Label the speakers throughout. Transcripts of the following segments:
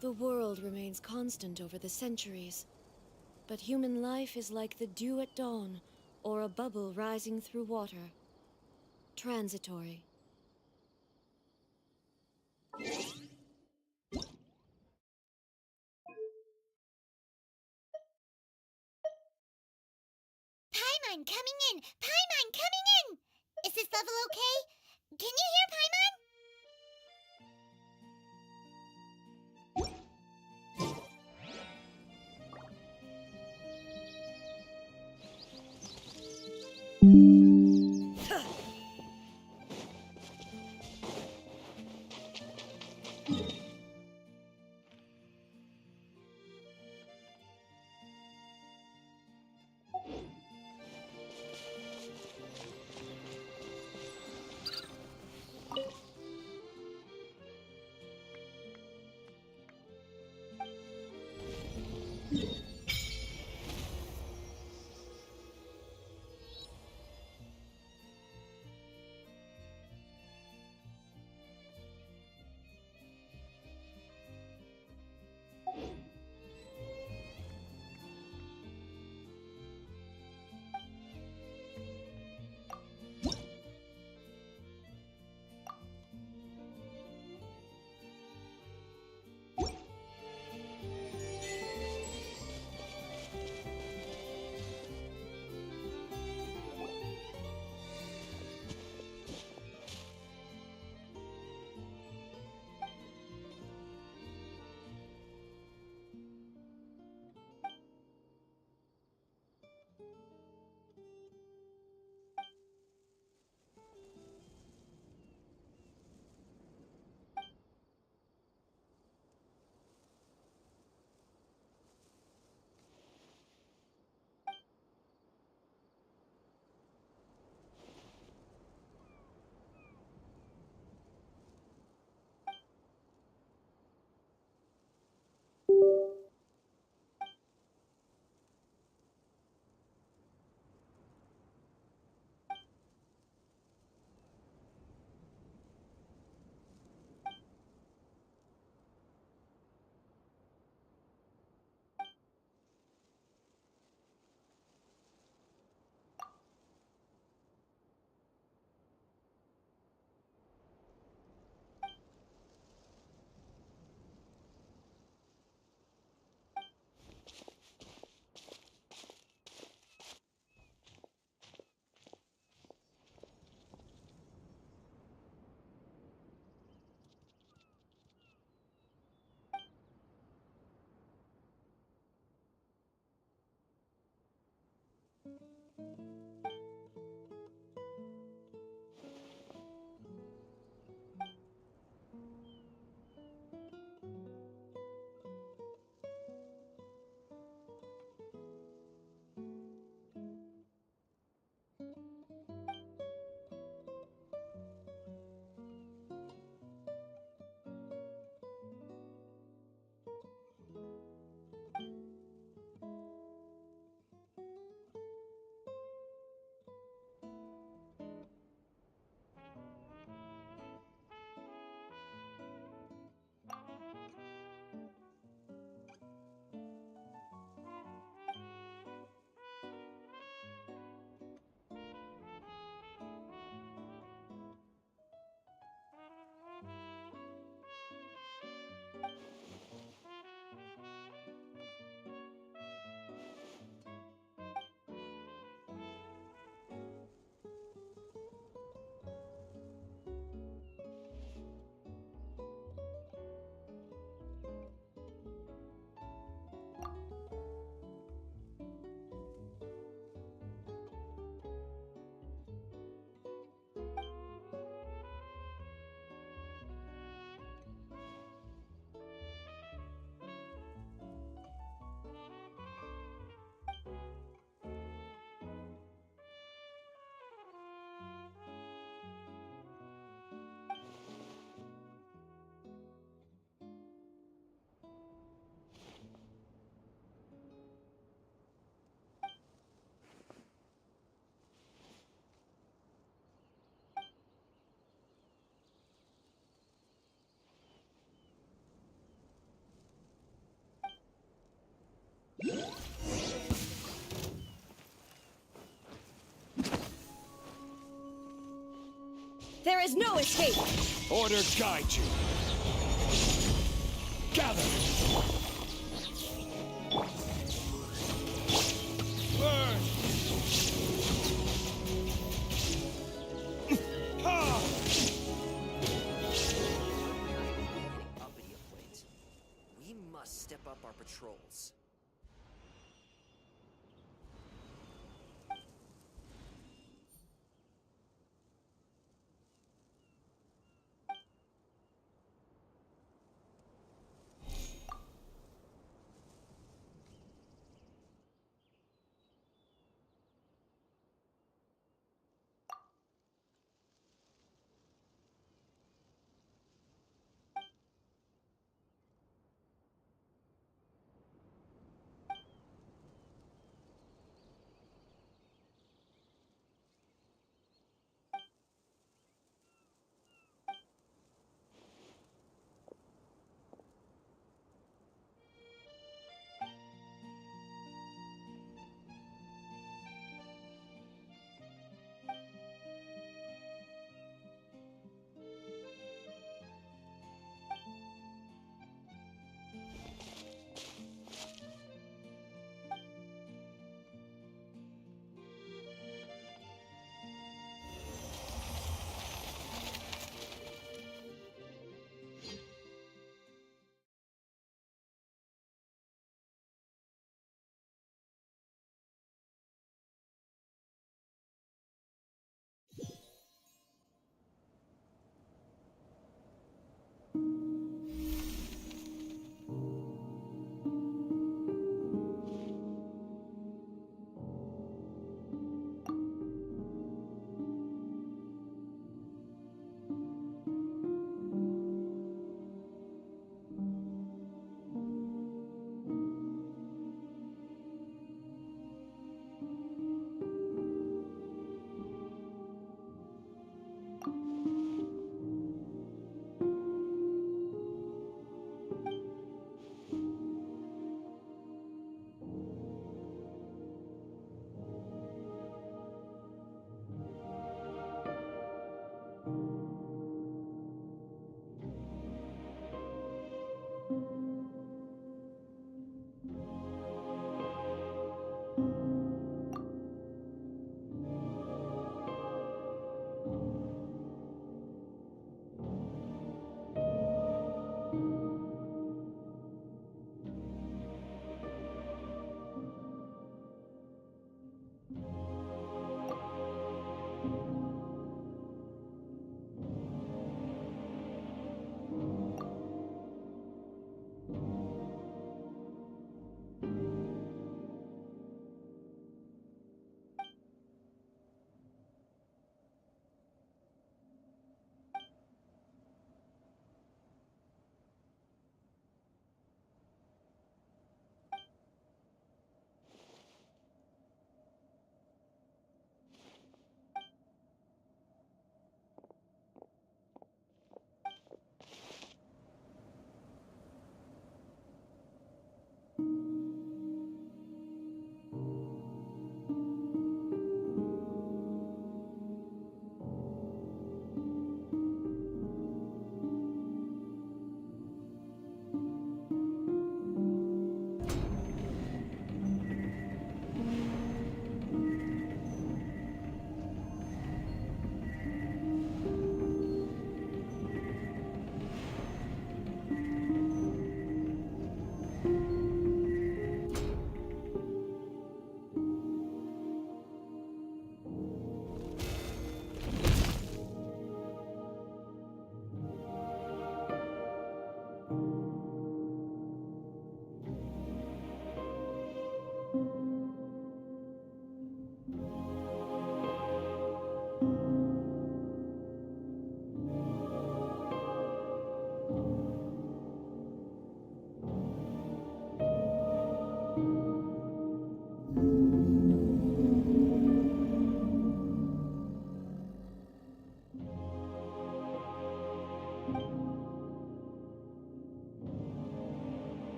Speaker 1: The world remains constant over the centuries, but human life is like the dew at dawn, or a bubble rising through water. Transitory.
Speaker 2: Paimon coming in! Paimon coming in! Is this level okay? Can you hear Paimon?
Speaker 1: There is no escape!
Speaker 3: Order guide you. Gather. Burn. Ha!
Speaker 4: Uppity of late. We must step up our patrols.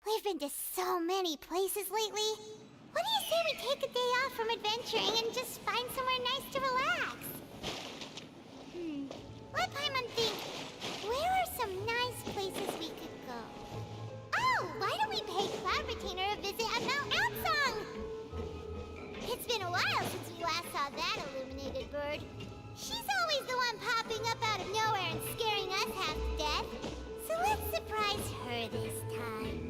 Speaker 2: We've been to so many places lately. What do you say we take a day off from adventuring and just find somewhere nice to relax? Let Paimon think. Where are some nice places we could go? Oh, why don't we pay Cloud Retainer a visit at Mount Outsong? It's been a while since we last saw that illuminated bird. She's always the one popping up out of nowhere and scaring us half to death. So let's surprise her this time.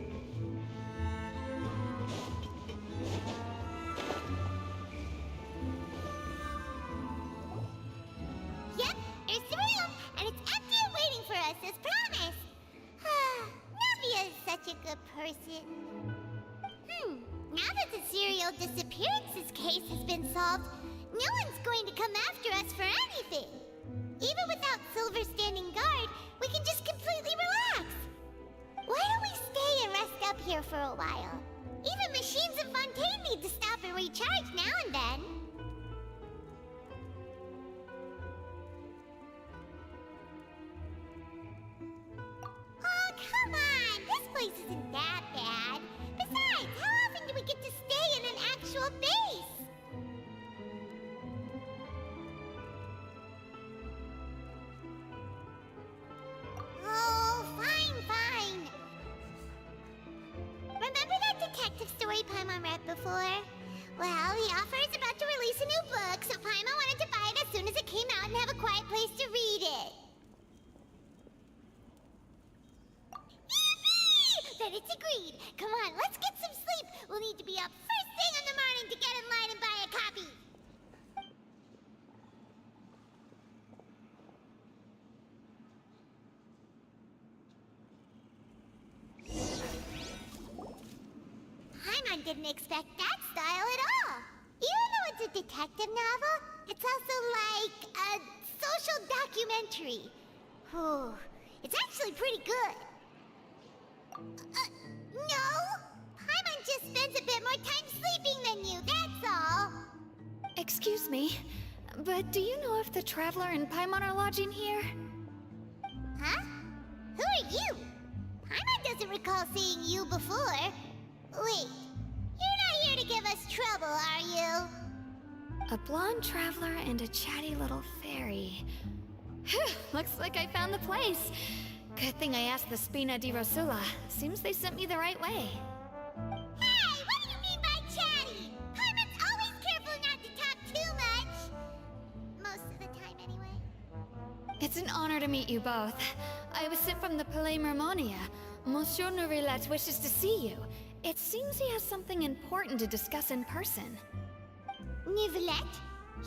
Speaker 2: Yep, there's the room, and it's empty and waiting for us as promised. Navia is such a good person. Now that the serial disappearances case has been solved, no one's going to come after us for anything. Even without Silver standing guard, we can just completely relax. Why don't we stay and rest up here for a while? Even machines in Fontaine need to stop and recharge now and then. Oh, come on! This place isn't that bad. Besides, how often do we get to stay in an actual base? Oh, fine. Remember that detective story Paimon read before? Well, the author is about to release a new book, so Paimon wanted to buy it as soon as it came out and have a quiet place to read it. Yippee! Then it's agreed. Come on, let's get some sleep. We'll need to be up first thing in the morning to get in line and buy a copy. Paimon didn't expect that style at all. Even though it's a detective novel, it's also like a social documentary. Whew. It's actually pretty good. No! Paimon just spends a bit more time sleeping than you, that's all.
Speaker 1: Excuse me, but do you know if the Traveler and Paimon are lodging here?
Speaker 2: Huh? Who are you? Paimon doesn't recall seeing you before. Wait, you're not here to give us trouble, are you?
Speaker 1: A blonde traveler and a chatty little fairy. Phew, looks like I found the place. Good thing I asked the Spina di Rosula. Seems they sent me the right way.
Speaker 2: Hey, what do you mean by chatty? Paimon's always careful not to talk too much. Most of the time, anyway.
Speaker 1: It's an honor to meet you both. I was sent from the Palais Mermonia. Monsieur Nourillet wishes to see you. It seems he has something important to discuss in person.
Speaker 2: Nivelette?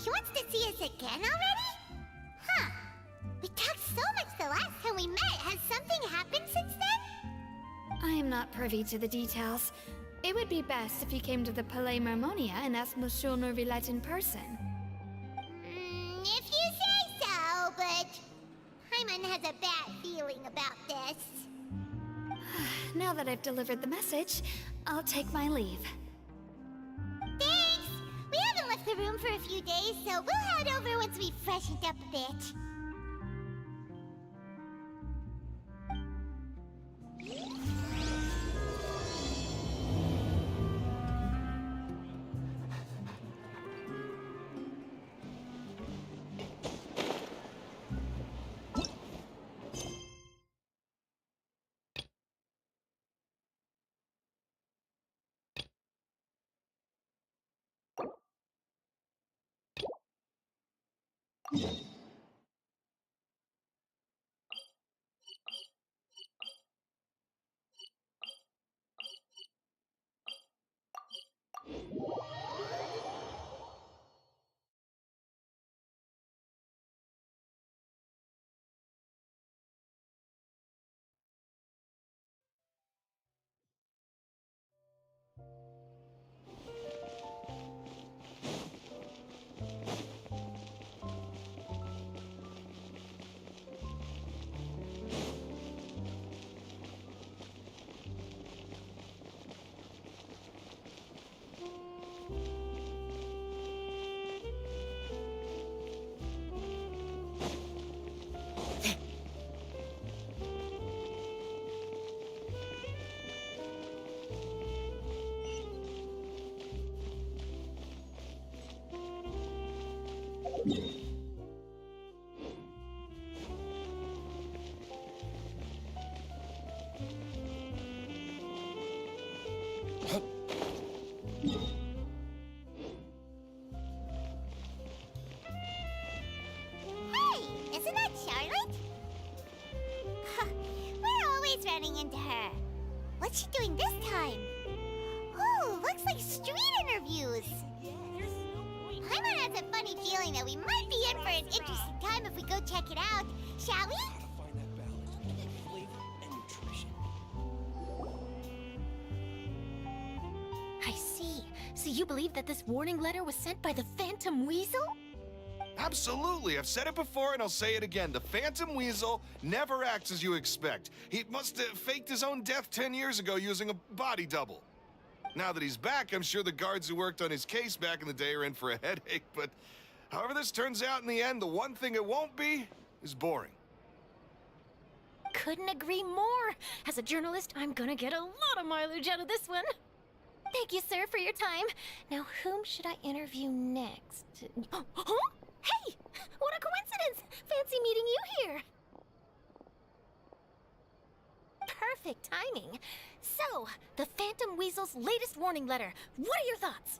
Speaker 2: He wants to see us again already? Huh. We talked so much the last time we met. Has something happened since then?
Speaker 1: I am not privy to the details. It would be best if you came to the Palais Mermonia and asked Monsieur Nourillet in person.
Speaker 2: If you say so, but Paimon has a bad feeling about this.
Speaker 1: Now that I've delivered the message, I'll take my leave.
Speaker 2: Thanks! We haven't left the room for a few days, so we'll head over once we've freshened up a bit. Hey, isn't that Charlotte? We're always running into her. What's she doing this time? Ooh, looks like street interviews. Paimon has a funny feeling that we might be in for an interesting time if we go check it out. Shall we?
Speaker 3: Find that balance of flavor and nutrition.
Speaker 5: I see. So you believe that this warning letter was sent by the Phantom Weasel?
Speaker 6: Absolutely. I've said it before and I'll say it again. The Phantom Weasel never acts as you expect. He must have faked his own death 10 years ago using a body double. Now that he's back, I'm sure the guards who worked on his case back in the day are in for a headache, but however this turns out in the end, the one thing it won't be is boring.
Speaker 5: Couldn't agree more. As a journalist, I'm gonna get a lot of mileage out of this one. Thank you, sir, for your time. Now, whom should I interview next? Huh? Hey! What a coincidence! Fancy meeting you here. Perfect timing. So, the Phantom Weasel's latest warning letter. What are your thoughts?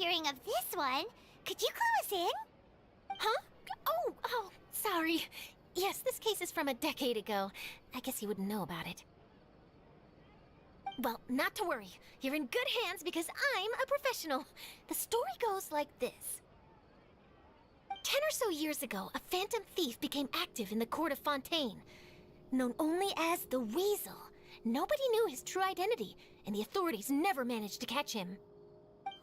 Speaker 2: hearing of this one. Could you clue us in?
Speaker 5: Huh? Oh, sorry. Yes, this case is from a decade ago. I guess you wouldn't know about it. Well, not to worry. You're in good hands because I'm a professional. The story goes like this. 10 or so years ago, a phantom thief became active in the court of Fontaine. Known only as the Weasel, nobody knew his true identity, and the authorities never managed to catch him.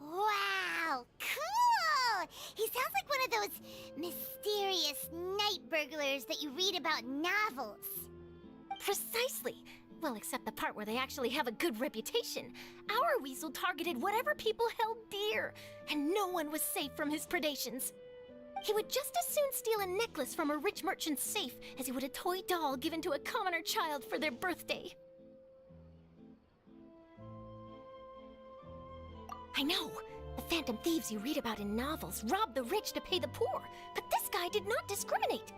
Speaker 2: Wow, cool! He sounds like one of those mysterious night burglars that you read about in novels.
Speaker 5: Precisely. Well, except the part where they actually have a good reputation. Our Weasel targeted whatever people held dear, and no one was safe from his predations. He would just as soon steal a necklace from a rich merchant's safe as he would a toy doll given to a commoner child for their birthday. I know. The phantom thieves you read about in novels rob the rich to pay the poor, but this guy did not discriminate.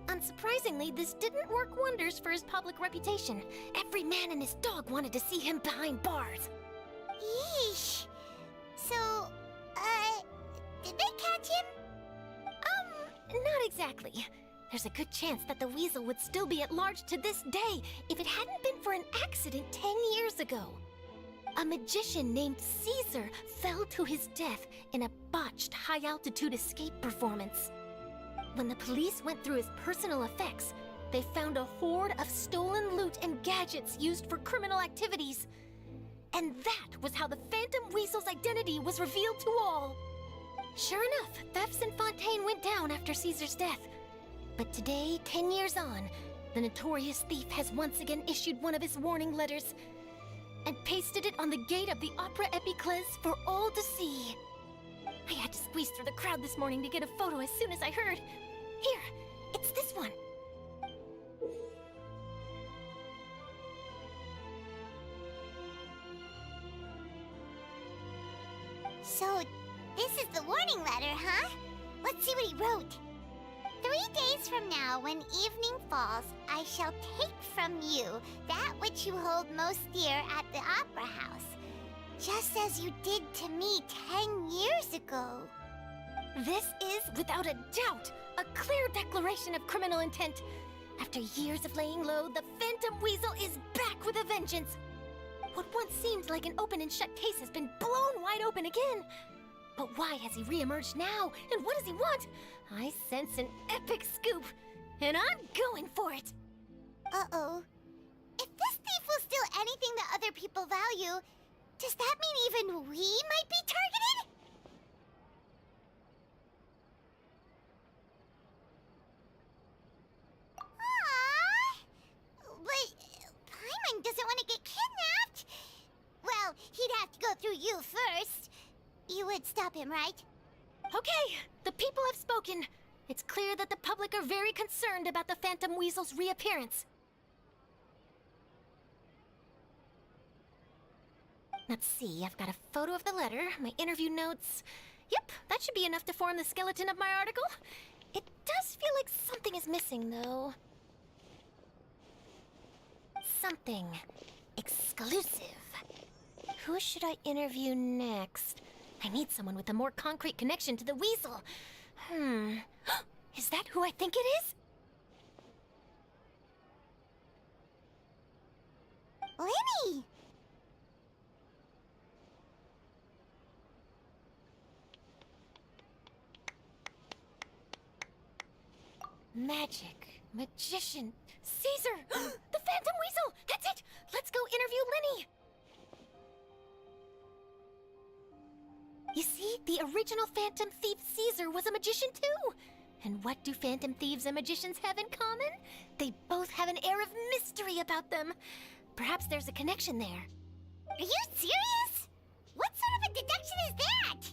Speaker 5: Unsurprisingly, this didn't work wonders for his public reputation. Every man and his dog wanted to see him behind bars.
Speaker 2: Yeesh. So, did they catch him?
Speaker 5: Not exactly. There's a good chance that the Weasel would still be at large to this day if it hadn't been for an accident 10 years ago. A magician named Caesar fell to his death in a botched high-altitude escape performance. When the police went through his personal effects, they found a hoard of stolen loot and gadgets used for criminal activities. And that was how the Phantom Weasel's identity was revealed to all. Sure enough, thefts in Fontaine went down after Caesar's death. But today, 10 years on, the notorious thief has once again issued one of his warning letters and pasted it on the gate of the Opera Epiclese for all to see. I had to squeeze through the crowd this morning to get a photo as soon as I heard. Here, it's this one.
Speaker 2: So, this is the warning letter, huh? Let's see what he wrote. 3 days from now, when evening falls, I shall take from you that which you hold most dear at the Opera House, just as you did to me 10 years ago.
Speaker 5: This is, without a doubt, a clear declaration of criminal intent. After years of laying low, the Phantom Weasel is back with a vengeance. What once seemed like an open and shut case has been blown wide open again. But why has he re-emerged now, and what does he want? I sense an epic scoop, and I'm going for it.
Speaker 2: Uh-oh. If this thief will steal anything that other people value, does that mean even we might be targeted? Aww! But Paimon doesn't want to get kidnapped. Well, he'd have to go through you first. You would stop him, right?
Speaker 5: Okay, the people have spoken. It's clear that the public are very concerned about the Phantom Weasel's reappearance. Let's see, I've got a photo of the letter, my interview notes. Yep, that should be enough to form the skeleton of my article. It does feel like something is missing, though. Something exclusive. Who should I interview next? I need someone with a more concrete connection to the Weasel. Is that who I think it is?
Speaker 2: Lenny!
Speaker 5: Magic, magician, Caesar! The Phantom Weasel! That's it! Let's go interview Lenny! You see, the original Phantom Thief Caesar was a magician too! And what do Phantom Thieves and magicians have in common? They both have an air of mystery about them. Perhaps there's a connection there.
Speaker 2: Are you serious? What sort of a deduction is that?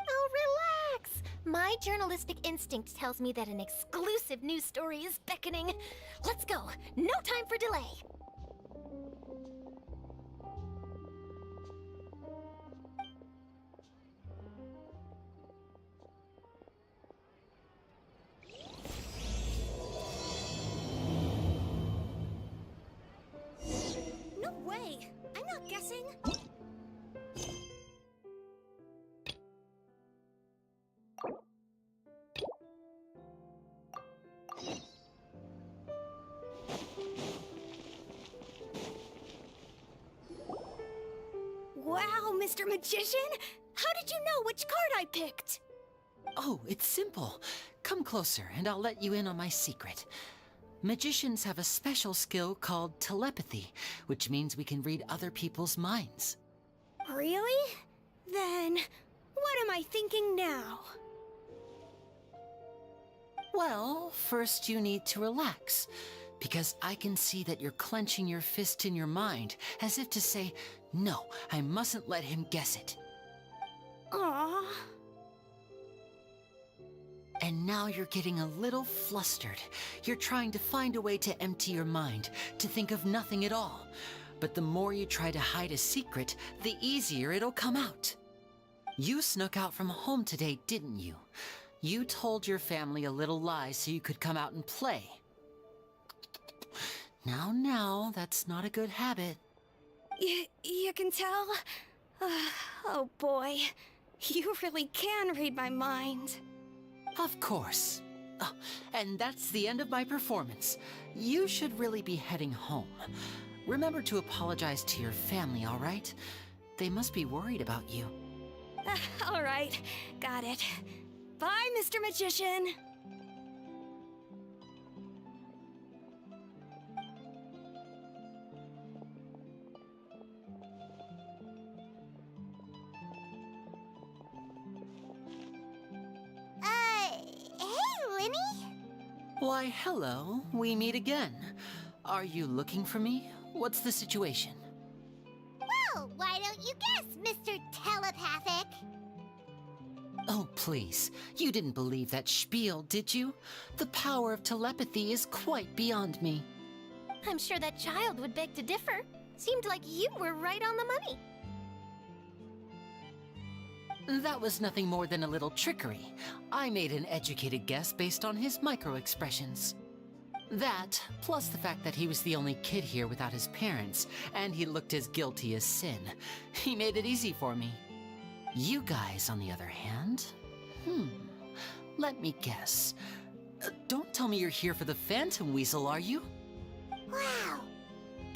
Speaker 5: Oh, relax! My journalistic instinct tells me that an exclusive news story is beckoning. Let's go. No time for delay.
Speaker 1: No way! I'm not guessing.
Speaker 7: Mr. Magician! How did you know which card I picked?
Speaker 8: Oh, it's simple. Come closer and I'll let you in on my secret. Magicians have a special skill called telepathy, which means we can read other people's minds.
Speaker 7: Really? Then, what am I thinking now?
Speaker 8: Well, first you need to relax, because I can see that you're clenching your fist in your mind, as if to say, no, I mustn't let him guess it.
Speaker 7: Aww.
Speaker 8: And now you're getting a little flustered. You're trying to find a way to empty your mind, to think of nothing at all. But the more you try to hide a secret, the easier it'll come out. You snuck out from home today, didn't you? You told your family a little lie so you could come out and play. Now, that's not a good habit.
Speaker 7: You can tell? Oh boy, you really can read my mind.
Speaker 8: Of course. Oh, and that's the end of my performance. You should really be heading home. Remember to apologize to your family, all right? They must be worried about you.
Speaker 7: All right, got it. Bye, Mr. Magician.
Speaker 2: Hey, Lenny?
Speaker 8: Why, hello. We meet again. Are you looking for me? What's the situation?
Speaker 2: Well, why don't you guess, Mr. Telepathic?
Speaker 8: Oh, please. You didn't believe that spiel, did you? The power of telepathy is quite beyond me.
Speaker 5: I'm sure that child would beg to differ. Seemed like you were right on the money.
Speaker 8: That was nothing more than a little trickery. I made an educated guess based on his micro-expressions. That, plus the fact that he was the only kid here without his parents, and he looked as guilty as sin. He made it easy for me. You guys, on the other hand... let me guess. Don't tell me you're here for the Phantom Weasel, are you?
Speaker 2: Wow,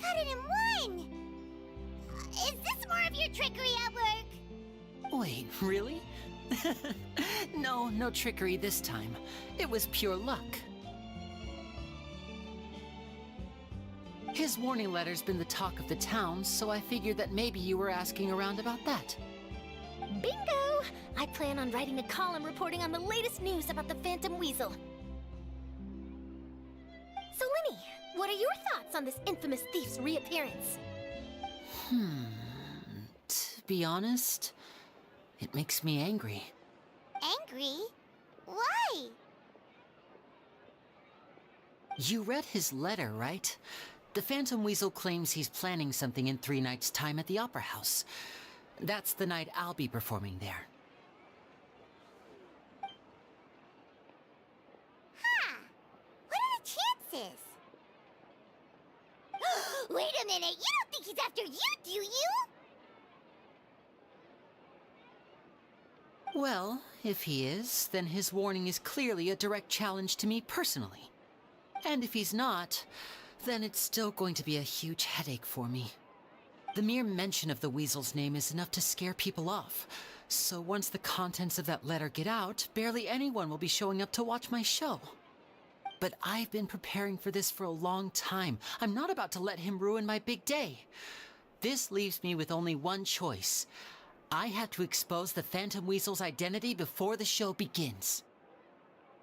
Speaker 2: got it in one! Is this more of your trickery at work?
Speaker 8: Wait, really? No trickery this time. It was pure luck. His warning letter's been the talk of the town, so I figured that maybe you were asking around about that.
Speaker 5: Bingo! I plan on writing a column reporting on the latest news about the Phantom Weasel. So, Lenny, what are your thoughts on this infamous thief's reappearance?
Speaker 8: To be honest, it makes me angry.
Speaker 2: Angry? Why?
Speaker 8: You read his letter, right? The Phantom Weasel claims he's planning something in 3 nights' time at the Opera House. That's the night I'll be performing there.
Speaker 2: Huh. What are the chances? Wait a minute, you don't think he's after you, do you?
Speaker 8: Well, if he is, then his warning is clearly a direct challenge to me personally. And if he's not, then it's still going to be a huge headache for me. The mere mention of the Weasel's name is enough to scare people off. So once the contents of that letter get out, barely anyone will be showing up to watch my show. But I've been preparing for this for a long time. I'm not about to let him ruin my big day. This leaves me with only one choice. I have to expose the Phantom Weasel's identity before the show begins.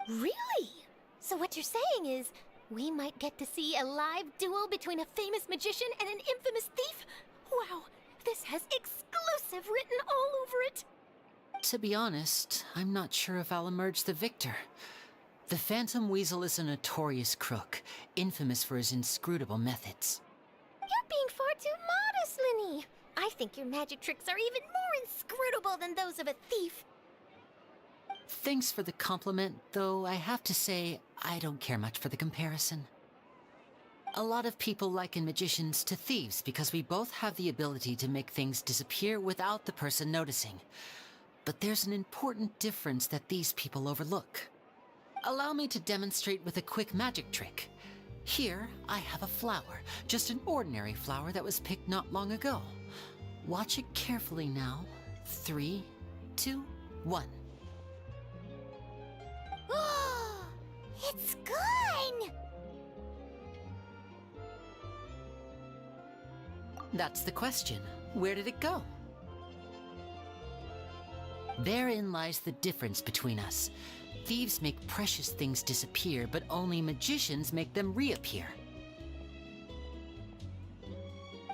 Speaker 5: Really? So what you're saying is, we might get to see a live duel between a famous magician and an infamous thief? Wow, this has exclusive written all over it.
Speaker 8: To be honest, I'm not sure if I'll emerge the victor. The Phantom Weasel is a notorious crook, infamous for his inscrutable methods.
Speaker 5: You're being far too modest, Lenny. I think your magic tricks are even more inscrutable than those of a thief.
Speaker 8: Thanks for the compliment, though I have to say, I don't care much for the comparison. A lot of people liken magicians to thieves because we both have the ability to make things disappear without the person noticing. But there's an important difference that these people overlook. Allow me to demonstrate with a quick magic trick. Here, I have a flower, just an ordinary flower that was picked not long ago. Watch it carefully now. 3, 2, 1.
Speaker 2: It's gone!
Speaker 8: That's the question. Where did it go? Therein lies the difference between us. Thieves make precious things disappear, but only magicians make them reappear.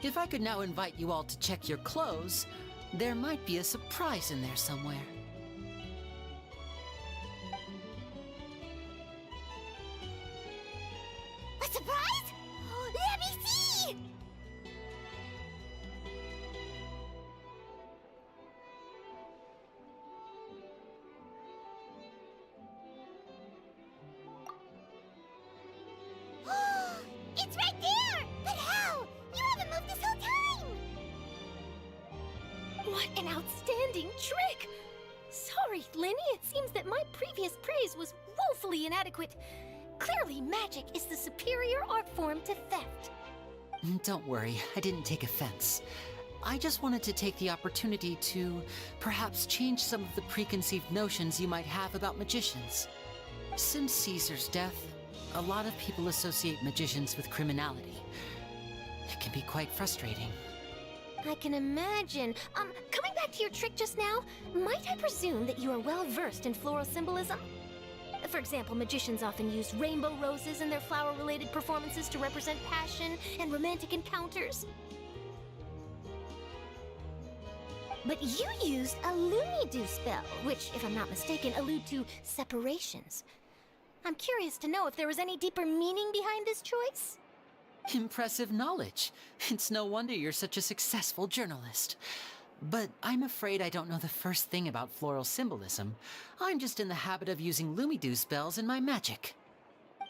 Speaker 8: If I could now invite you all to check your clothes, there might be a surprise in there somewhere.
Speaker 2: A surprise? Let me see! It's right there! But how? You haven't moved this whole time!
Speaker 5: What an outstanding trick! Sorry, Lenny, it seems that my previous praise was woefully inadequate. Clearly, magic is the superior art form to theft.
Speaker 8: Don't worry, I didn't take offense. I just wanted to take the opportunity to perhaps change some of the preconceived notions you might have about magicians. Since Caesar's death, a lot of people associate magicians with criminality. It can be quite frustrating.
Speaker 5: I can imagine. Coming back to your trick just now, might I presume that you are well versed in floral symbolism? For example, magicians often use rainbow roses in their flower-related performances to represent passion and romantic encounters. But you used a Lumidu spell, which, if I'm not mistaken, allude to separations. I'm curious to know if there was any deeper meaning behind this choice?
Speaker 8: Impressive knowledge. It's no wonder you're such a successful journalist. But I'm afraid I don't know the first thing about floral symbolism. I'm just in the habit of using Lumidu spells in my magic.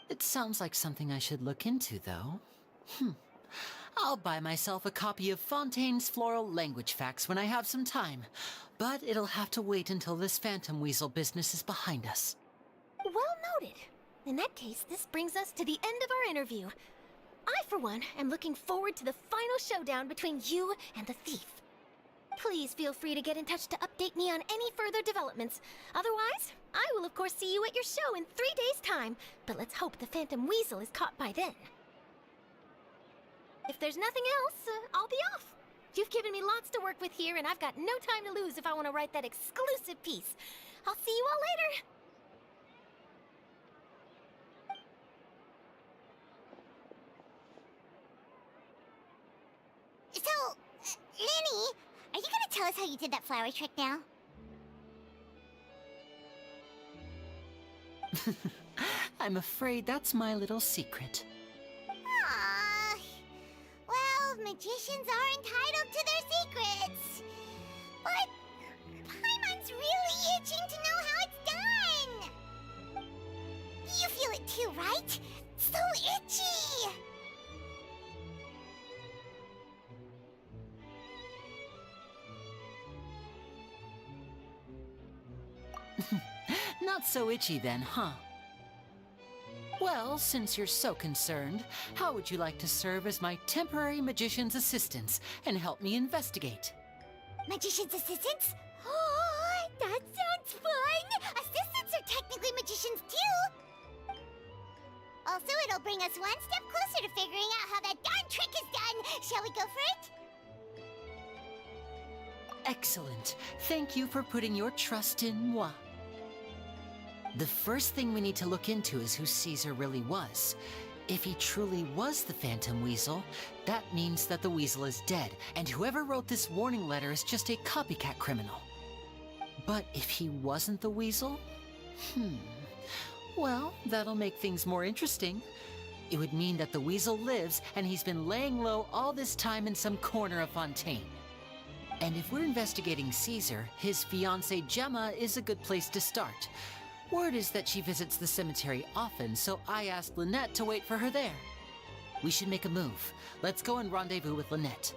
Speaker 8: It sounds like something I should look into, though. I'll buy myself a copy of Fontaine's Floral Language Facts when I have some time. But it'll have to wait until this phantom weasel business is behind us.
Speaker 5: Well noted. In that case, this brings us to the end of our interview. I, for one, am looking forward to the final showdown between you and the thief. Please feel free to get in touch to update me on any further developments. Otherwise, I will of course see you at your show in 3 days' time, but let's hope the Phantom Weasel is caught by then. If there's nothing else, I'll be off. You've given me lots to work with here, and I've got no time to lose if I want to write that exclusive piece. I'll see you all later!
Speaker 2: So, Lenny, are you gonna tell us how you did that flower trick now?
Speaker 8: I'm afraid that's my little secret.
Speaker 2: Aww. Well, magicians are entitled to their secrets. But Paimon's really itching to know how it's done. You feel it too, right? So itchy!
Speaker 8: Not so itchy then, huh? Well, since you're so concerned, how would you like to serve as my temporary magician's assistants and help me investigate?
Speaker 2: Magician's assistants? Oh, that sounds fun! Assistants are technically magicians too! Also, it'll bring us one step closer to figuring out how that darn trick is done! Shall we go for it?
Speaker 8: Excellent. Thank you for putting your trust in moi. The first thing we need to look into is who Caesar really was. If he truly was the Phantom Weasel, that means that the Weasel is dead, and whoever wrote this warning letter is just a copycat criminal. But if he wasn't the Weasel? Well, that'll make things more interesting. It would mean that the Weasel lives, and he's been laying low all this time in some corner of Fontaine. And if we're investigating Caesar, his fiancée Gemma is a good place to start. Word is that she visits the cemetery often, so I asked Lynette to wait for her there. We should make a move. Let's go and rendezvous with Lynette.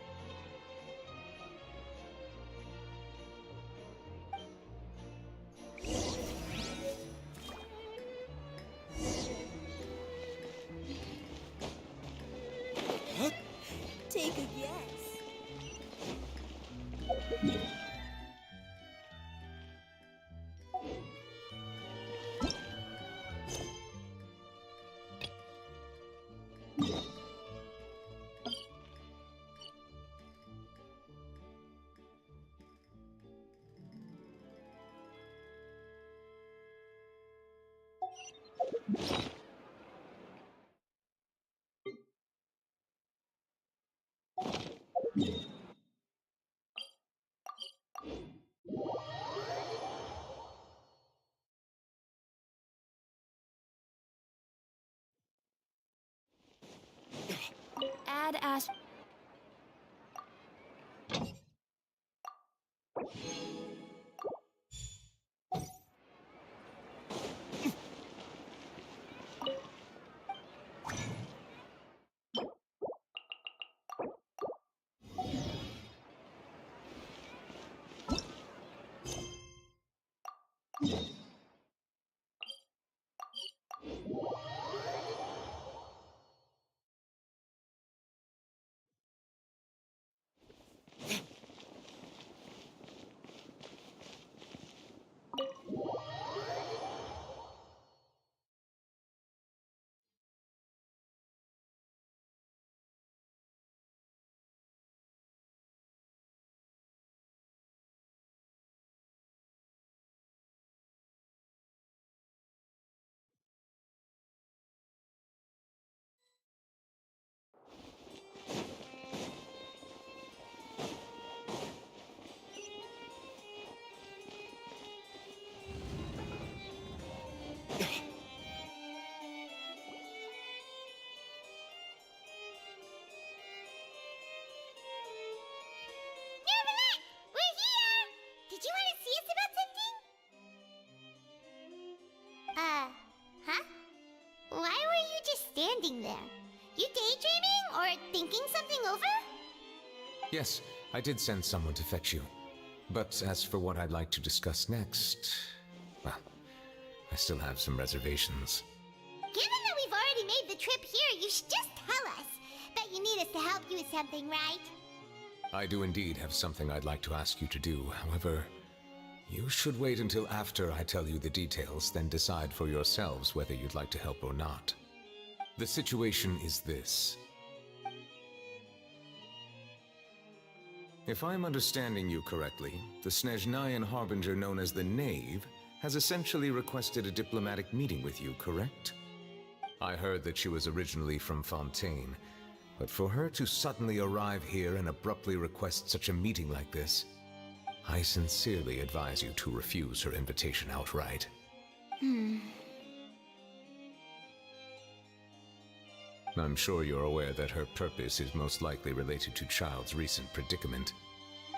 Speaker 3: Take a guess.
Speaker 7: Dad asked...
Speaker 2: Neverland, we're here! Did you want to see us about something? Huh? Why were you just standing there? You daydreaming or thinking something over?
Speaker 9: Yes, I did send someone to fetch you. But as for what I'd like to discuss next, well, I still have some reservations.
Speaker 2: Given that we've already made the trip here, you should just tell us. Bet you need us to help you with something, right?
Speaker 9: I do indeed have something I'd like to ask you to do. However, you should wait until after I tell you the details, then decide for yourselves whether you'd like to help or not. The situation is this. If I'm understanding you correctly, the Snezhnayan Harbinger known as the Knave has essentially requested a diplomatic meeting with you, correct? I heard that she was originally from Fontaine, but for her to suddenly arrive here and abruptly request such a meeting like this, I sincerely advise you to refuse her invitation outright. I'm sure you're aware that her purpose is most likely related to Child's recent predicament.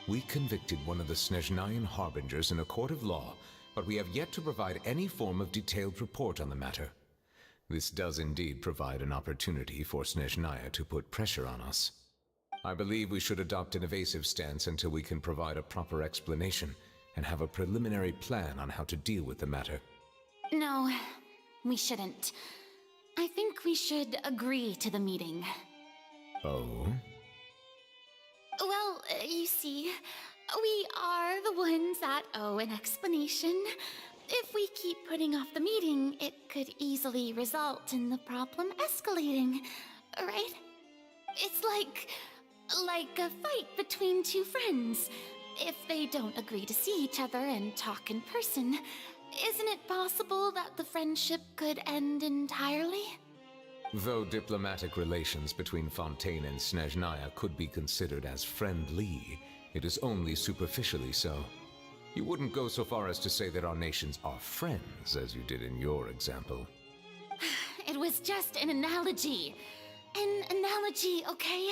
Speaker 9: We convicted one of the Snezhnayan Harbingers in a court of law, but we have yet to provide any form of detailed report on the matter. This does indeed provide an opportunity for Snezhnaya to put pressure on us. I believe we should adopt an evasive stance until we can provide a proper explanation and have a preliminary plan on how to deal with the matter.
Speaker 5: No, we shouldn't. I think we should agree to the meeting.
Speaker 9: Oh?
Speaker 5: Well, you see, we are the ones that owe an explanation. If we keep putting off the meeting, it could easily result in the problem escalating, right? It's like a fight between two friends. If they don't agree to see each other and talk in person, isn't it possible that the friendship could end entirely?
Speaker 9: Though diplomatic relations between Fontaine and Snezhnaya could be considered as friendly, it is only superficially so. You wouldn't go so far as to say that our nations are friends, as you did in your example.
Speaker 5: It was just an analogy. An analogy, okay?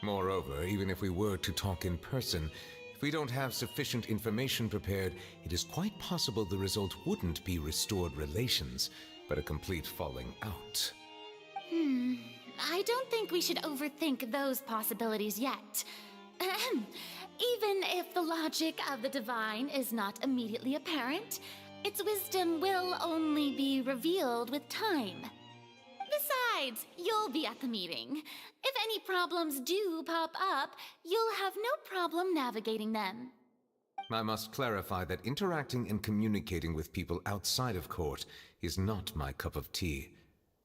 Speaker 9: Moreover, even if we were to talk in person, if we don't have sufficient information prepared, it is quite possible the result wouldn't be restored relations, but a complete falling out.
Speaker 5: I don't think we should overthink those possibilities yet. Ahem. Even if the logic of the divine is not immediately apparent, its wisdom will only be revealed with time. Besides, you'll be at the meeting. If any problems do pop up, you'll have no problem navigating them.
Speaker 9: I must clarify that interacting and communicating with people outside of court is not my cup of tea.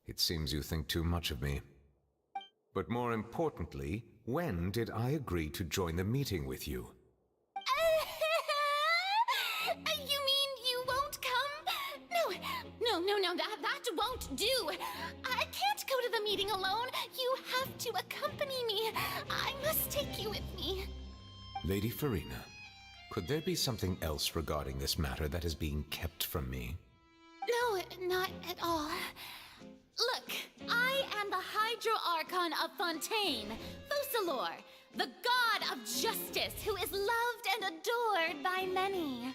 Speaker 9: It seems you think too much of me. But more importantly, when did I agree to join the meeting with you?
Speaker 5: You mean you won't come? No, that won't do. I can't go to the meeting alone. You have to accompany me. I must take you with me.
Speaker 9: Lady Farina, could there be something else regarding this matter that is being kept from me?
Speaker 5: No, not at all. Look, I am the Hydro Archon
Speaker 10: son of Fontaine, Focalor, the god of justice who is loved and adored by many.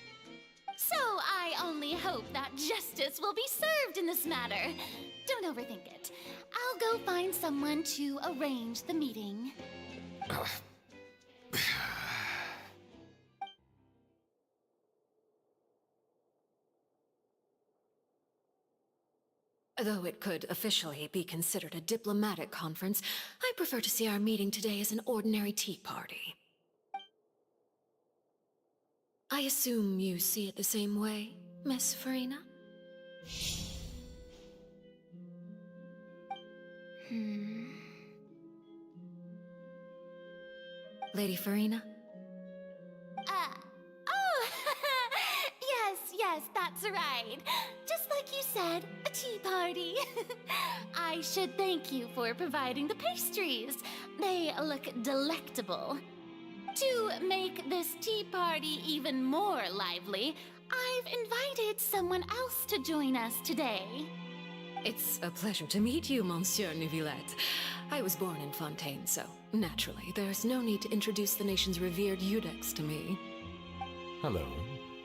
Speaker 10: So I only hope that justice will be served in this matter. Don't overthink it. I'll go find someone to arrange the meeting.
Speaker 1: Though it could officially be considered a diplomatic conference, I prefer to see our meeting today as an ordinary tea party. I assume you see it the same way, Miss Farina? Lady Farina?
Speaker 10: Oh, yes, that's right. Just like you said, a tea party. I should thank you for providing the pastries. They look delectable. To make this tea party even more lively, I've invited someone else to join us today.
Speaker 1: It's a pleasure to meet you, Monsieur Neuvillette. I was born in Fontaine, so naturally, there's no need to introduce the nation's revered Eudex to me.
Speaker 9: Hello.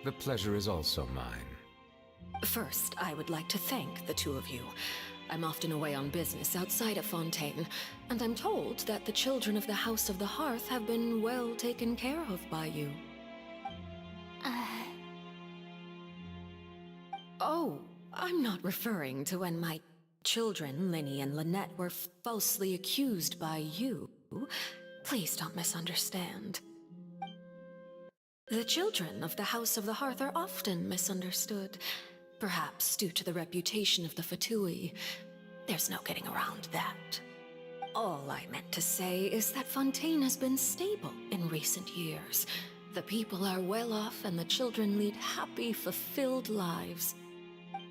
Speaker 9: The pleasure is also mine.
Speaker 1: First, I would like to thank the two of you. I'm often away on business outside of Fontaine, and I'm told that the children of the House of the Hearth have been well taken care of by you. Oh, I'm not referring to when my children, Linny and Lynette, were falsely accused by you. Please don't misunderstand. The children of the House of the Hearth are often misunderstood, perhaps due to the reputation of the Fatui. There's no getting around that. All I meant to say is that Fontaine has been stable in recent years. The people are well off and the children lead happy, fulfilled lives.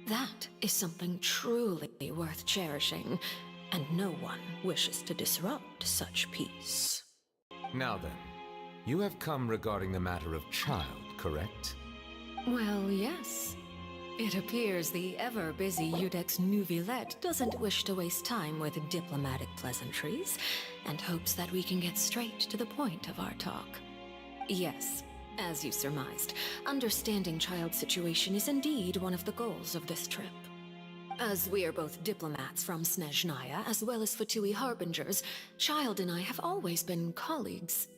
Speaker 1: That is something truly worth cherishing, and no one wishes to disrupt such peace.
Speaker 9: Now then, you have come regarding the matter of child, correct?
Speaker 1: Well, yes. It appears the ever-busy Eudex Neuvillette doesn't wish to waste time with diplomatic pleasantries, and hopes that we can get straight to the point of our talk. Yes, as you surmised, understanding Child's situation is indeed one of the goals of this trip. As we are both diplomats from Snezhnaya, as well as Fatui Harbingers, Child and I have always been colleagues.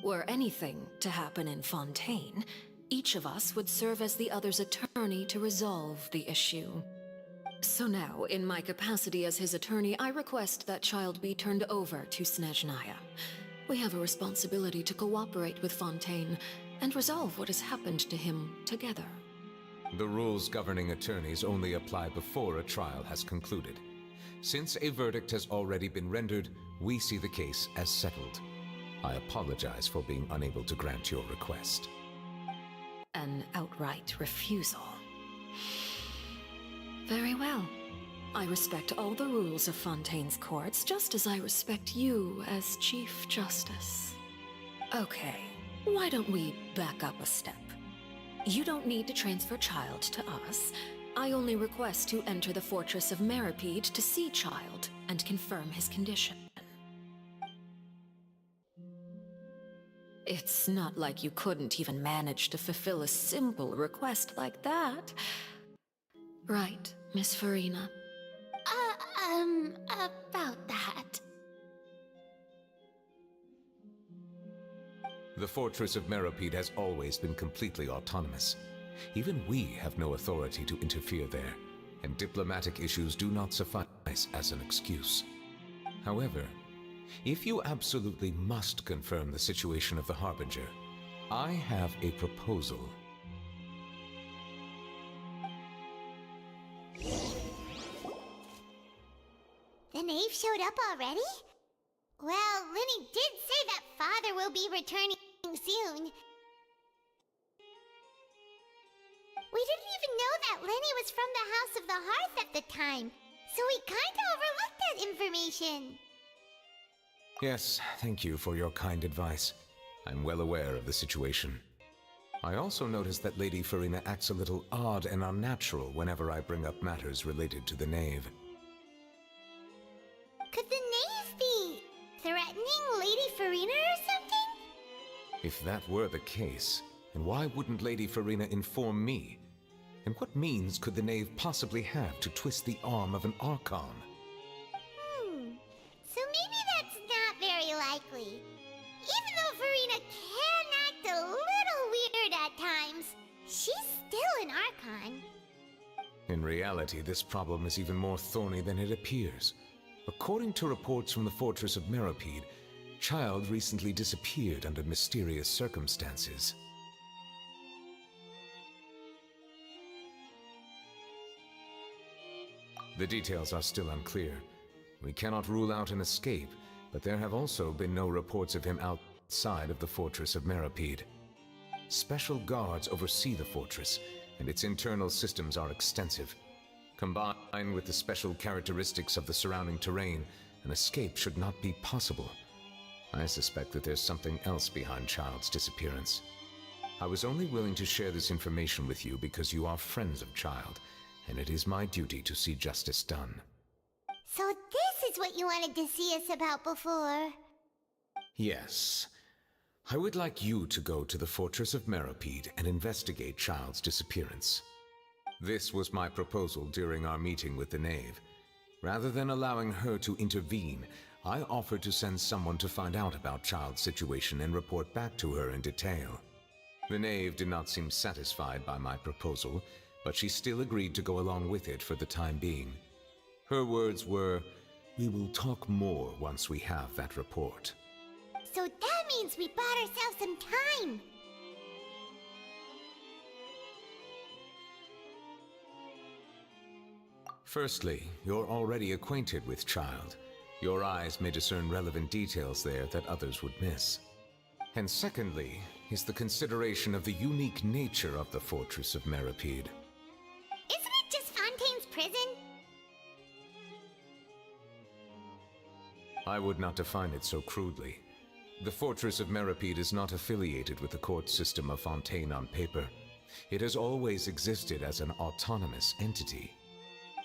Speaker 1: Were anything to happen in Fontaine, each of us would serve as the other's attorney to resolve the issue. So now, in my capacity as his attorney, I request that Child be turned over to Snezhnaya. We have a responsibility to cooperate with Fontaine and resolve what has happened to him together.
Speaker 9: The rules governing attorneys only apply before a trial has concluded. Since a verdict has already been rendered, we see the case as settled. I apologize for being unable to grant your request.
Speaker 1: An outright refusal. Very well. I respect all the rules of Fontaine's courts, just as I respect you as Chief Justice. Okay, why don't we back up a step? You don't need to transfer Child to us. I only request to enter the Fortress of Meripede to see Child and confirm his condition. It's not like you couldn't even manage to fulfill a simple request like that. Right, Miss Farina?
Speaker 10: About that.
Speaker 9: The Fortress of Meripede has always been completely autonomous. Even we have no authority to interfere there, and diplomatic issues do not suffice as an excuse. However, if you absolutely must confirm the situation of the Harbinger, I have a proposal.
Speaker 2: The knave showed up already? Well, Linny did say that Father will be returning soon. We didn't even know that Linny was from the House of the Hearth at the time, so we kinda overlooked that information.
Speaker 9: Yes, thank you for your kind advice. I'm well aware of the situation. I also noticed that Lady Farina acts a little odd and unnatural whenever I bring up matters related to the knave.
Speaker 2: Could the knave be threatening Lady Farina or something?
Speaker 9: If that were the case, then why wouldn't Lady Farina inform me? And what means could the knave possibly have to twist the arm of an Archon?
Speaker 2: So maybe that's not very likely. Even though Farina can act a little weird at times, she's still an Archon.
Speaker 9: In reality, this problem is even more thorny than it appears. According to reports from the fortress of Meropide, Child recently disappeared under mysterious circumstances. The details are still unclear. We cannot rule out an escape, but there have also been no reports of him outside of the fortress of Meropide. Special guards oversee the fortress, and its internal systems are extensive. Combined with the special characteristics of the surrounding terrain, an escape should not be possible. I suspect that there's something else behind Child's disappearance. I was only willing to share this information with you because you are friends of Child, and it is my duty to see justice done.
Speaker 2: So this is what you wanted to see us about before.
Speaker 9: Yes. I would like you to go to the fortress of Meropide and investigate Child's disappearance. This was my proposal during our meeting with the knave. Rather than allowing her to intervene, I offered to send someone to find out about Child's situation and report back to her in detail. The knave did not seem satisfied by my proposal, but she still agreed to go along with it for the time being. Her words were, "We will talk more once we have that report."
Speaker 2: So that means we bought ourselves some time.
Speaker 9: Firstly, you're already acquainted with Child. Your eyes may discern relevant details there that others would miss. And secondly, is the consideration of the unique nature of the fortress of Meropide.
Speaker 2: Isn't it just Fontaine's prison?
Speaker 9: I would not define it so crudely. The fortress of Meropide is not affiliated with the court system of Fontaine on paper. It has always existed as an autonomous entity.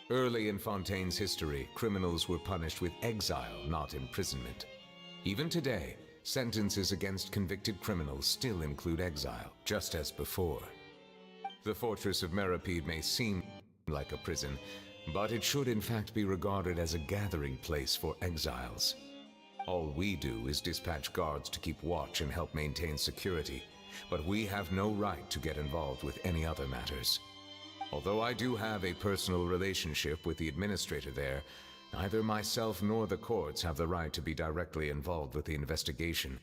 Speaker 9: Early in Fontaine's history, criminals were punished with exile, not imprisonment. Even today, sentences against convicted criminals still include exile, just as before. The fortress of Meropide may seem like a prison, but it should in fact be regarded as a gathering place for exiles. All we do is dispatch guards to keep watch and help maintain security, but we have no right to get involved with any other matters. Although I do have a personal relationship with the administrator there, neither myself nor the courts have the right to be directly involved with the investigation,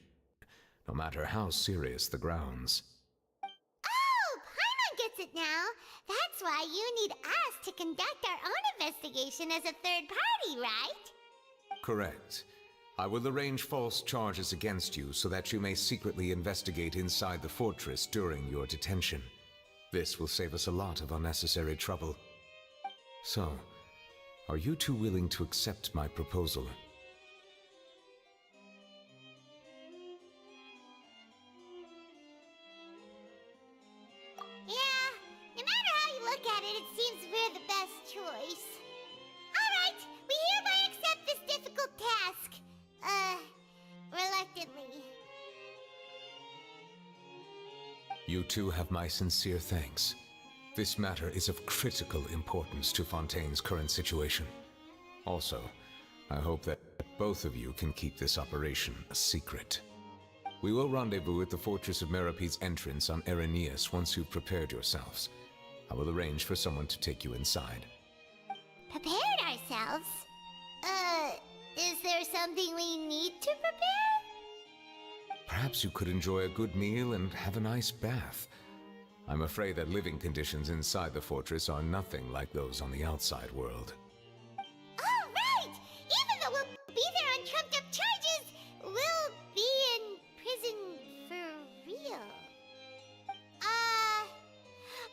Speaker 9: no matter how serious the grounds.
Speaker 2: Oh, Paimon gets it now. That's why you need us to conduct our own investigation as a third party, right?
Speaker 9: Correct. I will arrange false charges against you so that you may secretly investigate inside the fortress during your detention. This will save us a lot of unnecessary trouble. So, are you two willing to accept my proposal?
Speaker 2: Yeah, no matter how you look at it, it seems we're the best choice. Alright, we hereby accept this difficult task. Reluctantly.
Speaker 9: You two have my sincere thanks. This matter is of critical importance to Fontaine's current situation. Also, I hope that both of you can keep this operation a secret. We will rendezvous at the Fortress of Meropide's entrance on Erinius once you've prepared yourselves. I will arrange for someone to take you inside.
Speaker 2: Prepared ourselves? Is there something we need to prepare?
Speaker 9: Perhaps you could enjoy a good meal and have a nice bath. I'm afraid that living conditions inside the fortress are nothing like those on the outside world.
Speaker 2: Oh, right! Even though we'll be there on trumped-up charges, we'll be in prison for real.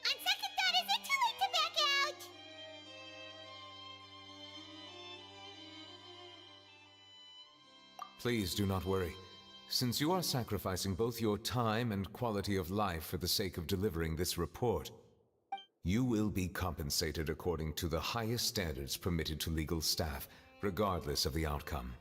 Speaker 2: On second thought, is it too late to back out?
Speaker 9: Please do not worry. Since you are sacrificing both your time and quality of life for the sake of delivering this report, you will be compensated according to the highest standards permitted to legal staff regardless of the outcome.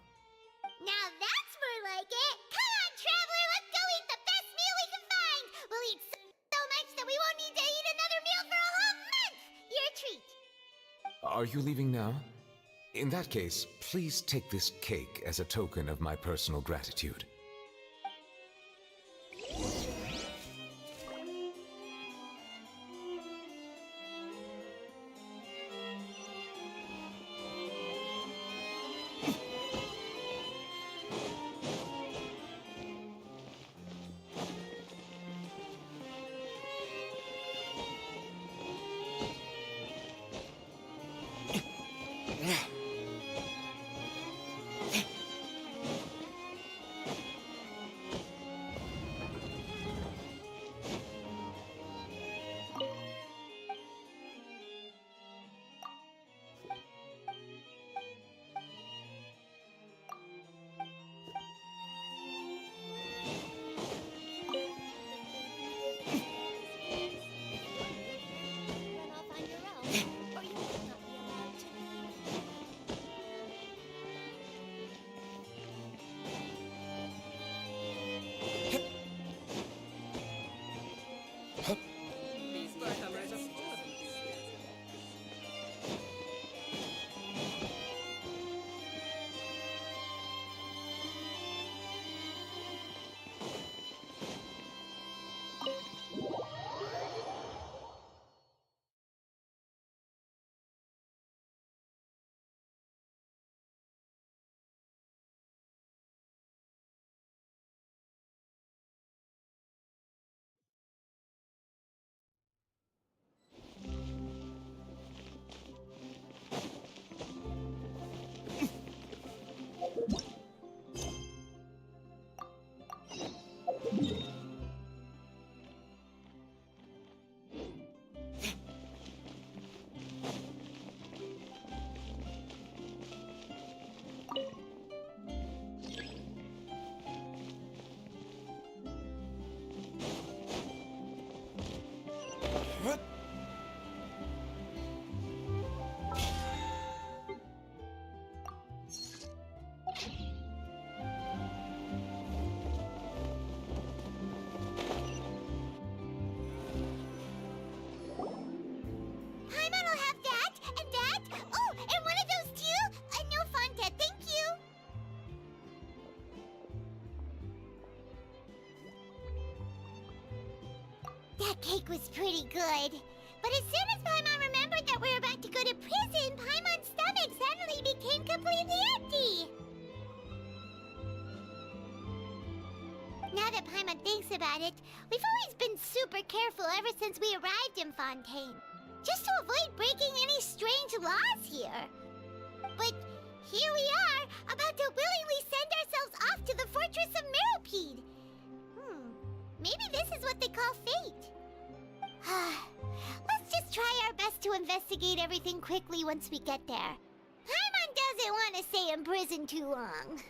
Speaker 2: Now that's more like it! Come on, traveler, let's go eat the best meal we can find! We'll eat so much that we won't need to eat another meal for a whole month! Your treat!
Speaker 9: Are you leaving now? In that case, please take this cake as a token of my personal gratitude.
Speaker 2: Run off on your own, or you might not be allowed to leave. Paimon will have that, and that. Oh, and one of those too? No Fonta, thank you. That cake was pretty good. But as soon as Paimon remembered that we were about to go to prison, Paimon's stomach suddenly became completely empty. Now that Paimon thinks about it, we've always been super careful ever since we arrived in Fontaine. Just to avoid breaking any strange laws here. But here we are, about to willingly send ourselves off to the fortress of Meropide. Maybe this is what they call fate. Let's just try our best to investigate everything quickly once we get there. Paimon doesn't want to stay in prison too long.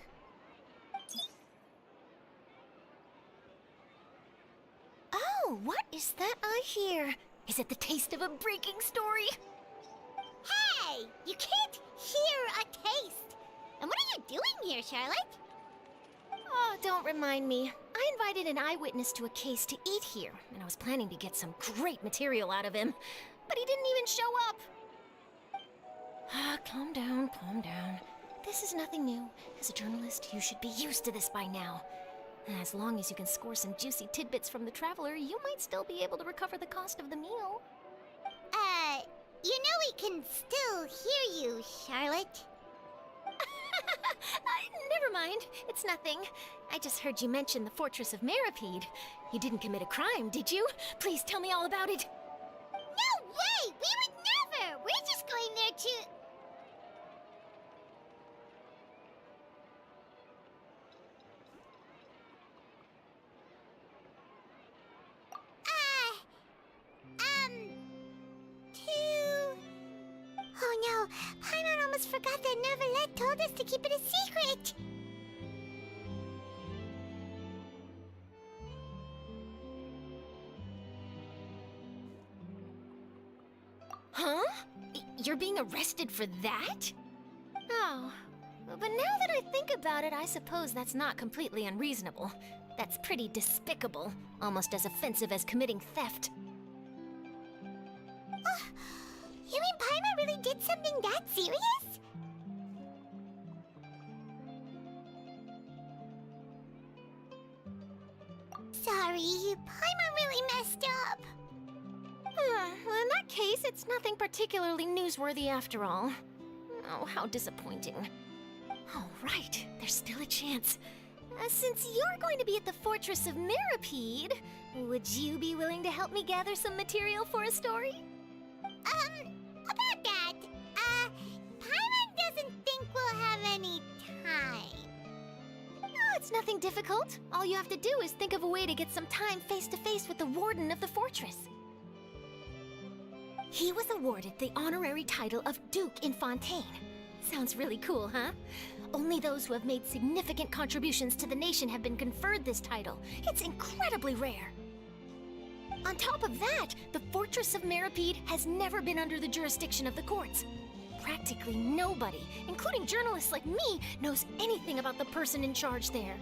Speaker 5: Oh, what is that I hear? Is it the taste of a breaking story?
Speaker 2: Hey! You can't hear a taste! And what are you doing here, Charlotte?
Speaker 5: Oh, don't remind me. I invited an eyewitness to a case to eat here, and I was planning to get some great material out of him. But he didn't even show up. Calm down, calm down. This is nothing new. As a journalist, you should be used to this by now. As long as you can score some juicy tidbits from the Traveler, you might still be able to recover the cost of the meal.
Speaker 2: You know we can still hear you, Charlotte.
Speaker 5: Never mind. It's nothing. I just heard you mention the Fortress of Meropide. You didn't commit a crime, did you? Please tell me all about it.
Speaker 2: No way! We would never! We're just going there to... Oh no, Paimon almost forgot that Neuvillette told us to keep it a secret!
Speaker 5: Huh? You're being arrested for that? Oh, Wow. But now that I think about it, I suppose that's not completely unreasonable. That's pretty despicable, almost as offensive as committing theft.
Speaker 2: You mean Paimon really did something that serious? Sorry, Paimon really messed up.
Speaker 5: Well, in that case, it's nothing particularly newsworthy after all. Oh, how disappointing. All right, there's still a chance. Since you're going to be at the Fortress of Mirapede, would you be willing to help me gather some material for a story?
Speaker 2: About that, Paimon doesn't think we'll have any time.
Speaker 5: Oh, it's nothing difficult. All you have to do is think of a way to get some time face-to-face with the Warden of the Fortress. He was awarded the honorary title of Duke in Fontaine. Sounds really cool, huh? Only those who have made significant contributions to the nation have been conferred this title. It's incredibly rare. On top of that, the Fortress of Mirapede has never been under the jurisdiction of the courts. Practically nobody, including journalists like me, knows anything about the person in charge there.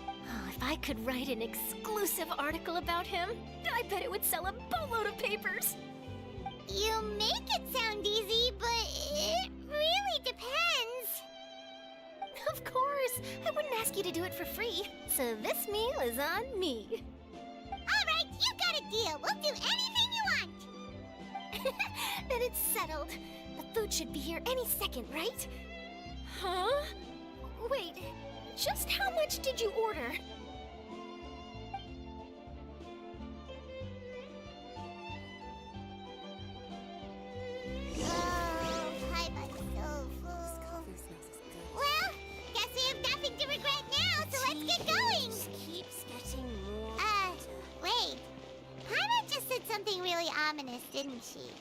Speaker 5: Oh, if I could write an exclusive article about him, I bet it would sell a boatload of papers.
Speaker 2: You make it sound easy, but it really depends.
Speaker 5: Of course, I wouldn't ask you to do it for free, so this meal is on me.
Speaker 2: All right, you got a deal. We'll do anything you want.
Speaker 5: Then it's settled. The food should be here any second, right? Huh? Wait, just how much did you order?
Speaker 2: Oh, Paimon's so full. Well, guess we have nothing to regret now, so let's get going.
Speaker 10: Keeps getting more.
Speaker 2: Wait. Paimon just said something really ominous, didn't she?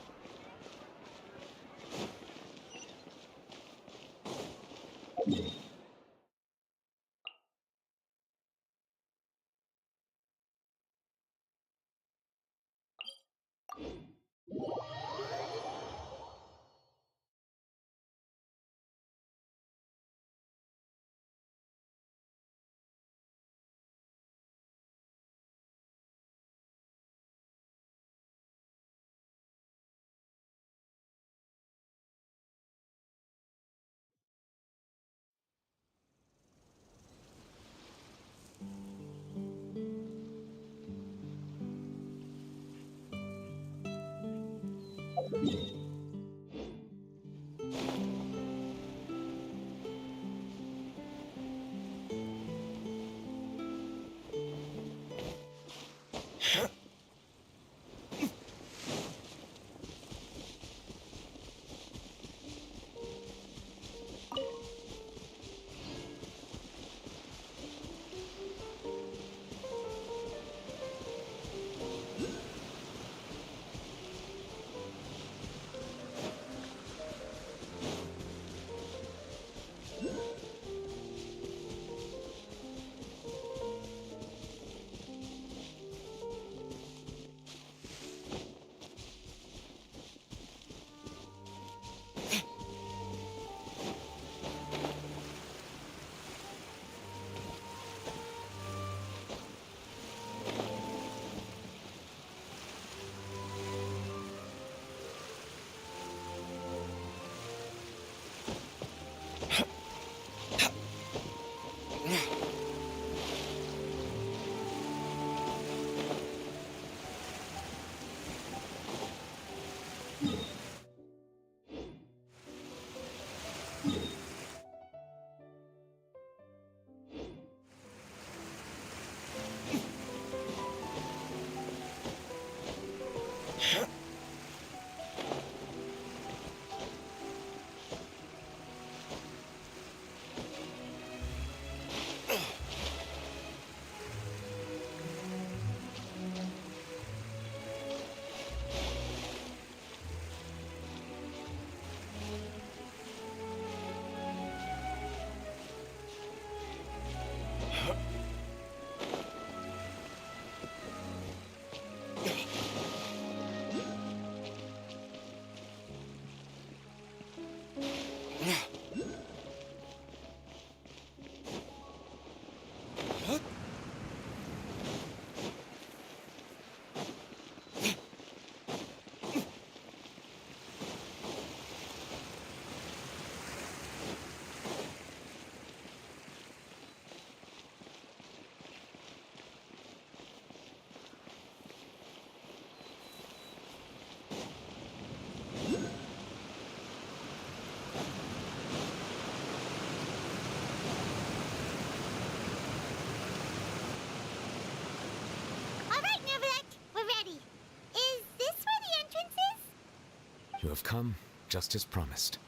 Speaker 9: have come, just as promised.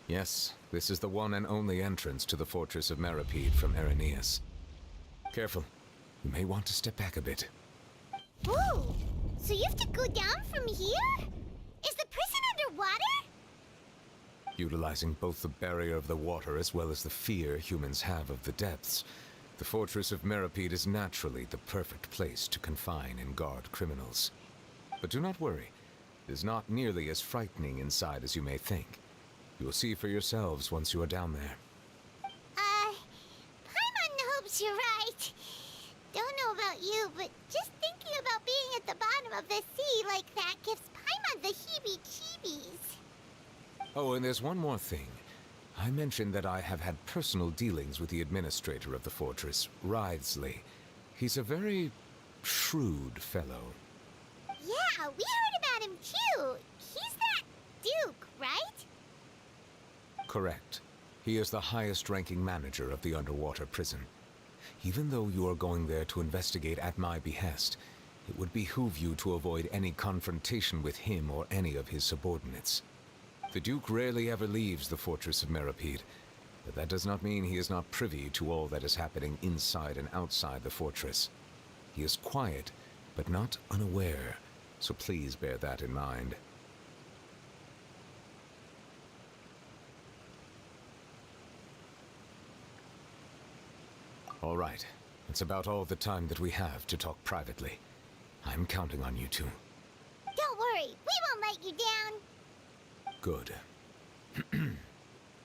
Speaker 9: Yes, this is the one and only entrance to the fortress of Meripede from Irenaeus. Careful. You may want to step back a bit.
Speaker 2: Whoa! So you have to go down from here? Is the prison underwater?
Speaker 9: Utilizing both the barrier of the water as well as the fear humans have of the depths, the fortress of Meripede is naturally the perfect place to confine and guard criminals. But do not worry. It is not nearly as frightening inside as you may think. You will see for yourselves once you are down there.
Speaker 2: Paimon hopes you're right. Don't know about you, but just thinking about being at the bottom of the sea like that gives Paimon the heebie-jeebies.
Speaker 9: Oh, and there's one more thing. I mentioned that I have had personal dealings with the administrator of the fortress, Wriothesley. He's a very shrewd fellow.
Speaker 2: Yeah, we heard about him too. He's that Duke, right?
Speaker 9: Correct. He is the highest-ranking manager of the underwater prison. Even though you are going there to investigate at my behest, it would behoove you to avoid any confrontation with him or any of his subordinates. The Duke rarely ever leaves the fortress of Meripede, but that does not mean he is not privy to all that is happening inside and outside the fortress. He is quiet, but not unaware, so please bear that in mind. All right. It's about all the time that we have to talk privately. I'm counting on you two.
Speaker 2: Don't worry, we won't let you down.
Speaker 9: Good.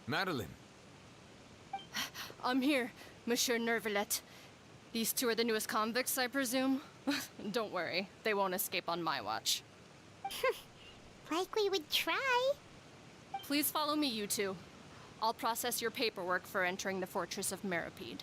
Speaker 9: Madeline!
Speaker 11: I'm here, Monsieur Nervalet. These two are the newest convicts, I presume? Don't worry, they won't escape on my watch.
Speaker 2: Like we would try.
Speaker 11: Please follow me, you two. I'll process your paperwork for entering the fortress of Meripede.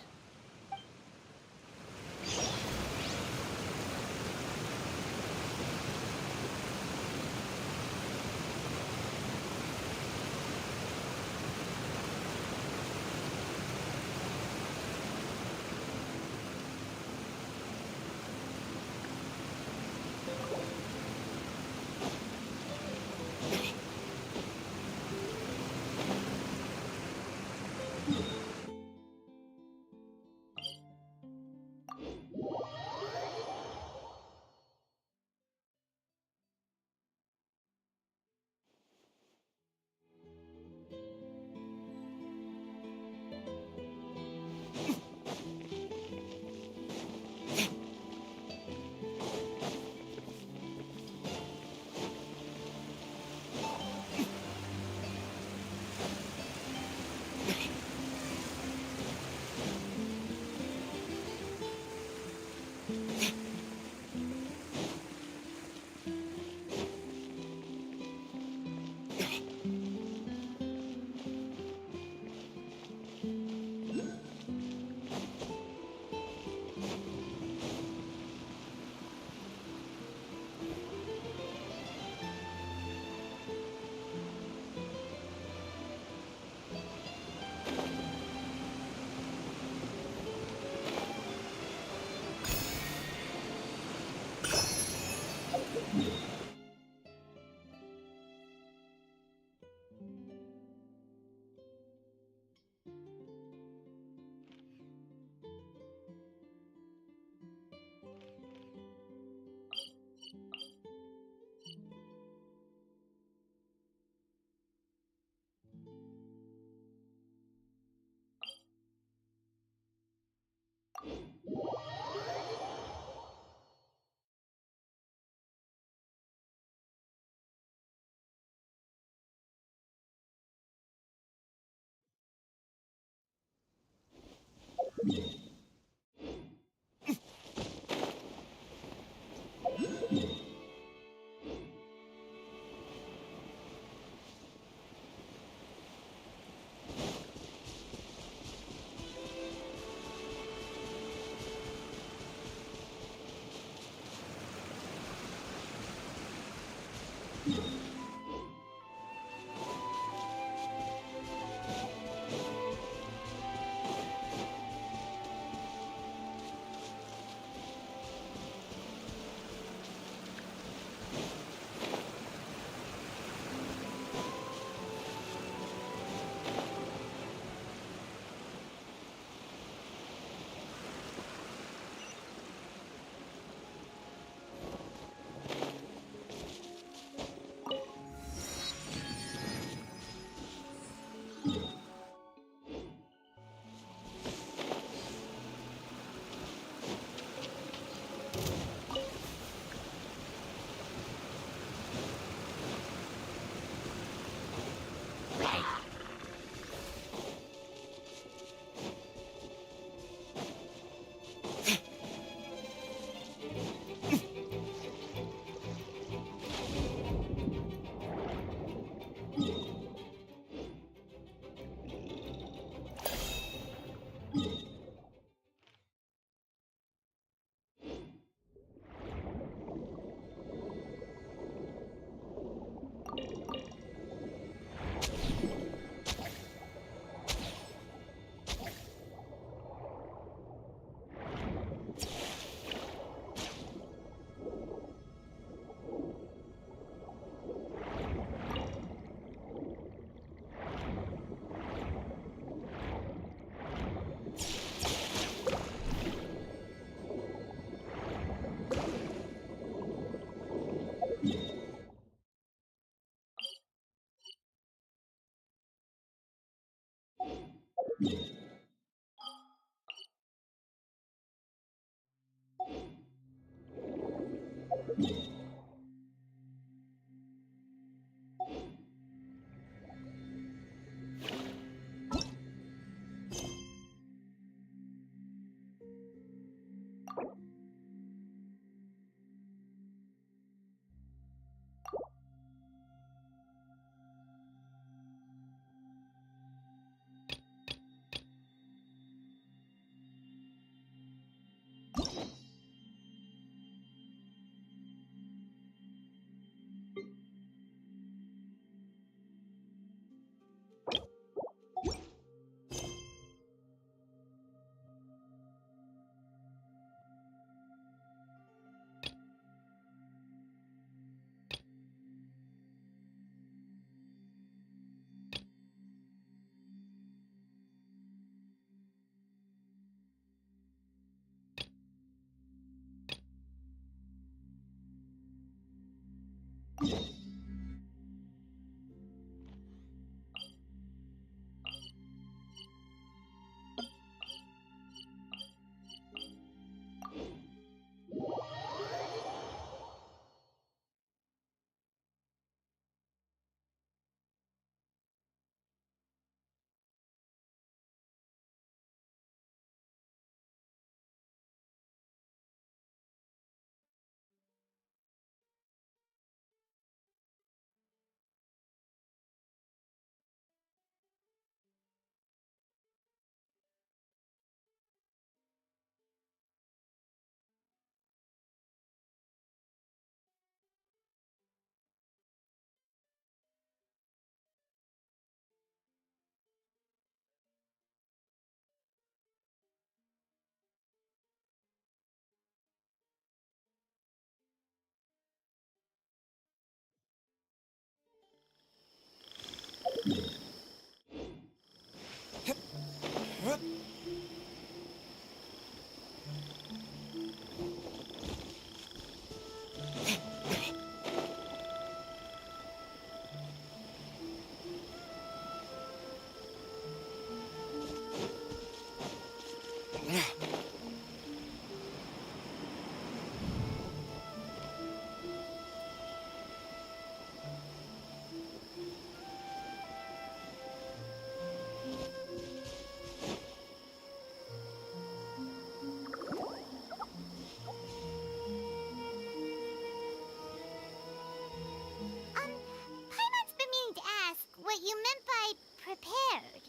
Speaker 2: Paimon's been meaning to ask what you meant by prepared.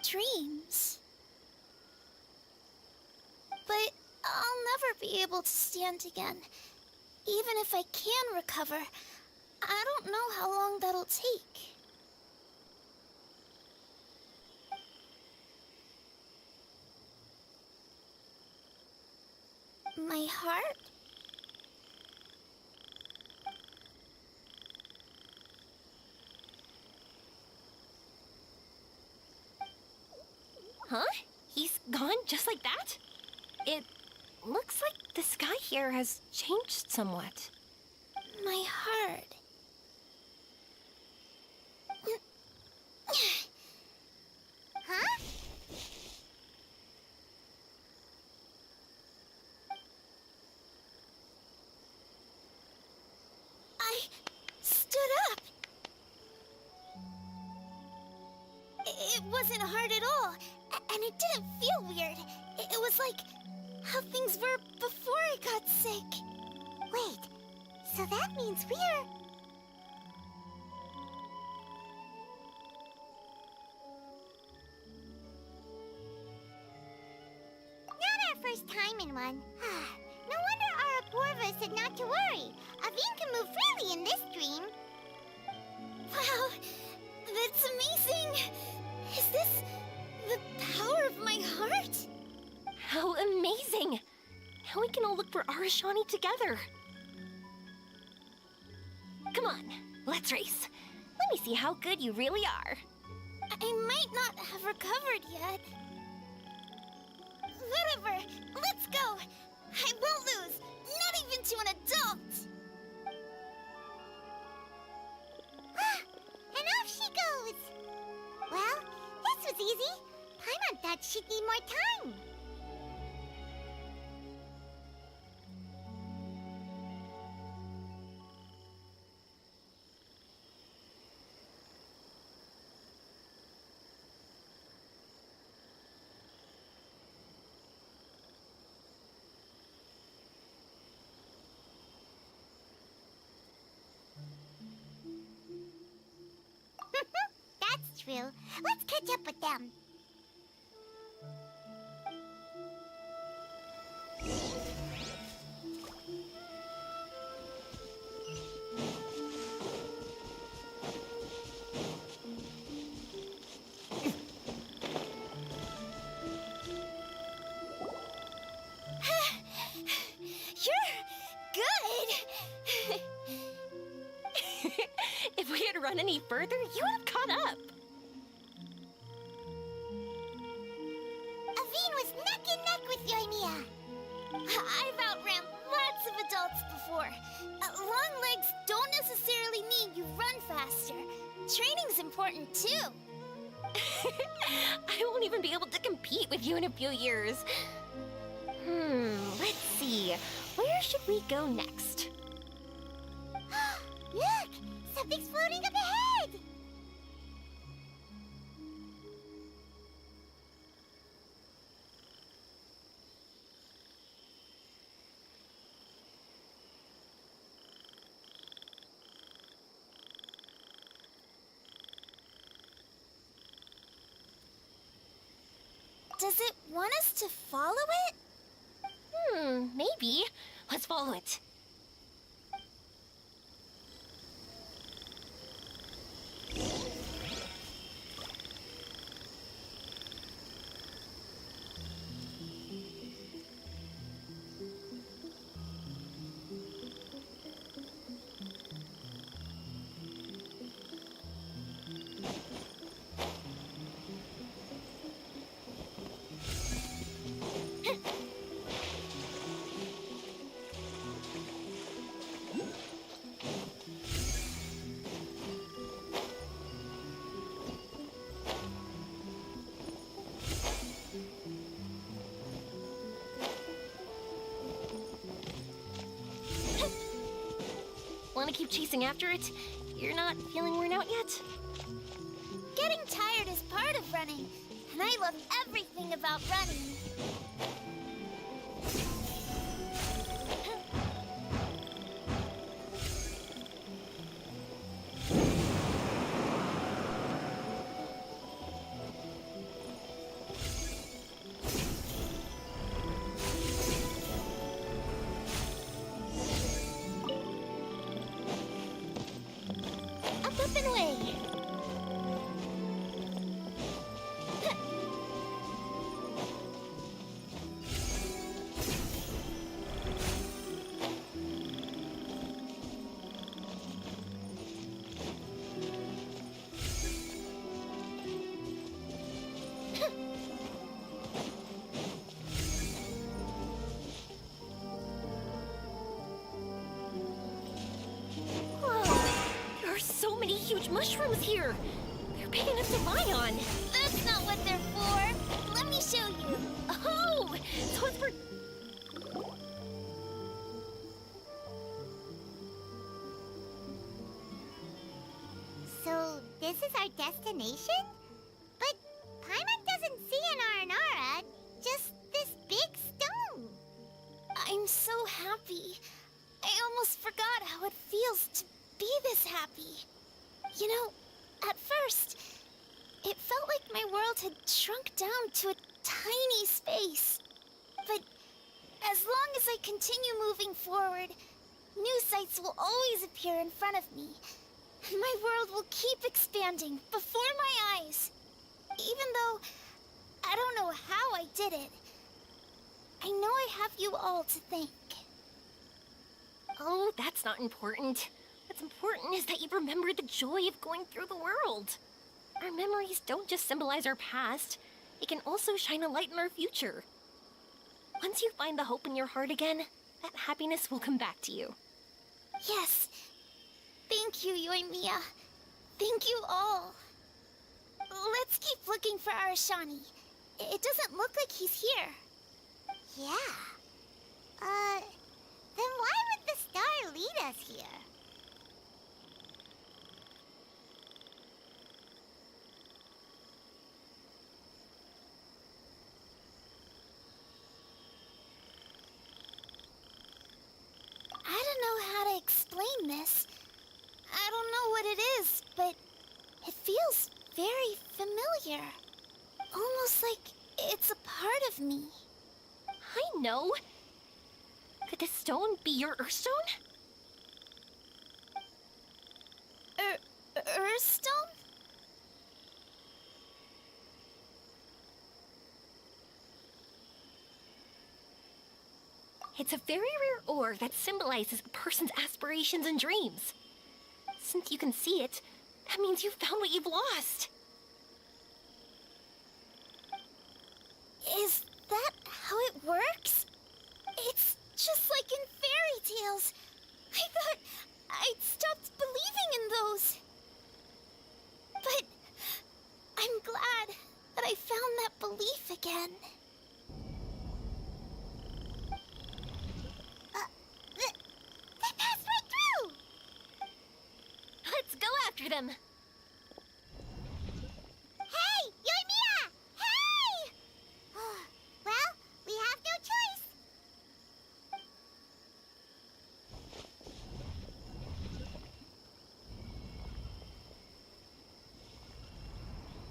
Speaker 7: Dreams. But I'll never be able to stand again. Even if I can recover, I don't know how long that'll take. My heart?
Speaker 5: Huh? He's gone just like that? It looks like the sky here has changed somewhat.
Speaker 7: My heart.
Speaker 2: Huh?
Speaker 7: I stood up. It wasn't hard at all, and it didn't feel weird. It was like how things were before I got sick.
Speaker 2: Wait, so that means we're... Not our first time in one. No wonder Araporva said not to worry. Aveen can move freely in this dream.
Speaker 7: Wow, that's amazing. Is this the power of my heart?
Speaker 5: How amazing! Now we can all look for Arashani together. Come on, let's race. Let me see how good you really are.
Speaker 7: I might not have recovered yet. Whatever, let's go. I won't lose, not even to an adult.
Speaker 2: And off she goes. Well, this was easy. Paimon thought she'd need more time. That's true. Let's catch up with them.
Speaker 7: You're good.
Speaker 5: If we had run any further, you would have caught up.
Speaker 2: Aveen was neck and neck with Yoimiya.
Speaker 7: I've outran lots of adults before. Long legs don't necessarily mean you run faster. Training's important too.
Speaker 5: I won't even be able to compete with you in a few years. Let's see. Where should we go next?
Speaker 2: Look! Something's floating up ahead!
Speaker 7: Does it want us to follow it?
Speaker 5: Maybe. Let's follow it. Want to keep chasing after it? You're not feeling worn out yet?
Speaker 7: Getting tired is part of running, and I love everything about running.
Speaker 5: Up and away! So many huge mushrooms here. They're big enough to lie on.
Speaker 7: That's not what they're for. Let me show you.
Speaker 5: Oh, so it's for...
Speaker 2: So, this is our destination? But Paimon doesn't see an Aranara, just this big stone.
Speaker 7: I'm so happy. I almost forgot how it feels to be this happy. You know, at first, it felt like my world had shrunk down to a tiny space. But as long as I continue moving forward, new sights will always appear in front of me. And my world will keep expanding before my eyes. Even though I don't know how I did it, I know I have you all to thank.
Speaker 5: Oh, that's not important. What's important is that you've remembered the joy of going through the world. Our memories don't just symbolize our past, they can also shine a light in our future. Once you find the hope in your heart again, that happiness will come back to you.
Speaker 7: Yes. Thank you, Yoimiya. Thank you all. Let's keep looking for Arashani. It doesn't look like he's here.
Speaker 2: Yeah. Then why would the star lead us here?
Speaker 7: I don't know how to explain this. I don't know what it is, but it feels very familiar. Almost like it's a part of me.
Speaker 5: I know. Could this stone be your Earthstone?
Speaker 7: Earthstone?
Speaker 5: It's a very rare ore that symbolizes a person's aspirations and dreams. Since you can see it, that means you've found what you've lost.
Speaker 7: Is that how it works? tales. I thought I'd stopped believing in those. But I'm glad that I found that belief again.
Speaker 2: They passed right through!
Speaker 5: Let's go after them.
Speaker 2: Hey, Yoimiya! Hey! Well, we have no choice.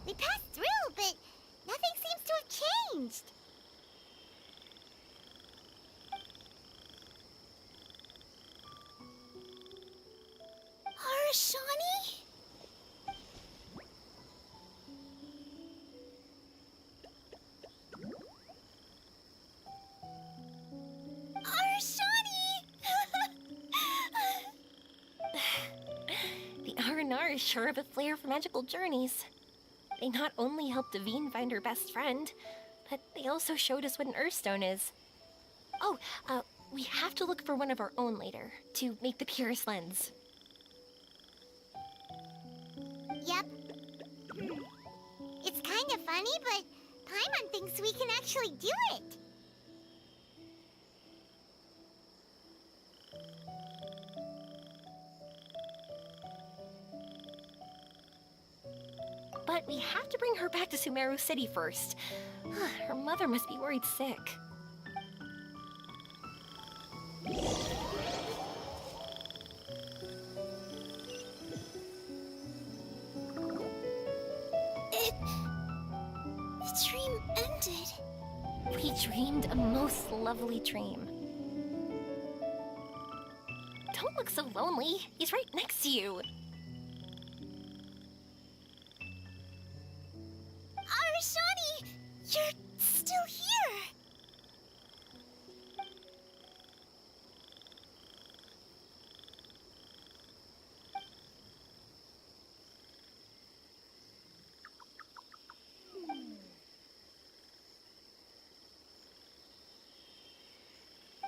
Speaker 2: We passed through, but nothing seems to have changed.
Speaker 7: Arashani?
Speaker 5: The R&R is sure of a flair for magical journeys. They not only helped Devine find her best friend, but they also showed us what an Earthstone is. Oh, we have to look for one of our own later, to make the purest lens.
Speaker 2: Yep. It's kind of funny, but Paimon thinks we can actually do it.
Speaker 5: But we have to bring her back to Sumeru City first. Her mother must be worried sick.
Speaker 7: The dream ended.
Speaker 5: We dreamed a most lovely dream. Don't look so lonely. He's right next to you.
Speaker 7: Arashani, you're still here.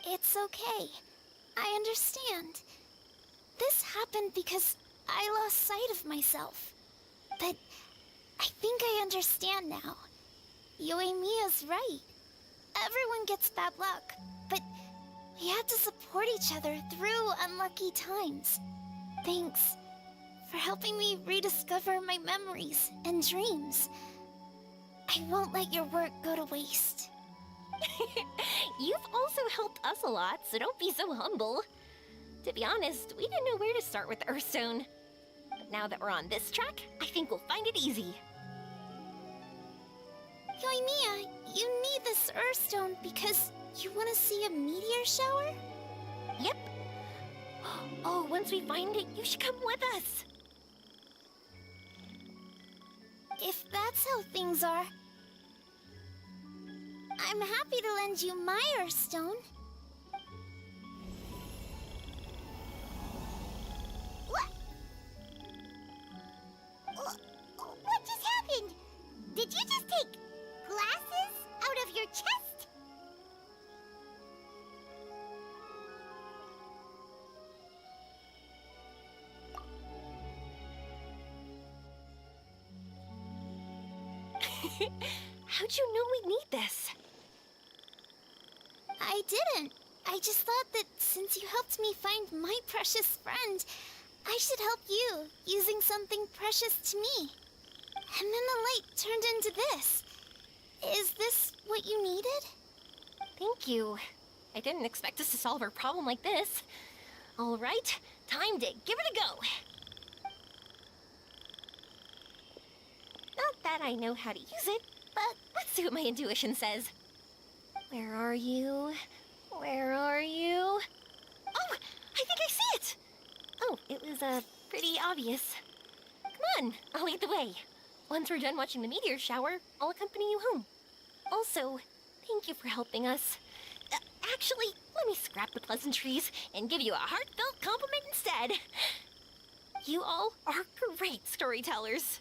Speaker 7: It's okay. I understand. This happened because I lost sight of myself. But I think I understand now. Yoimiya's right. Everyone gets bad luck, but we have to support each other through unlucky times. Thanks for helping me rediscover my memories and dreams. I won't let your work go to waste.
Speaker 5: You've also helped us a lot, so don't be so humble. To be honest, we didn't know where to start with Earthstone. But now that we're on this track, I think we'll find it easy.
Speaker 7: Yoimiya, you need this Earthstone because you want to see a meteor shower?
Speaker 5: Yep. Oh, once we find it, you should come with us.
Speaker 7: If that's how things are, I'm happy to lend you my Earthstone.
Speaker 2: What just happened? Did you just take glasses out of your chest?
Speaker 5: How'd you know we'd need this?
Speaker 7: I didn't. I just thought that since you helped me find my precious friend, I should help you using something precious to me. And then the light turned into this. Is this what you needed?
Speaker 5: Thank you. I didn't expect us to solve our problem like this. All right, time to give it a go. Not that I know how to use it, but let's see what my intuition says. Where are you? Where are you? Oh, I think I see it! Oh, it was, pretty obvious. Come on, I'll lead the way. Once we're done watching the meteor shower, I'll accompany you home. Also, thank you for helping us. Actually, let me scrap the pleasantries and give you a heartfelt compliment instead. You all are great storytellers.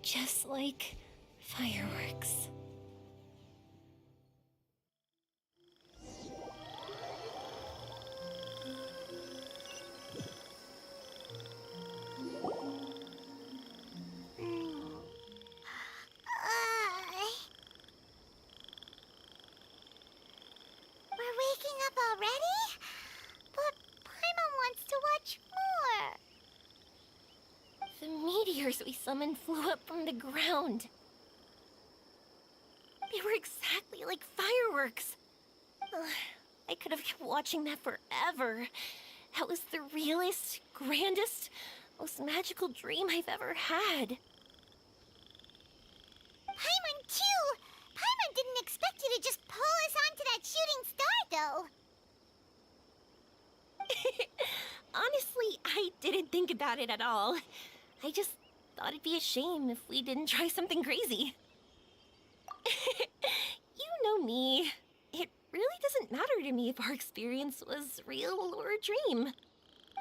Speaker 5: Just like fireworks.
Speaker 2: We're waking up already? But Paimon wants to watch more.
Speaker 5: The meteors we summoned flew up from the ground. They were exactly like fireworks. Ugh, I could have kept watching that forever. That was the realest, grandest, most magical dream I've ever had.
Speaker 2: Paimon, too! Paimon didn't expect you to just pull us onto that shooting star, though.
Speaker 5: Honestly, I didn't think about it at all. I just thought it'd be a shame if we didn't try something crazy. You know me. It really doesn't matter to me if our experience was real or a dream.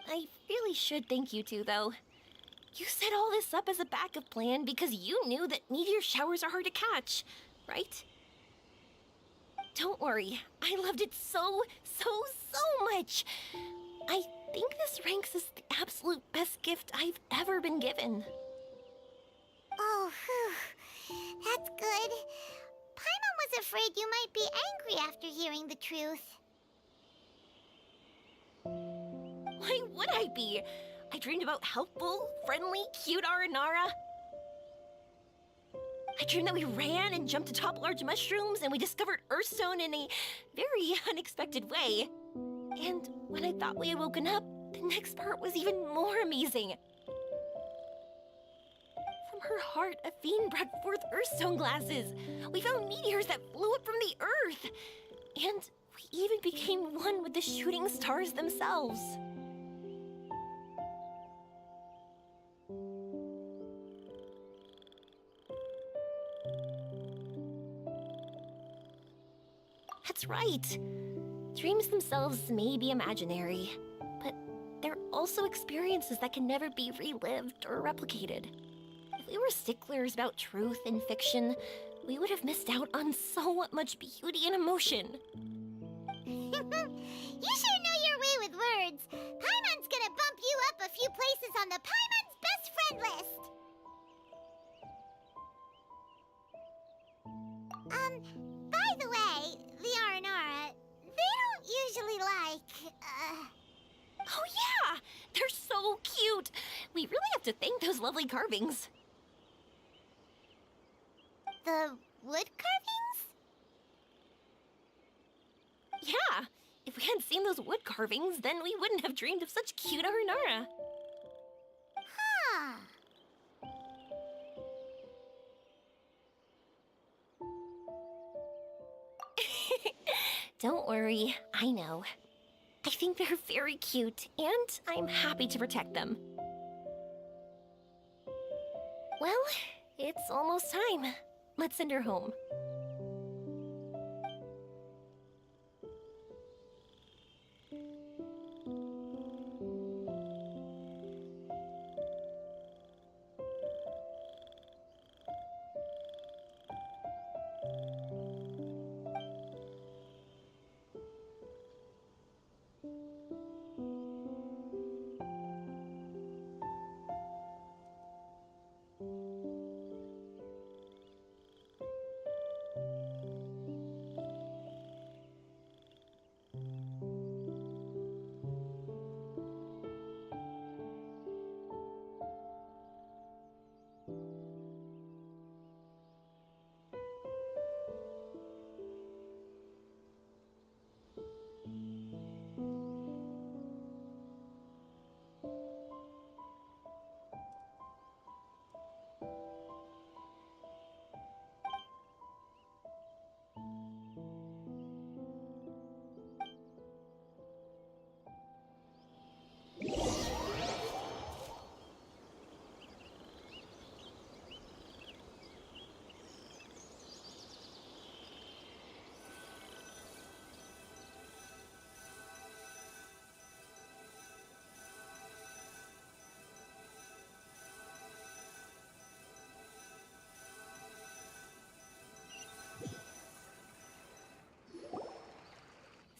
Speaker 5: I really should thank you two, though. You set all this up as a backup plan because you knew that meteor showers are hard to catch, right? Don't worry, I loved it so much. I think this ranks as the absolute best gift I've ever been given.
Speaker 2: Oh, whew. That's good. Paimon was afraid you might be angry after hearing the truth.
Speaker 5: Why would I be? I dreamed about helpful, friendly, cute Aranara. I dreamed that we ran and jumped atop large mushrooms and we discovered Earthstone in a very unexpected way. And when I thought we had woken up, the next part was even more amazing. From her heart, a fiend brought forth Earthstone glasses. We found meteors that flew up from the Earth. And we even became one with the shooting stars themselves. That's right. Dreams themselves may be imaginary, but they're also experiences that can never be relived or replicated. If we were sticklers about truth in fiction, we would have missed out on so much beauty and emotion.
Speaker 2: You sure know your way with words. Paimon's gonna bump you up a few places on the Paimon's best friend list. By the way, the Aranara, they don't usually like,
Speaker 5: Oh yeah! They're so cute! We really have to thank those lovely carvings.
Speaker 2: the wood carvings?
Speaker 5: Yeah! If we hadn't seen those wood carvings, then we wouldn't have dreamed of such cute Aranara.
Speaker 2: Huh.
Speaker 5: Don't worry, I know. I think they're very cute, and I'm happy to protect them. Well, it's almost time. Let's send her home.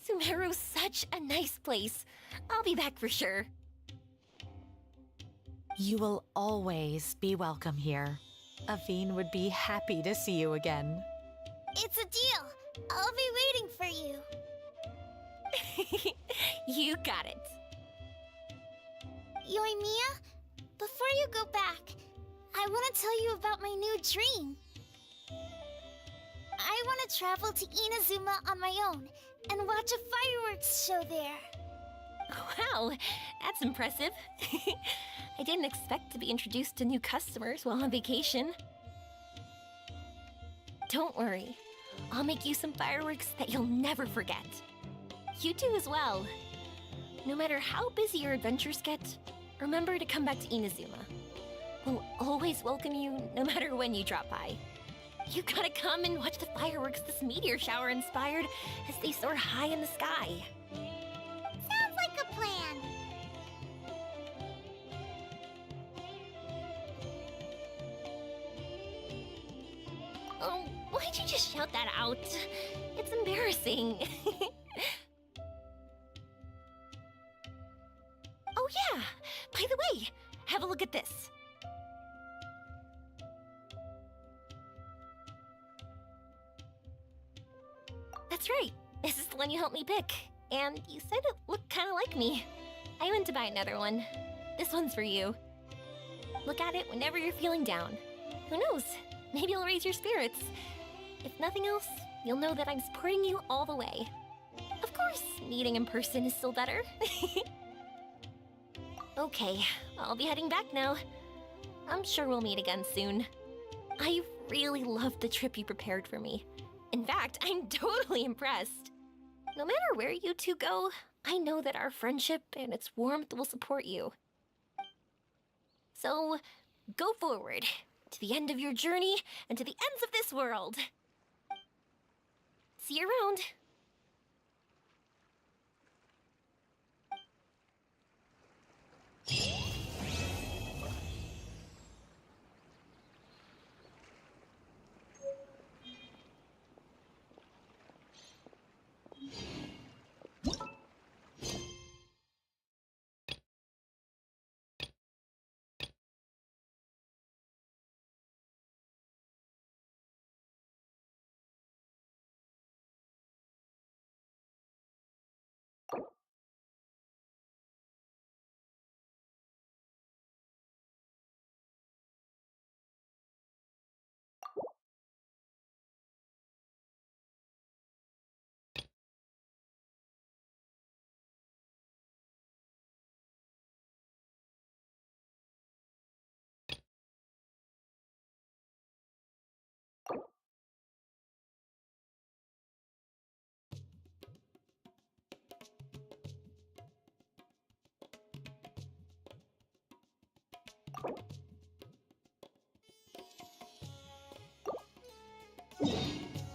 Speaker 5: Sumeru's such a nice place. I'll be back for sure.
Speaker 12: You will always be welcome here. Aveen would be happy to see you again.
Speaker 7: It's a deal. I'll be waiting for you.
Speaker 5: You got it.
Speaker 7: Yoimiya, before you go back, I want to tell you about my new dream. I want to travel to Inazuma on my own and watch a fireworks show there.
Speaker 5: Wow, that's impressive. I didn't expect to be introduced to new customers while on vacation. Don't worry, I'll make you some fireworks that you'll never forget. You do as well. No matter how busy your adventures get, remember to come back to Inazuma. We'll always welcome you no matter when you drop by. You gotta come and watch the fireworks this meteor shower inspired as they soar high in the sky.
Speaker 2: Sounds like a plan.
Speaker 5: Oh, why'd you just shout that out? It's embarrassing. Oh yeah, by the way, have a look at this. That's right, this is the one you helped me pick. And you said it looked kinda like me. I went to buy another one. This one's for you. Look at it whenever you're feeling down. Who knows? Maybe it'll raise your spirits. If nothing else, you'll know that I'm supporting you all the way. Of course, meeting in person is still better. Okay, I'll be heading back now. I'm sure we'll meet again soon. I really loved the trip you prepared for me. In fact, I'm totally impressed. No matter where you two go, I know that our friendship and its warmth will support you. So, go forward, to the end of your journey and to the ends of this world. See you around.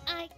Speaker 7: I...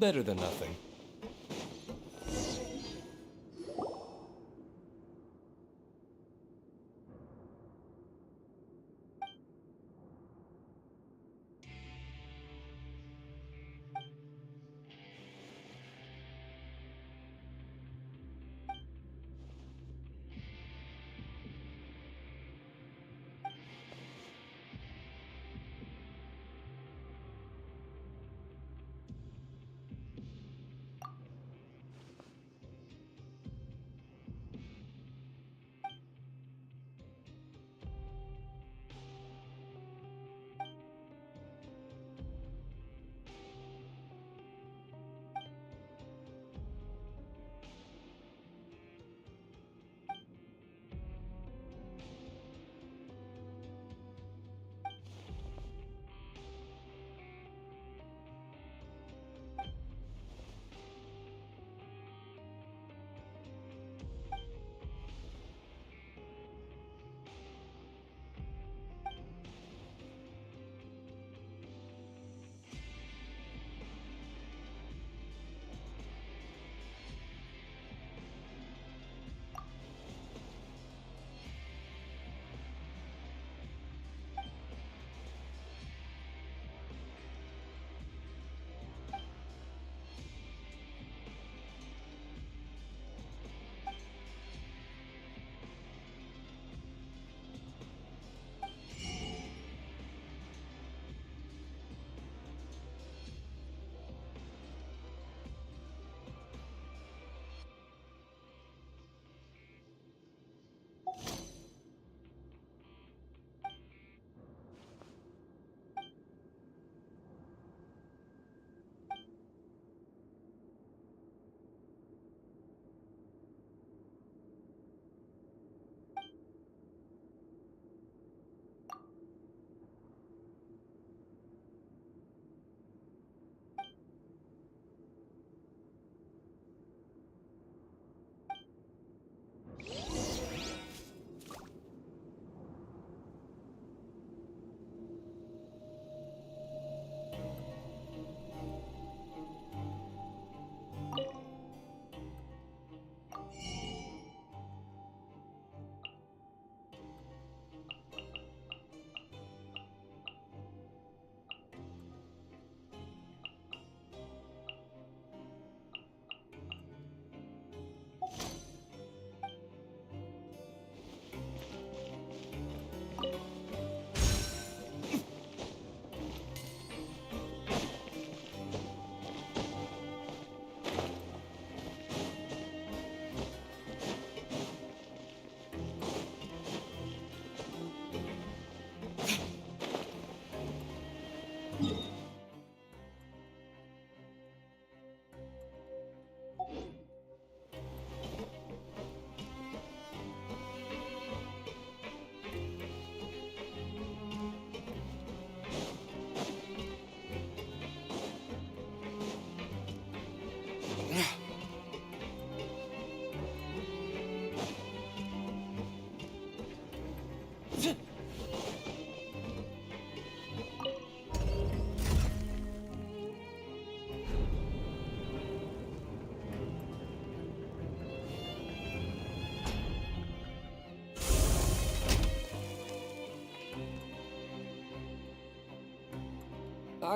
Speaker 3: Better than nothing.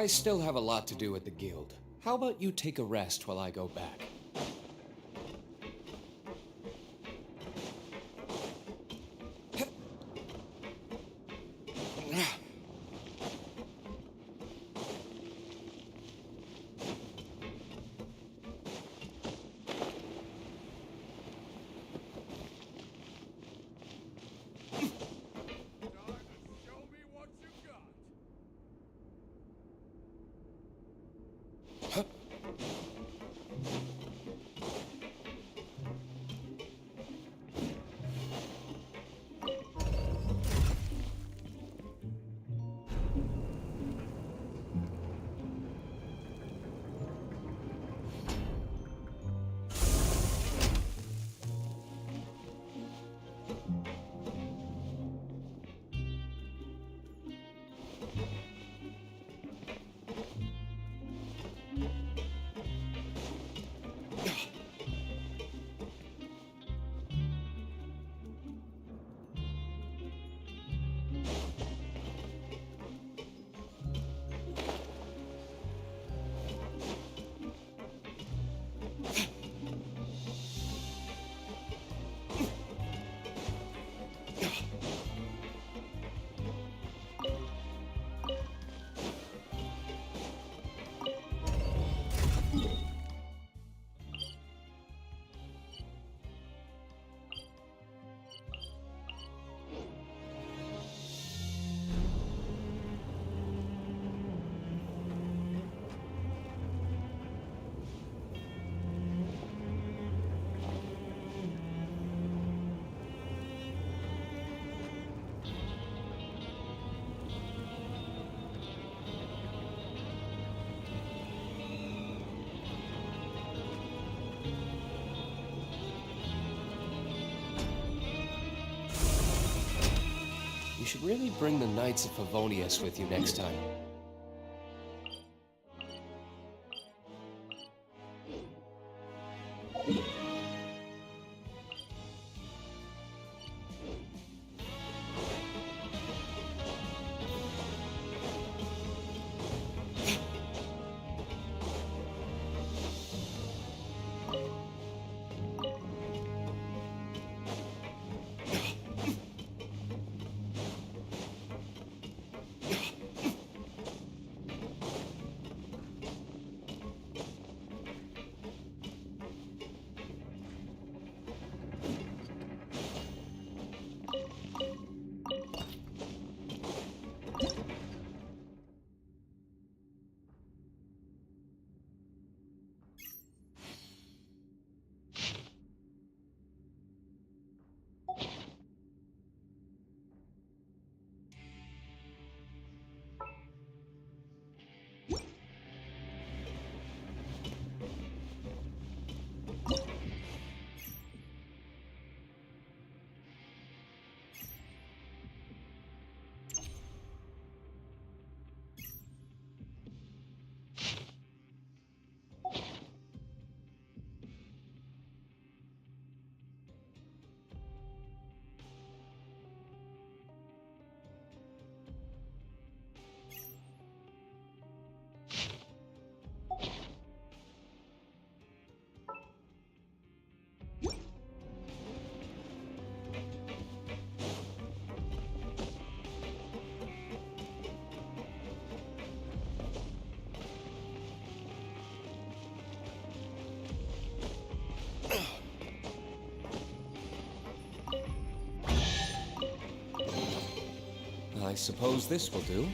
Speaker 3: I still have a lot to do at the guild. How about you take a rest while I go back? You should really bring the Knights of Favonius with you next time. I suppose this will do.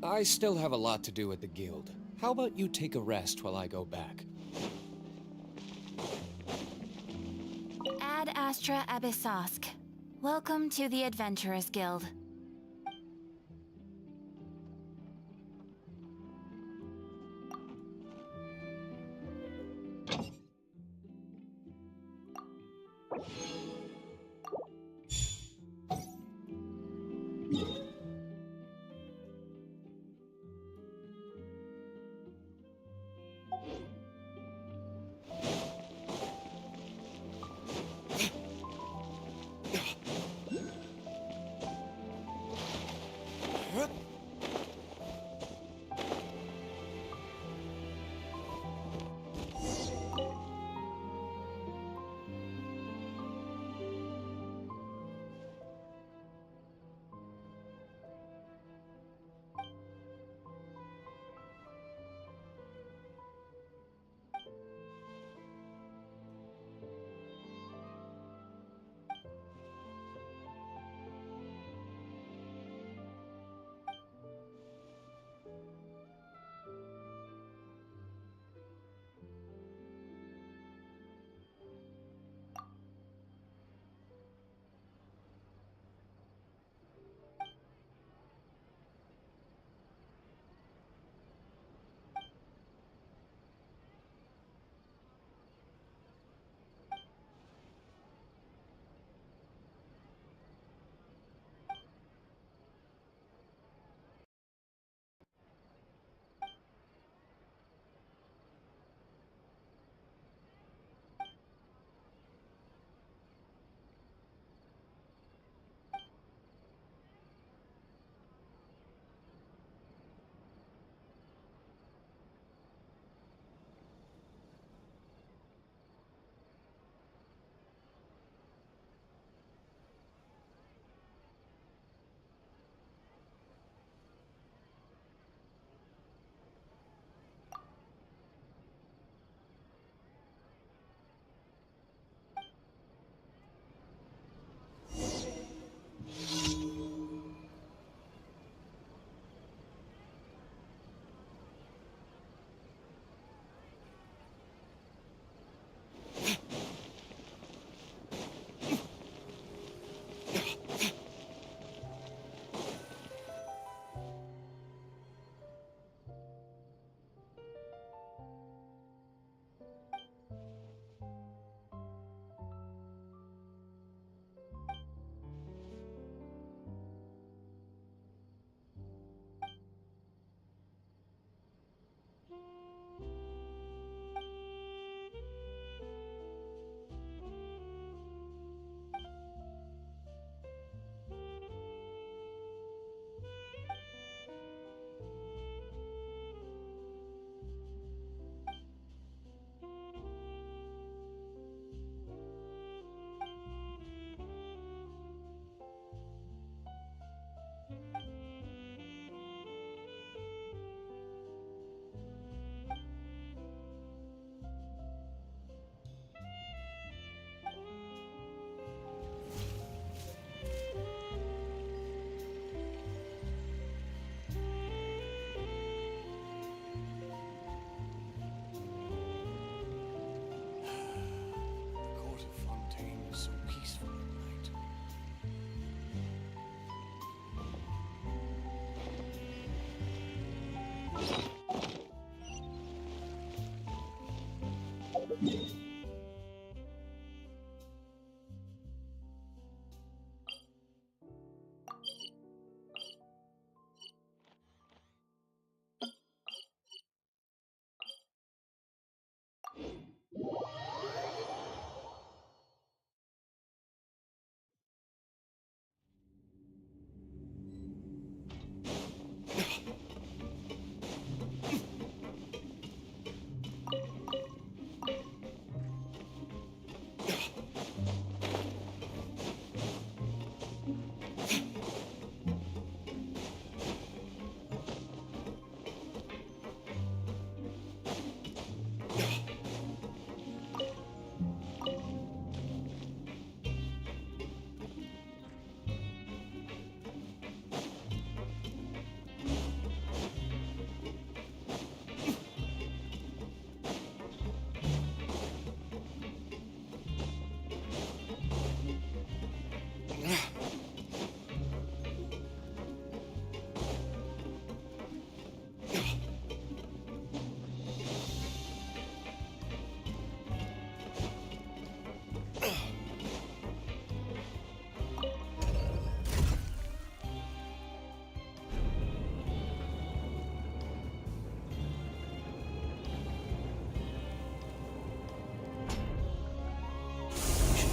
Speaker 3: I still have a lot to do at the guild. How about you take a rest while I go back?
Speaker 10: Ad Astra Abyssosk. Welcome to the Adventurers Guild.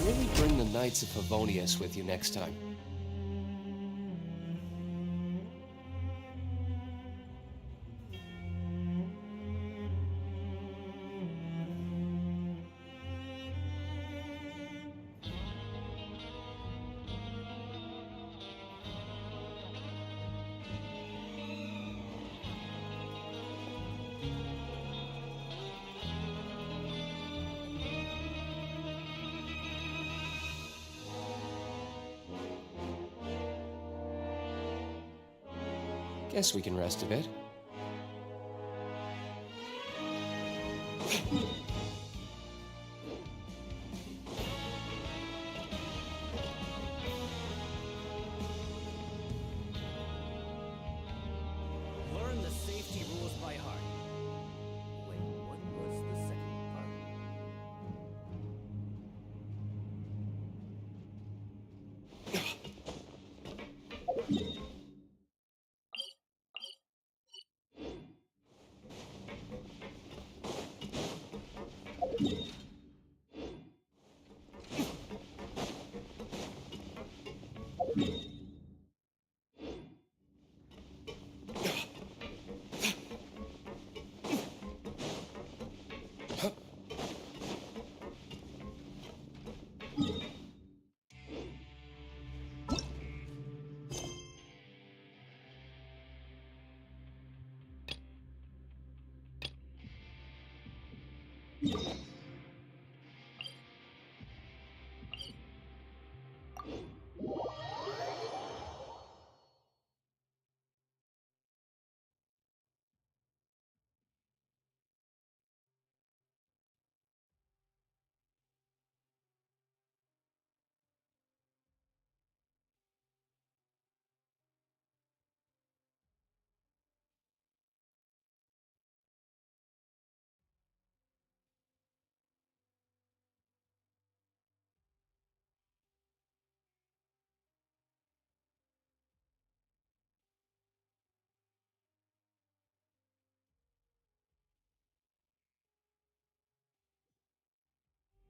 Speaker 3: Really bring the Knights of Favonius with you next time. Guess we can rest a bit.
Speaker 4: Learn the safety rules by heart. Wait, what was the second part?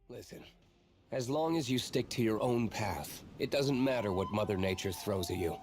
Speaker 4: Listen, as long as you stick to your own path, it doesn't matter what Mother Nature throws at you.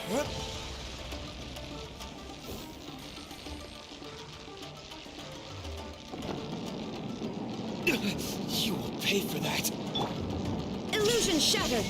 Speaker 3: You will pay for that.
Speaker 1: Illusion shattered!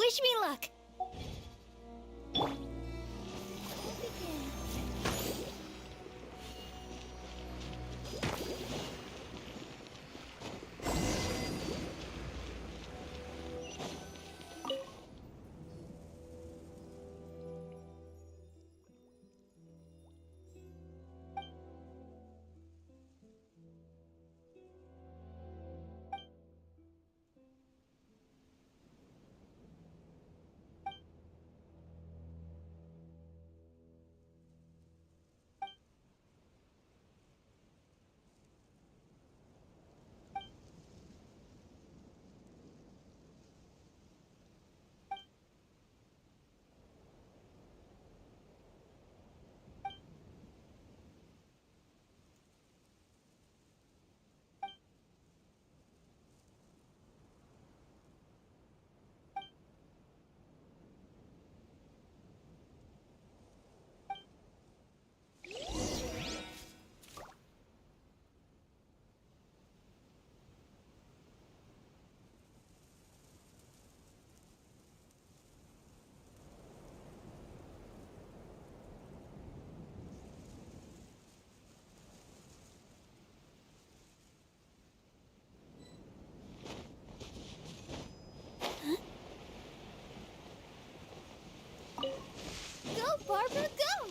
Speaker 7: Wish me luck. Go, Barbara, go!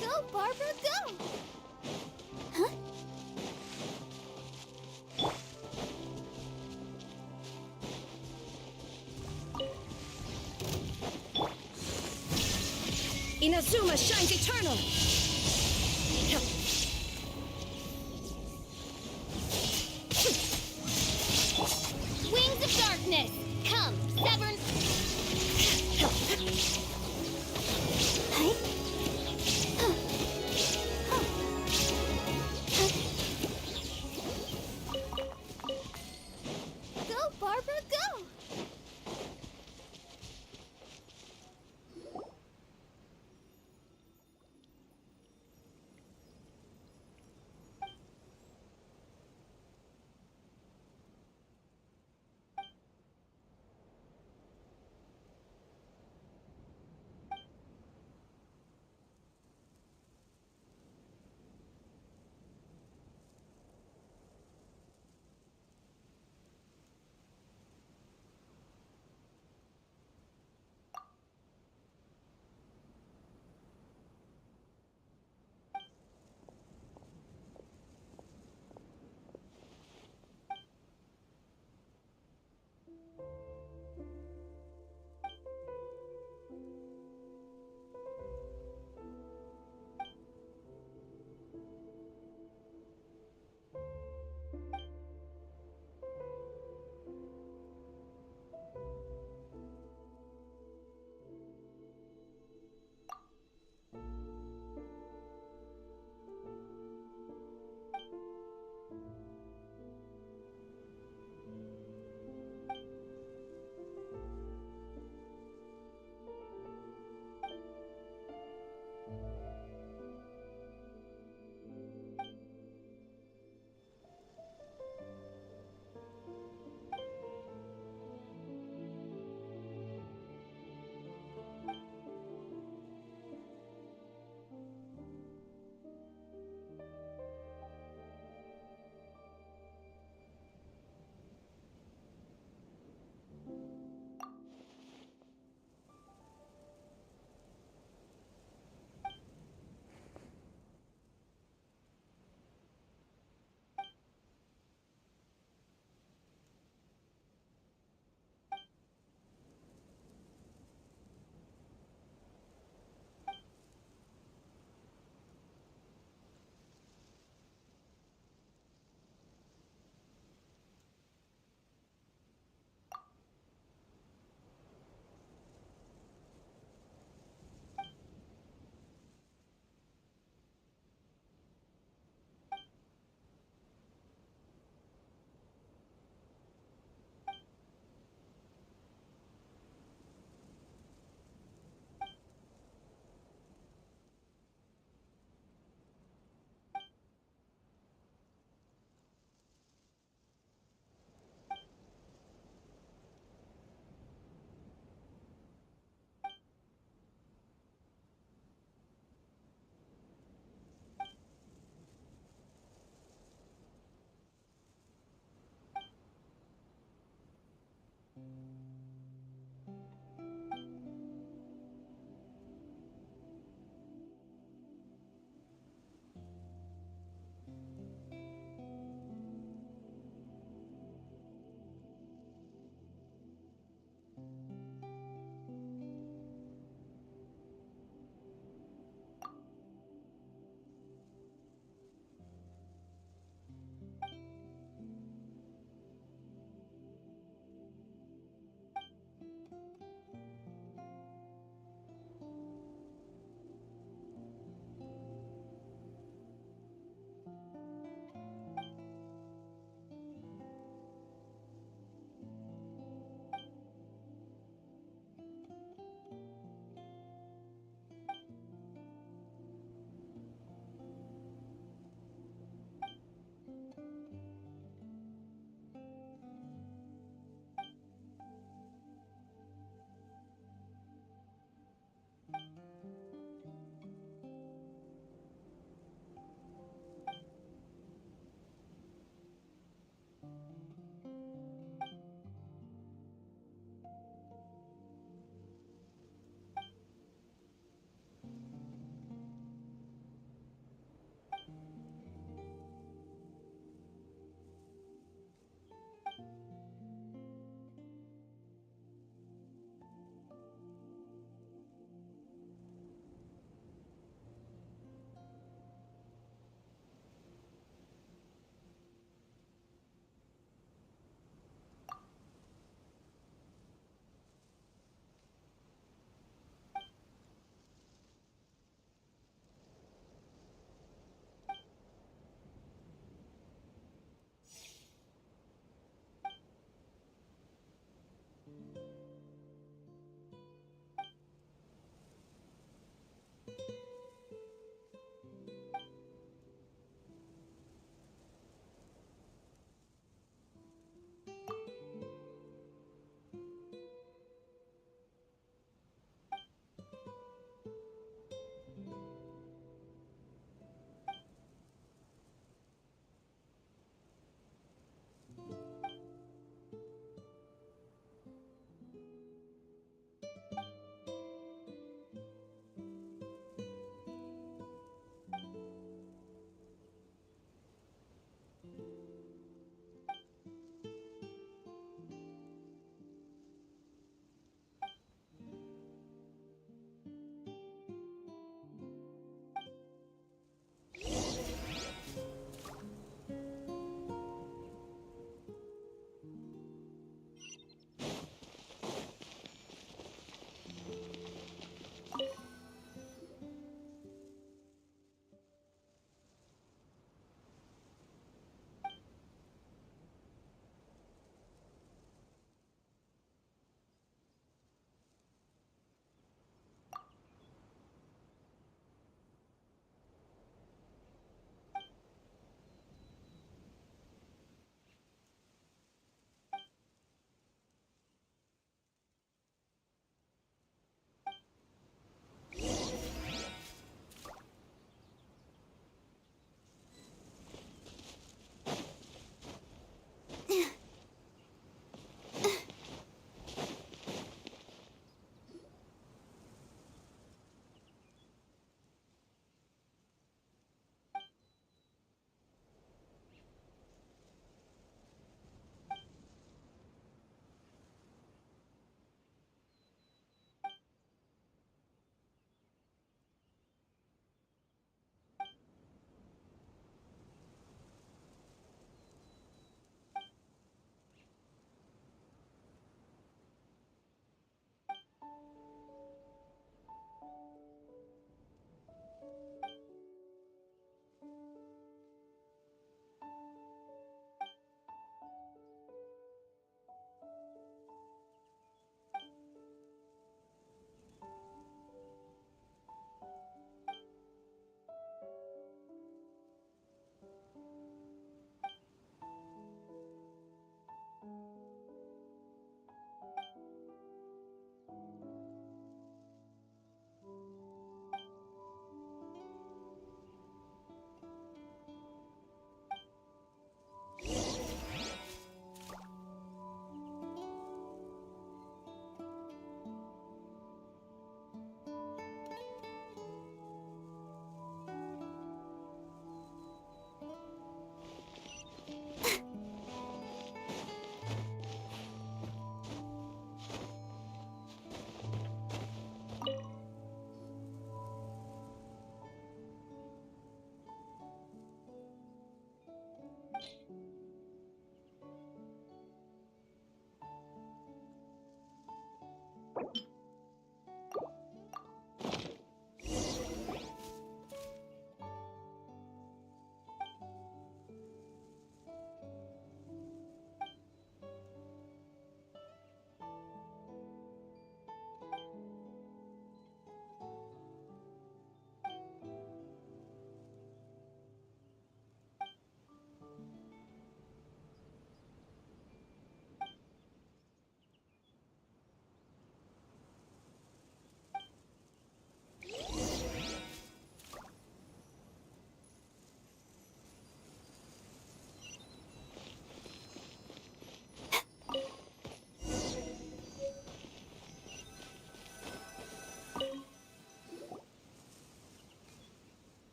Speaker 7: Go, Barbara, go! Huh?
Speaker 10: Inazuma shines eternal! Wings of darkness! Come, Severn!
Speaker 7: Go, Barbara, go!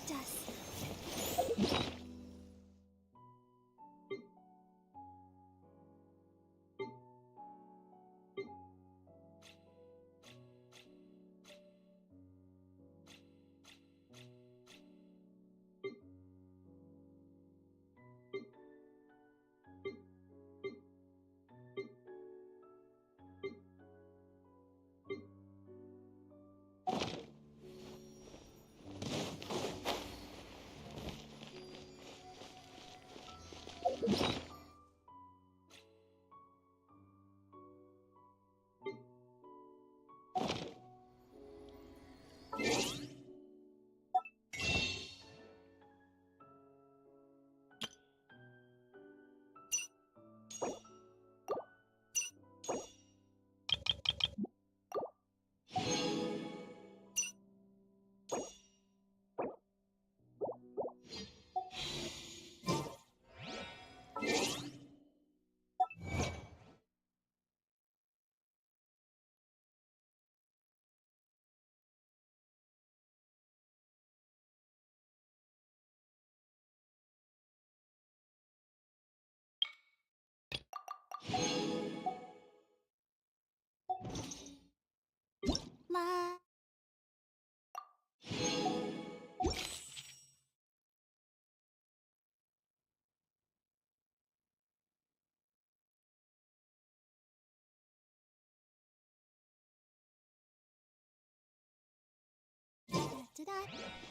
Speaker 7: protect us. Ma. Da-da-da.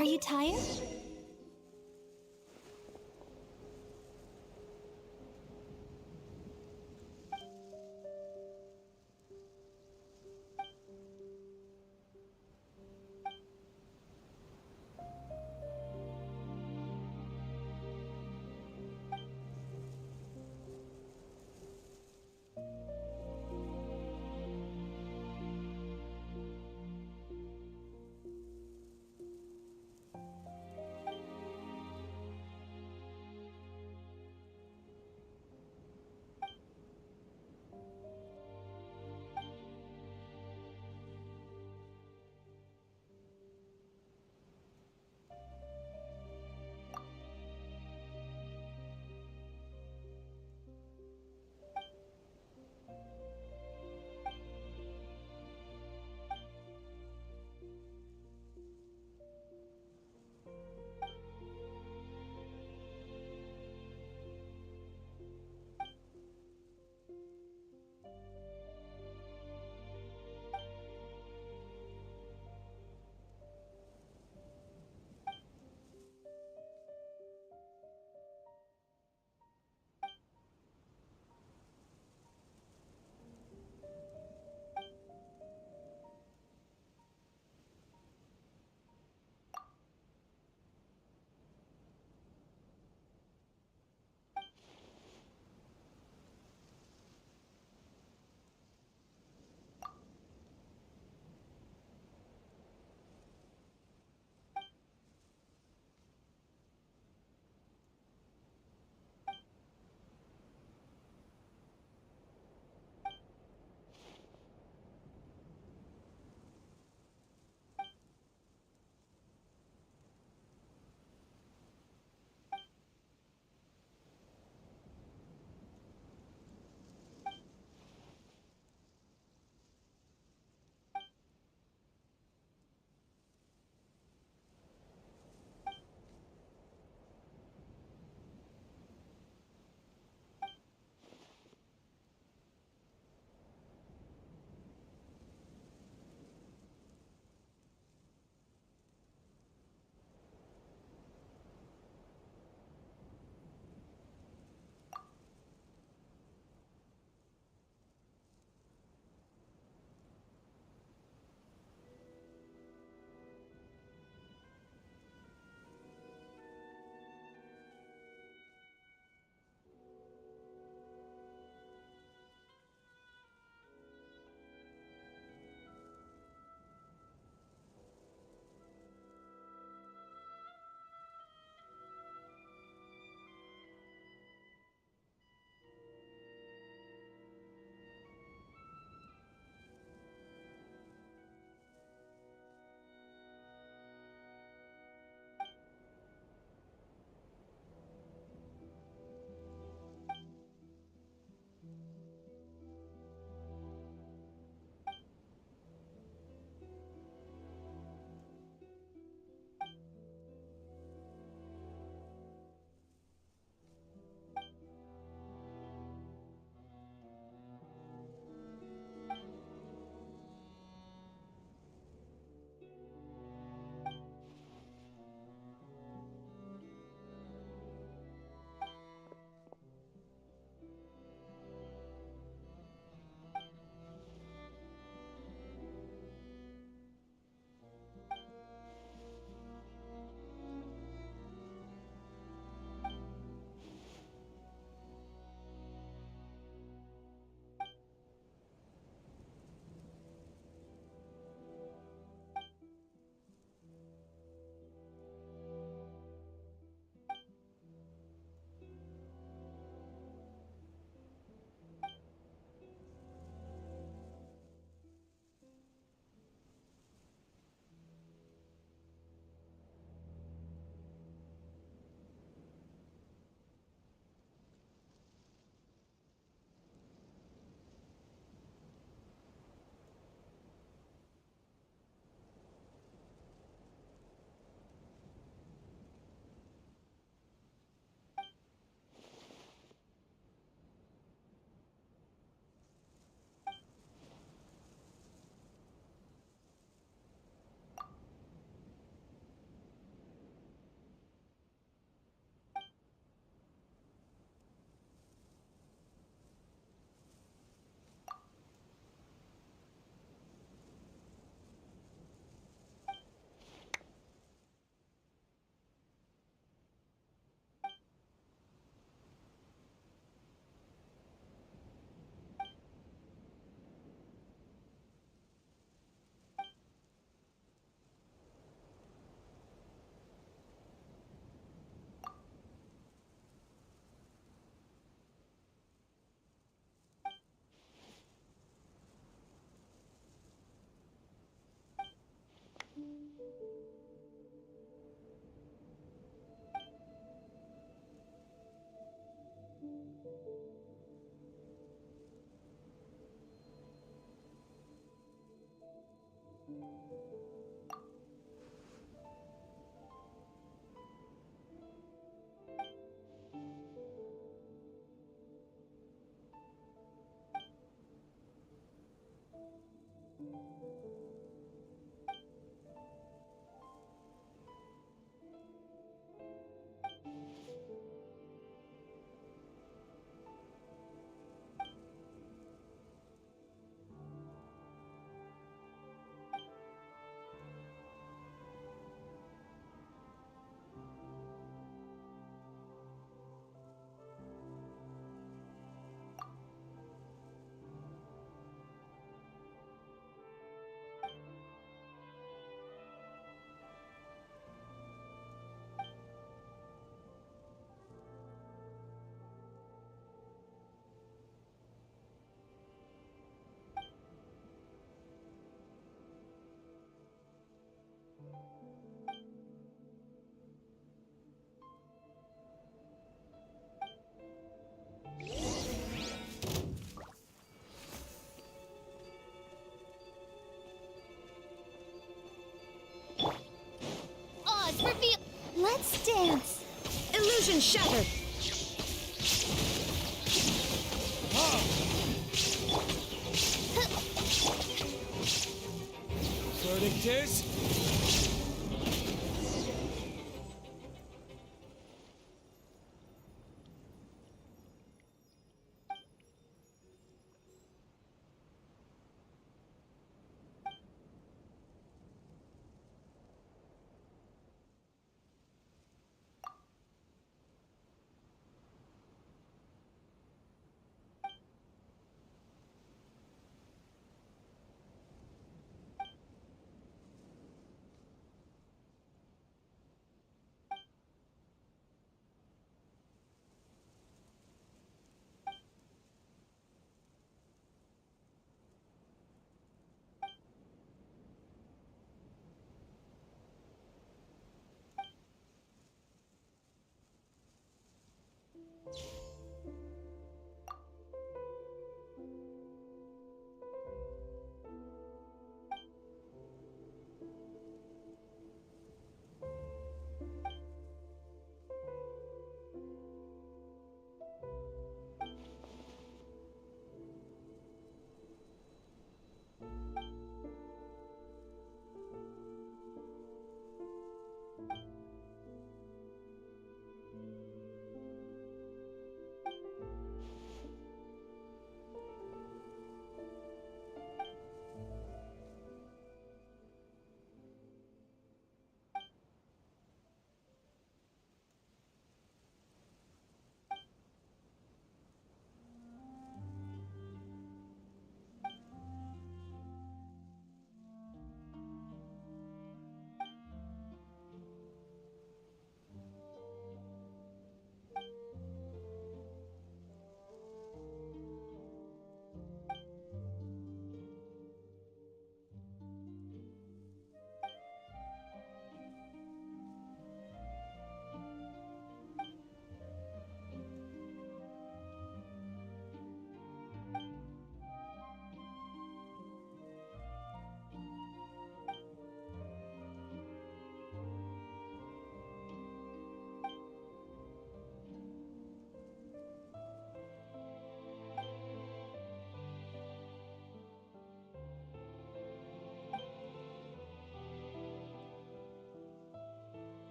Speaker 7: Are you tired? Oz, reveal. Let's dance.
Speaker 1: Illusion shattered!
Speaker 3: Verdict is...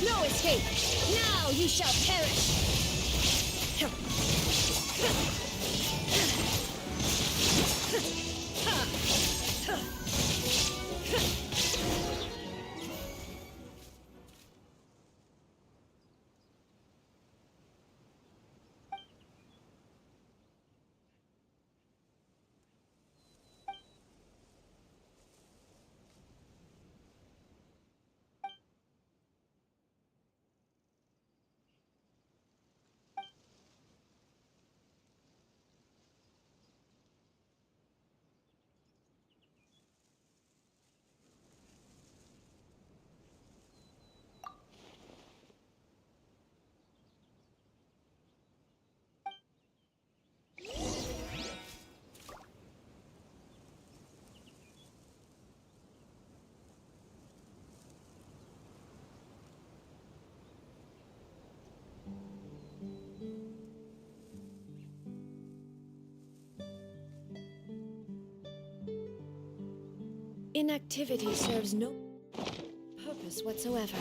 Speaker 13: no escape! Now you shall perish! Inactivity serves no purpose whatsoever.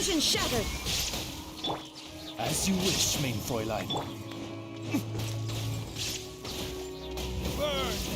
Speaker 13: Illusion shattered!
Speaker 3: As you wish, main Fräulein. Burn!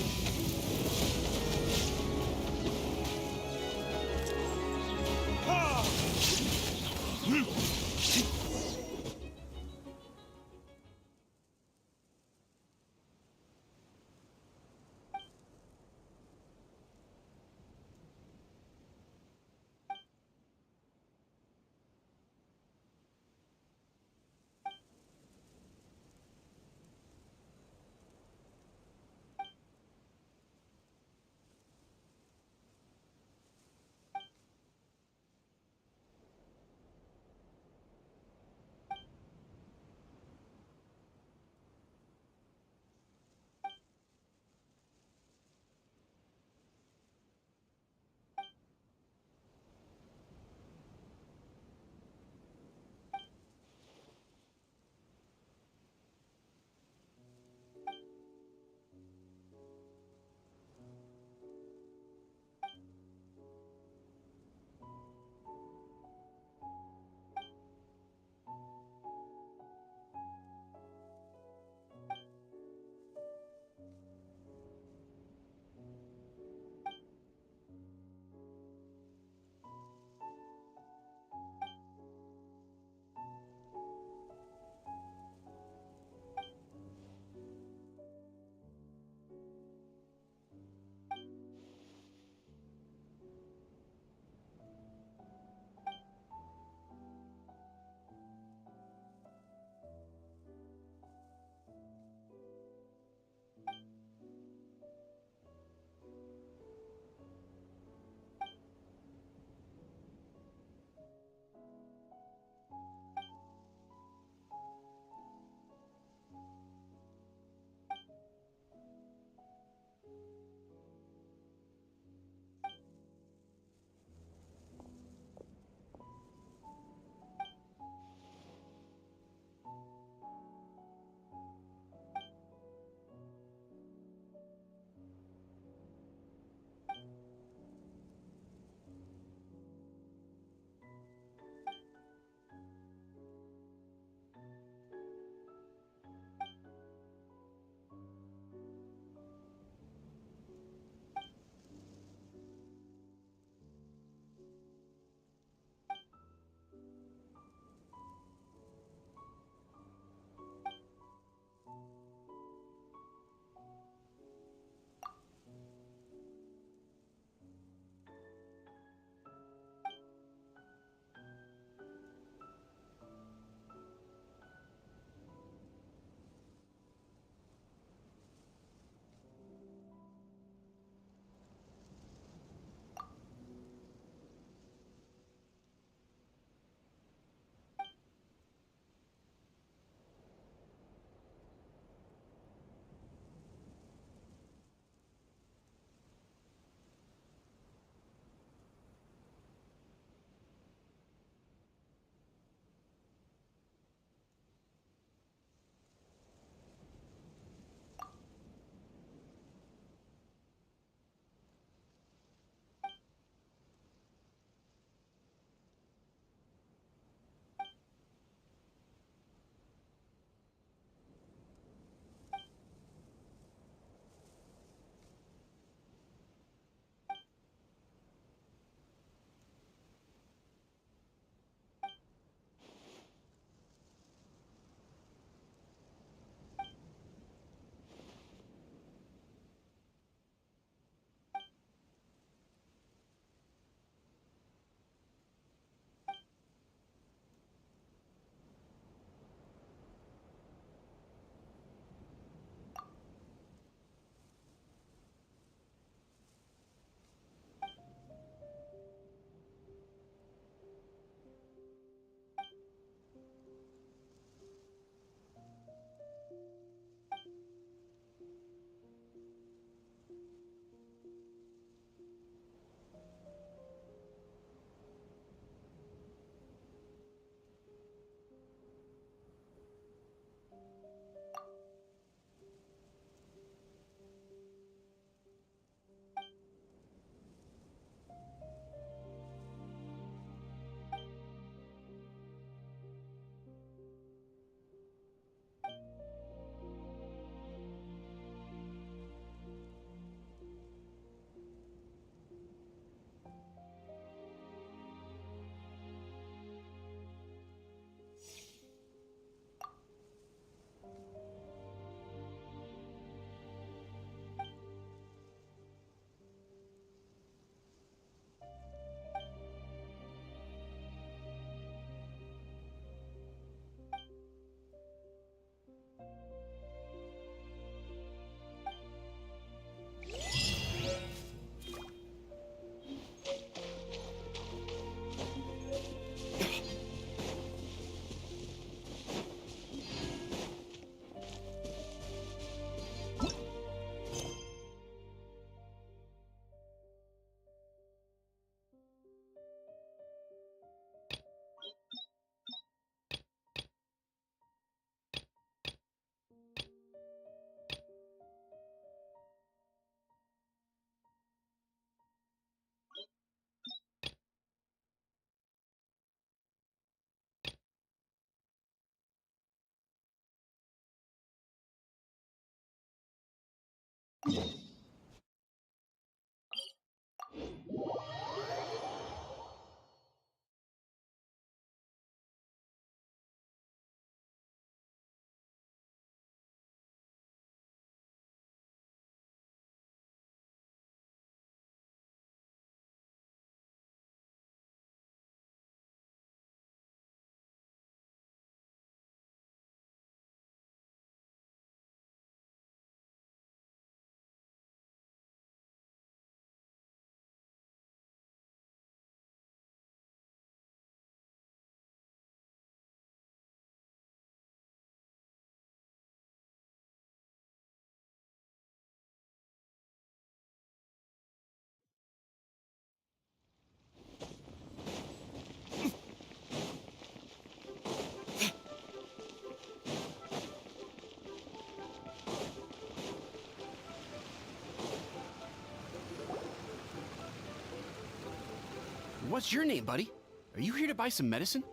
Speaker 14: What's your name, buddy? Are you here to buy some medicine?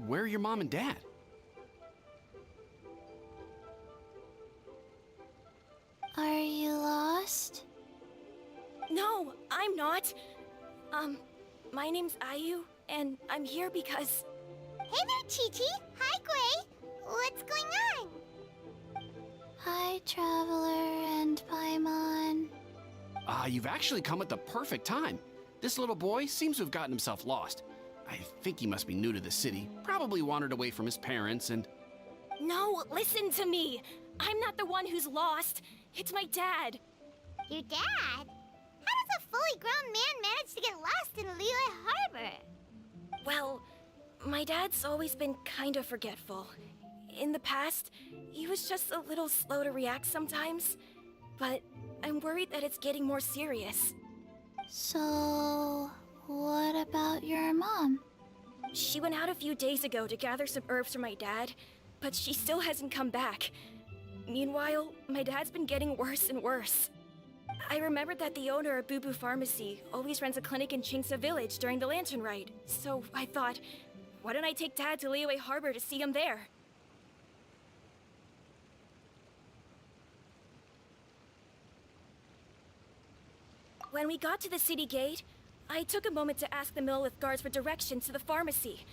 Speaker 14: Where are your mom and dad?
Speaker 7: Are you lost?
Speaker 11: No, I'm not. My name's Ayu, and I'm here because...
Speaker 2: Hey there, Chi-Chi. Hi, Gui. What's going on?
Speaker 7: Hi, Traveler and Paimon.
Speaker 14: You've actually come at the perfect time. This little boy seems to have gotten himself lost. I think he must be new to the city, probably wandered away from his parents and...
Speaker 11: No, listen to me. I'm not the one who's lost. It's my dad.
Speaker 2: Your dad? How does a fully grown man manage to get lost in Liyue Harbor?
Speaker 11: Well, my dad's always been kind of forgetful. In the past, he was just a little slow to react sometimes. But I'm worried that it's getting more serious.
Speaker 7: So, what about your mom?
Speaker 11: She went out a few days ago to gather some herbs for my dad, but she still hasn't come back. Meanwhile, my dad's been getting worse and worse. I remembered that the owner of Boo Boo Pharmacy always runs a clinic in Chingsa Village during the Lantern Ride, so I thought, why don't I take Dad to Liyue Harbor to see him there? When we got to the city gate, I took a moment to ask the Millith guards for directions to the pharmacy.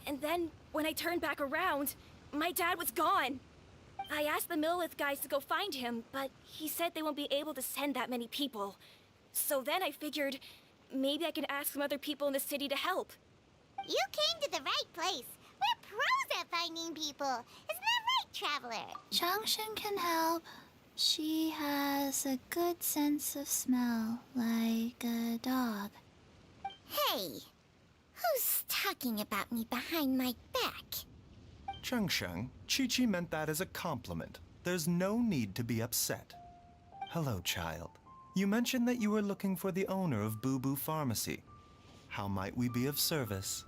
Speaker 11: And then, when I turned back around, my dad was gone. I asked the Millith guys to go find him, but he said they won't be able to send that many people. So then I figured, maybe I can ask some other people in the city to help.
Speaker 2: You came to the right place. We're pros at finding people. Isn't that right, Traveler?
Speaker 7: Junction can help. She has a good sense of smell, like a dog.
Speaker 2: Hey, who's talking about me behind my back?
Speaker 15: Chengsheng, Chi-Chi meant that as a compliment. There's no need to be upset. Hello, child. You mentioned that you were looking for the owner of Boo Boo Pharmacy. How might we be of service?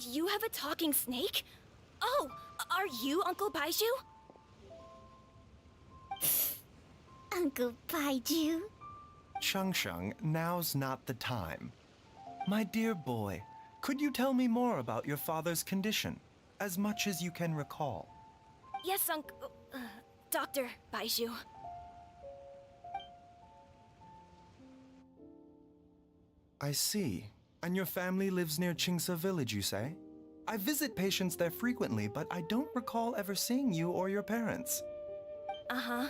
Speaker 11: You have a talking snake? Oh, are you Uncle Baiju?
Speaker 2: Uncle Baiju?
Speaker 15: Chengsheng, now's not the time. My dear boy, could you tell me more about your father's condition? As much as you can recall.
Speaker 11: Yes, Uncle... Dr. Baiju.
Speaker 15: I see. And your family lives near Chingsa Village, you say? I visit patients there frequently, but I don't recall ever seeing you or your parents.
Speaker 11: Uh-huh.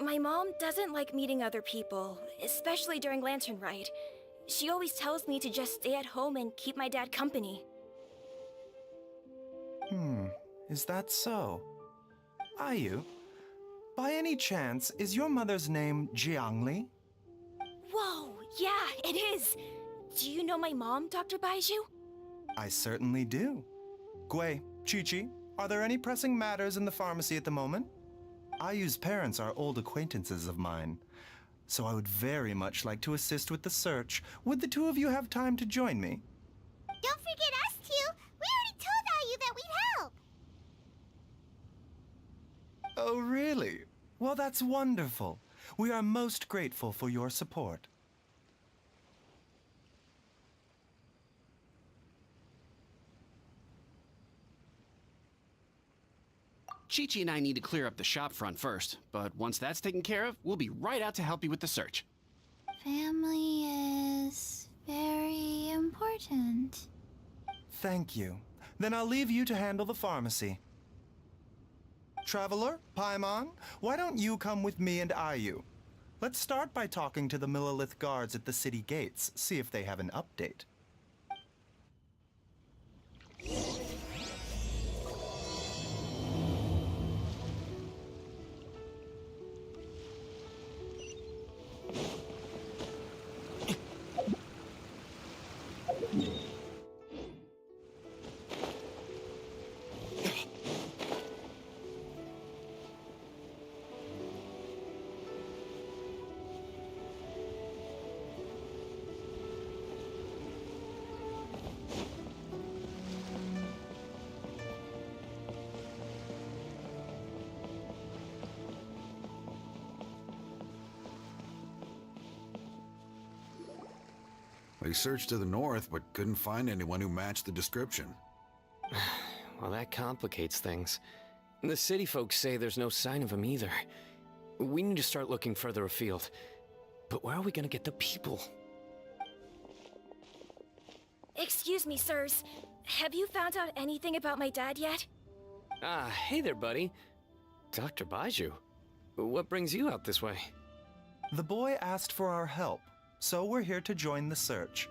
Speaker 11: My mom doesn't like meeting other people, especially during Lantern Ride. She always tells me to just stay at home and keep my dad company.
Speaker 15: Is that so? Ayu, by any chance, is your mother's name Jiangli?
Speaker 11: Whoa, yeah, it is! Do you know my mom, Dr. Baiju?
Speaker 15: I certainly do. Gui, Chi-Chi, are there any pressing matters in the pharmacy at the moment? Ayu's parents are old acquaintances of mine, so I would very much like to assist with the search. Would the two of you have time to join me?
Speaker 2: Don't forget us two! We already told Ayu that we'd help!
Speaker 15: Oh, really? Well, that's wonderful. We are most grateful for your support.
Speaker 14: Chi-Chi and I need to clear up the shop front first, but once that's taken care of, we'll be right out to help you with the search.
Speaker 7: Family is very important.
Speaker 15: Thank you. Then I'll leave you to handle the pharmacy. Traveler, Paimon, why don't you come with me and Ayu? Let's start by talking to the Millith guards at the city gates, see if they have an update.
Speaker 16: They searched to the north, but couldn't find anyone who matched the description.
Speaker 17: Well, that complicates things. The city folks say there's no sign of him either. We need to start looking further afield. But where are we gonna get the people?
Speaker 11: Excuse me, sirs. Have you found out anything about my dad yet?
Speaker 17: Ah, hey there, buddy. Dr. Baiju. What brings you out this way?
Speaker 15: The boy asked for our help, so we're here to join the search.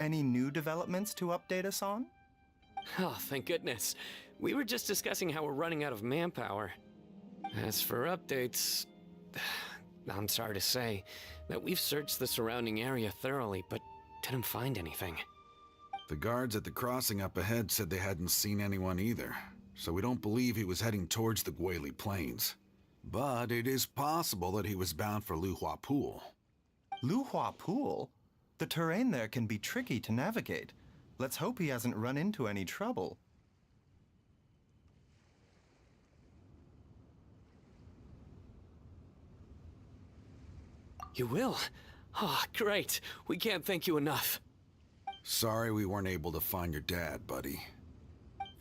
Speaker 15: Any new developments to update us on?
Speaker 17: Oh, thank goodness. We were just discussing how we're running out of manpower. As for updates, I'm sorry to say that we've searched the surrounding area thoroughly, but didn't find anything.
Speaker 16: The guards at the crossing up ahead said they hadn't seen anyone either, so we don't believe he was heading towards the Guili Plains. But it is possible that he was bound for Luhua Pool.
Speaker 15: Luhua Pool? The terrain there can be tricky to navigate. Let's hope he hasn't run into any trouble.
Speaker 17: You will? Oh, great. We can't thank you enough.
Speaker 16: Sorry we weren't able to find your dad, buddy.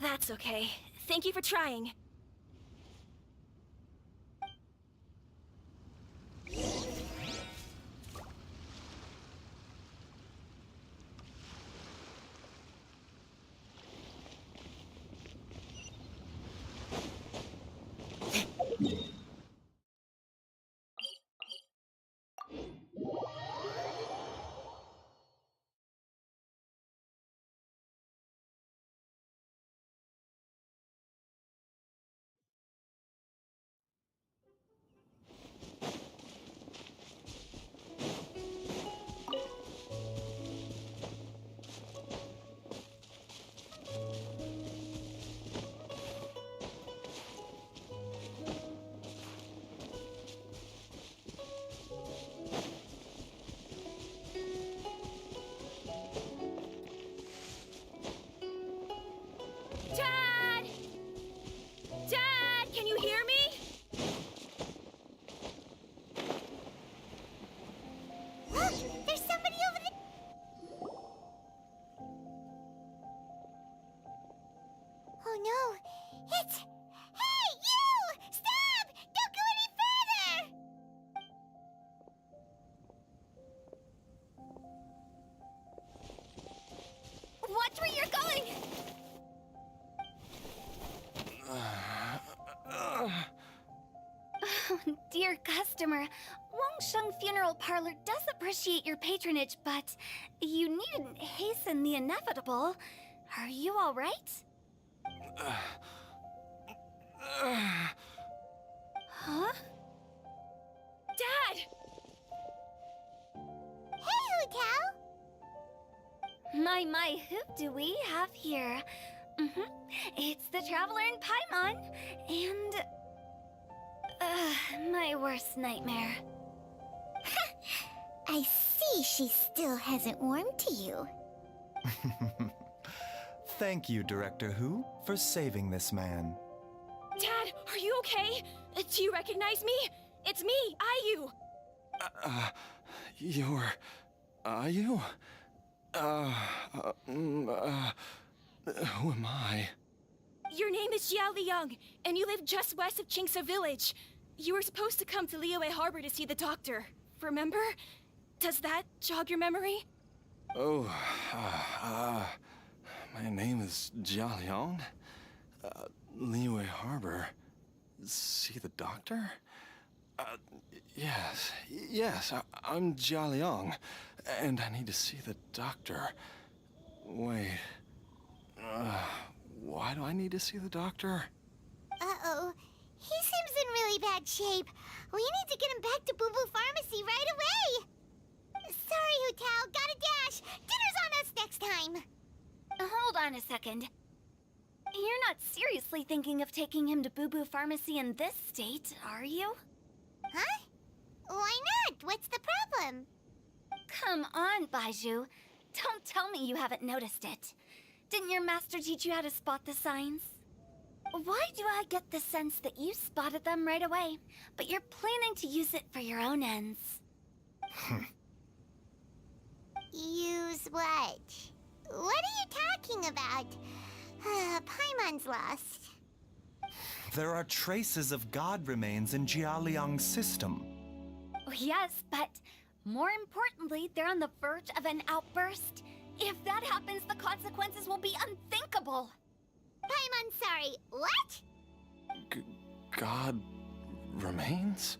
Speaker 11: That's okay. Thank you for trying. Dad! Dad, can you hear me?
Speaker 2: Look! There's somebody over there! Oh no! It's... Hey, you! Stop! Don't go any further!
Speaker 10: Watch where you're going! Oh, dear customer, Wangsheng Funeral Parlor does appreciate your patronage, but you needn't hasten the inevitable. Are you all right? Huh?
Speaker 11: Dad!
Speaker 2: Hey, Hu Tao!
Speaker 10: My, who do we have here? It's the Traveler in Paimon, and... my worst nightmare.
Speaker 2: I see she still hasn't warmed to you.
Speaker 15: Thank you, Director Hu, for saving this man.
Speaker 11: Dad, are you okay? Do you recognize me? It's me, Ayu!
Speaker 18: You're... Ayu? Who am I?
Speaker 11: Your name is Xiao Liang, and you live just west of Qingse Village. You were supposed to come to Liyue Harbor to see the doctor. Remember? Does that jog your memory?
Speaker 18: Oh, my name is Jia Liang. Liyue Harbor. See the doctor? Yes, I'm Jia Liang, and I need to see the doctor. Wait, why do I need to see the doctor?
Speaker 2: Uh-oh. He seems in really bad shape. We need to get him back to Boo Boo Pharmacy right away. Sorry, Hu Tao. Gotta dash. Dinner's on us next time.
Speaker 10: Hold on a second. You're not seriously thinking of taking him to Boo Boo Pharmacy in this state, are you?
Speaker 2: Huh? Why not? What's the problem?
Speaker 10: Come on, Baiju. Don't tell me you haven't noticed it. Didn't your master teach you how to spot the signs? Why do I get the sense that you spotted them right away, but you're planning to use it for your own ends?
Speaker 2: Use what? What are you talking about? Paimon's lost.
Speaker 15: There are traces of god remains in Jialiang's system.
Speaker 10: Oh, yes, but more importantly, they're on the verge of an outburst. If that happens, the consequences will be unthinkable.
Speaker 2: Paimon, sorry, what?
Speaker 18: God remains?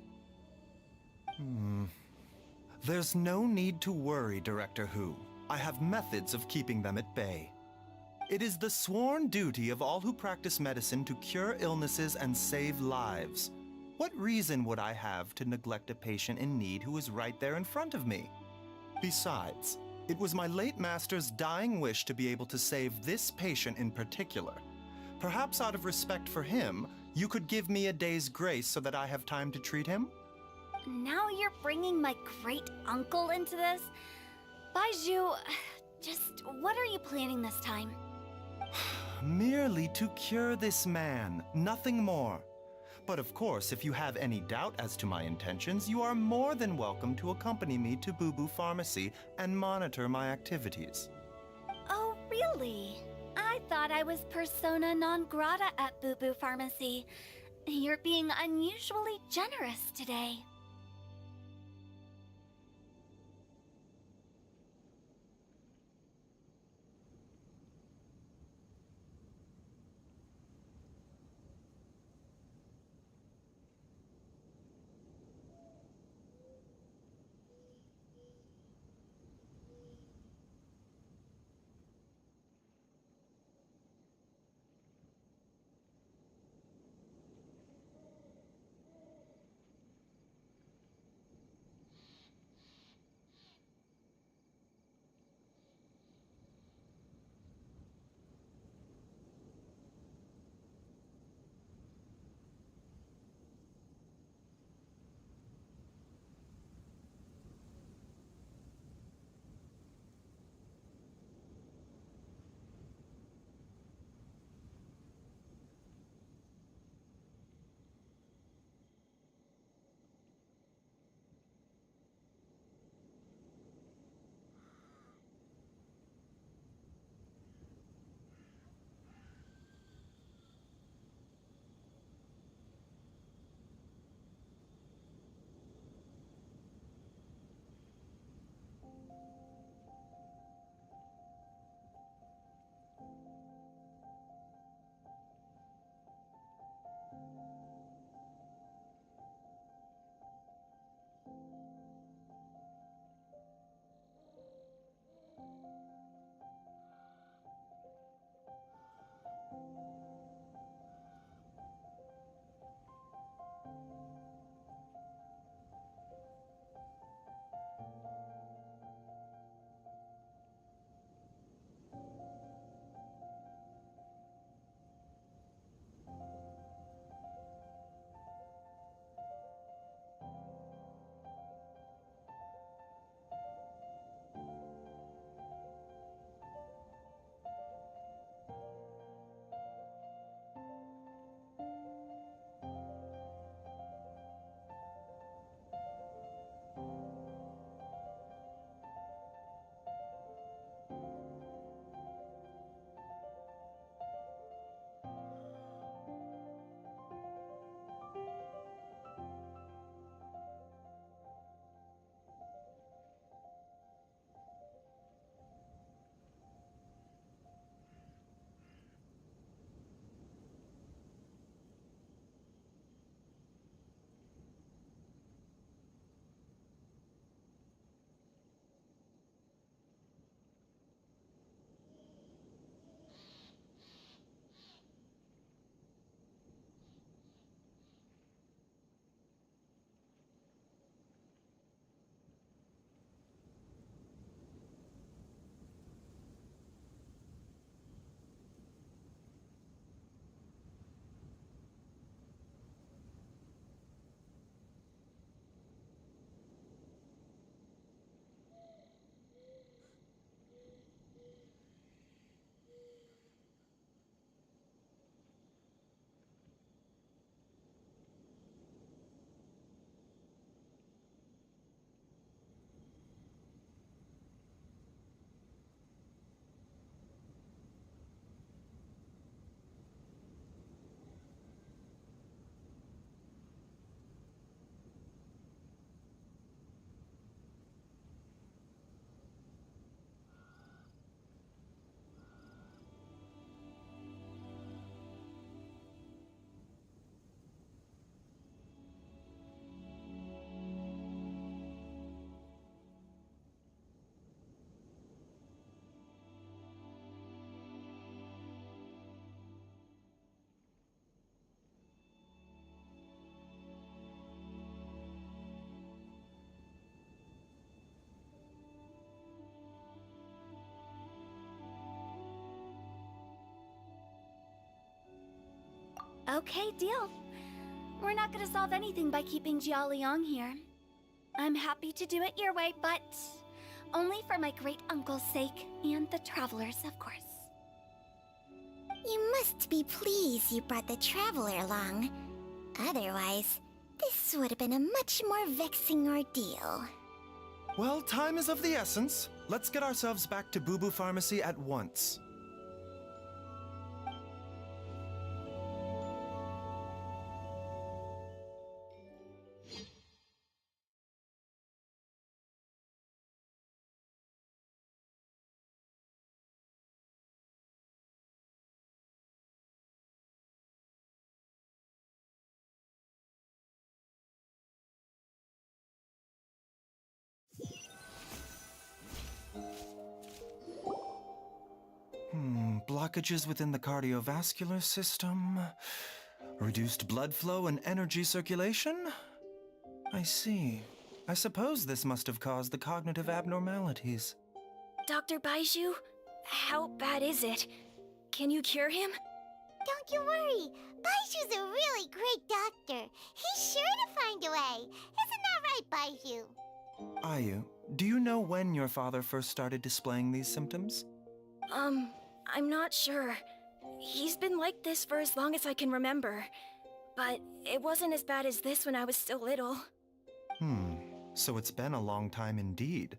Speaker 15: There's no need to worry, Director Hu. I have methods of keeping them at bay. It is the sworn duty of all who practice medicine to cure illnesses and save lives. What reason would I have to neglect a patient in need who is right there in front of me? Besides, it was my late master's dying wish to be able to save this patient in particular. Perhaps out of respect for him, you could give me a day's grace so that I have time to treat him?
Speaker 10: Now you're bringing my great-uncle into this? Baizhu, just what are you planning this time?
Speaker 15: Merely to cure this man, nothing more. But of course, if you have any doubt as to my intentions, you are more than welcome to accompany me to Boo Boo Pharmacy and monitor my activities.
Speaker 10: Oh, really? I thought I was persona non grata at Boo Boo Pharmacy. You're being unusually generous today. Okay, deal. We're not gonna solve anything by keeping Jialiang here. I'm happy to do it your way, but only for my great uncle's sake and the travelers, of course.
Speaker 2: You must be pleased you brought the traveler along. Otherwise, this would have been a much more vexing ordeal.
Speaker 15: Well, time is of the essence. Let's get ourselves back to Boo Boo Pharmacy at once. Blockages within the cardiovascular system, reduced blood flow and energy circulation? I see. I suppose this must have caused the cognitive abnormalities.
Speaker 11: Dr. Baizhu, how bad is it? Can you cure him?
Speaker 2: Don't you worry. Baiju's a really great doctor. He's sure to find a way. Isn't that right, Baiju?
Speaker 15: Ayu, do you know when your father first started displaying these symptoms?
Speaker 11: I'm not sure. He's been like this for as long as I can remember. But it wasn't as bad as this when I was still little.
Speaker 15: So it's been a long time indeed.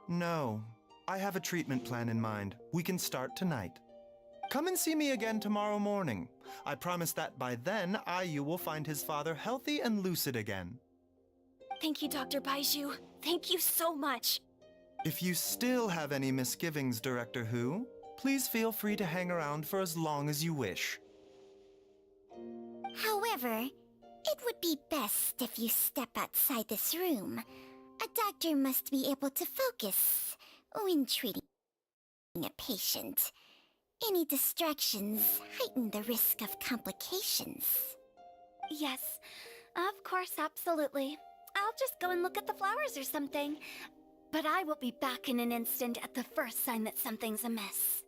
Speaker 15: No, I have a treatment plan in mind. We can start tonight. Come and see me again tomorrow morning. I promise that by then, Ayu will find his father healthy and lucid again.
Speaker 11: Thank you, Dr. Baizhu. Thank you so much.
Speaker 15: If you still have any misgivings, Director Hu, please feel free to hang around for as long as you wish.
Speaker 2: However, it would be best if you step outside this room. A doctor must be able to focus when treating a patient. Any distractions heighten the risk of complications.
Speaker 10: Yes, of course, absolutely. I'll just go and look at the flowers or something. But I will be back in an instant at the first sign that something's amiss.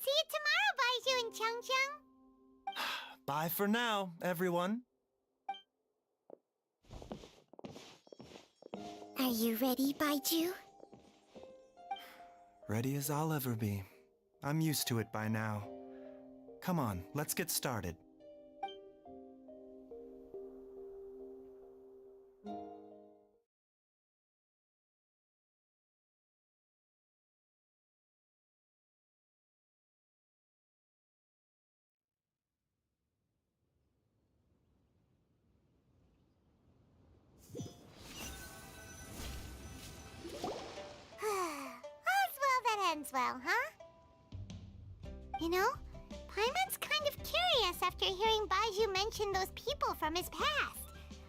Speaker 2: See you tomorrow, Baiju and Chung Chung.
Speaker 15: Bye for now, everyone.
Speaker 2: Are you ready, Baiju?
Speaker 15: Ready as I'll ever be. I'm used to it by now. Come on, let's get started.
Speaker 2: All's well that ends well, huh? You know, Paimon's kind of curious after hearing Baiju mention those people from his past.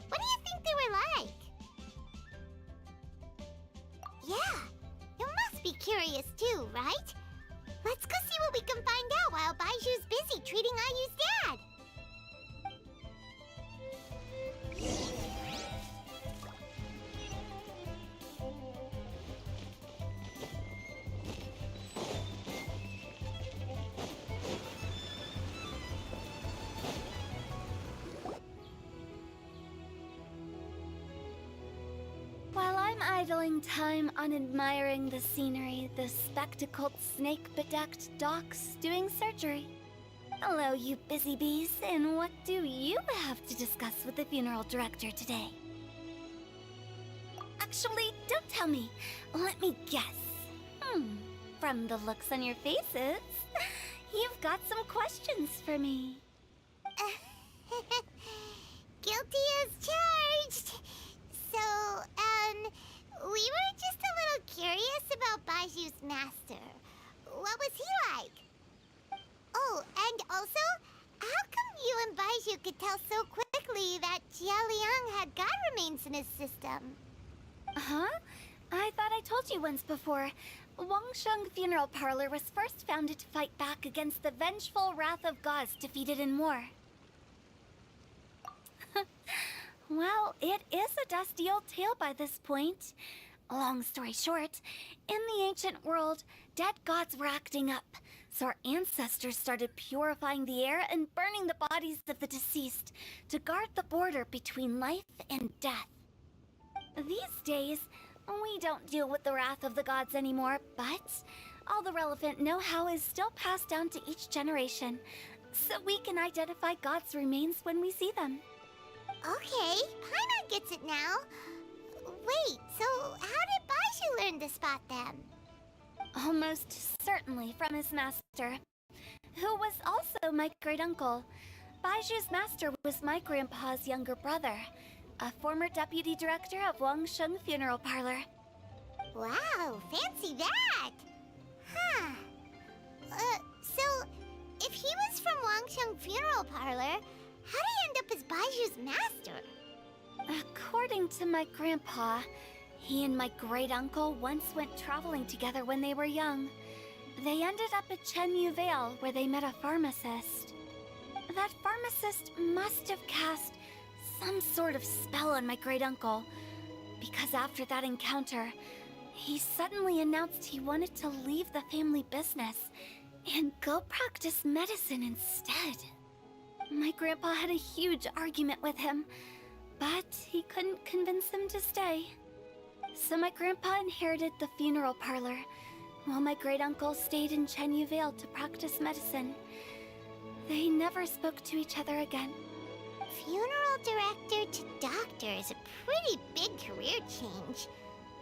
Speaker 2: What do you think they were like? Yeah, you must be curious too, right? Let's go see what we can find out while Baiju's busy treating Ayu's dad.
Speaker 10: While I'm idling time on admiring the scenery, the spectacled snake-bedecked docks doing surgery. Hello, you busy bees, and what do you have to discuss with the funeral director today? Actually, don't tell me. Let me guess. From the looks on your faces, you've got some questions for me.
Speaker 2: Guilty as charged. So, we were just a little curious about Baiju's master. What was he like? Oh, and also, how come you and Baiju could tell so quickly that Jia Liang had god remains in his system?
Speaker 10: Huh? I thought I told you once before. Wangsheng Funeral Parlor was first founded to fight back against the vengeful wrath of gods defeated in war. Well, it is a dusty old tale by this point. Long story short, in the ancient world, dead gods were acting up, so our ancestors started purifying the air and burning the bodies of the deceased to guard the border between life and death. These days, we don't deal with the wrath of the gods anymore, but all the relevant know-how is still passed down to each generation, so we can identify gods' remains when we see them.
Speaker 2: Okay, Paimon gets it now. Wait, so how did Baiju learn to spot them?
Speaker 10: Almost certainly from his master, who was also my great-uncle. Baiju's master was my grandpa's younger brother, a former deputy director of Wangsheng Funeral Parlor.
Speaker 2: Wow, fancy that! Huh. So, if he was from Wangsheng Funeral Parlor, how did he end up as Baiju's master?
Speaker 10: According to my grandpa, he and my great-uncle once went traveling together when they were young. They ended up at Chenyu Vale, where they met a pharmacist. That pharmacist must have cast some sort of spell on my great-uncle, because after that encounter, he suddenly announced he wanted to leave the family business and go practice medicine instead. My grandpa had a huge argument with him, but he couldn't convince him to stay. So my grandpa inherited the funeral parlor, while my great-uncle stayed in Chenyu Vale to practice medicine. They never spoke to each other again.
Speaker 2: Funeral director to doctor is a pretty big career change.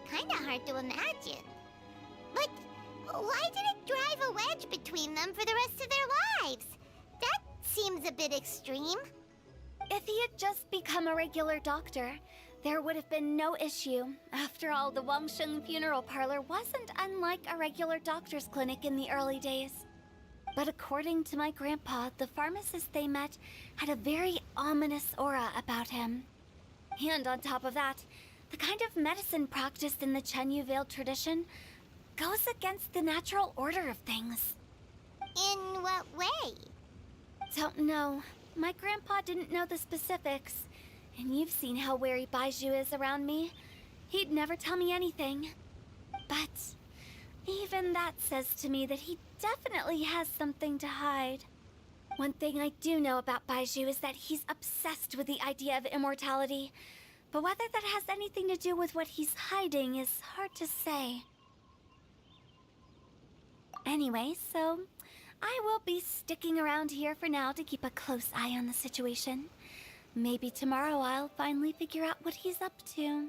Speaker 2: Kinda hard to imagine. But why did it drive a wedge between them for the rest of their lives? That seems a bit extreme.
Speaker 10: If he had just become a regular doctor, there would have been no issue. After all, the Wangsheng Funeral Parlor wasn't unlike a regular doctor's clinic in the early days. But according to my grandpa, the pharmacist they met had a very ominous aura about him. And on top of that, the kind of medicine practiced in the Chenyu Vale tradition goes against the natural order of things.
Speaker 2: In what way?
Speaker 10: Don't know. My grandpa didn't know the specifics. And you've seen how wary Baiju is around me. He'd never tell me anything. But even that says to me that he definitely has something to hide. One thing I do know about Baiju is that he's obsessed with the idea of immortality. But whether that has anything to do with what he's hiding is hard to say. Anyway, so I will be sticking around here for now to keep a close eye on the situation. Maybe tomorrow I'll finally figure out what he's up to.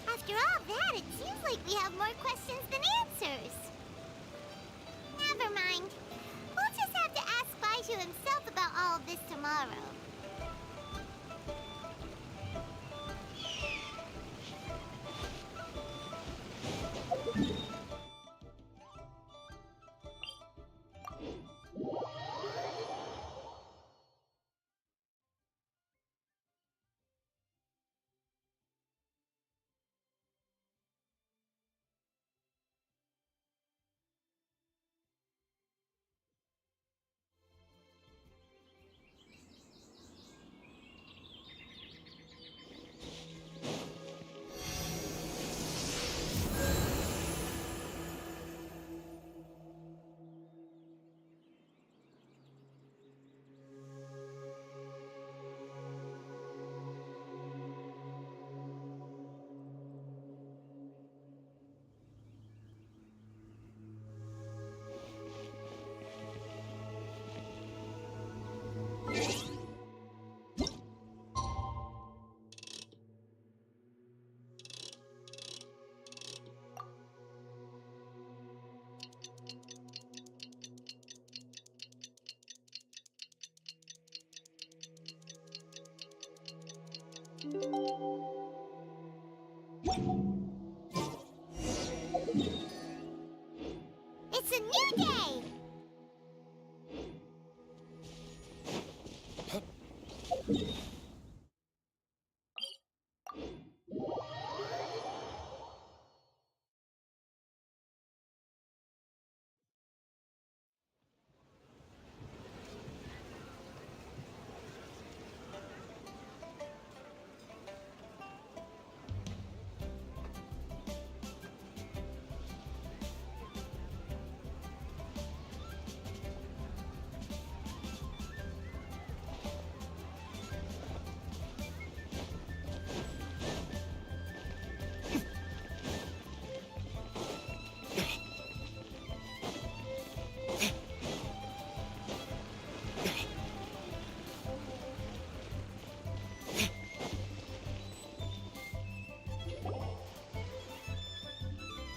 Speaker 2: After all that, it seems like we have more questions than answers. Never mind. We'll just have to ask Baiju himself about all of this tomorrow. It's a new day!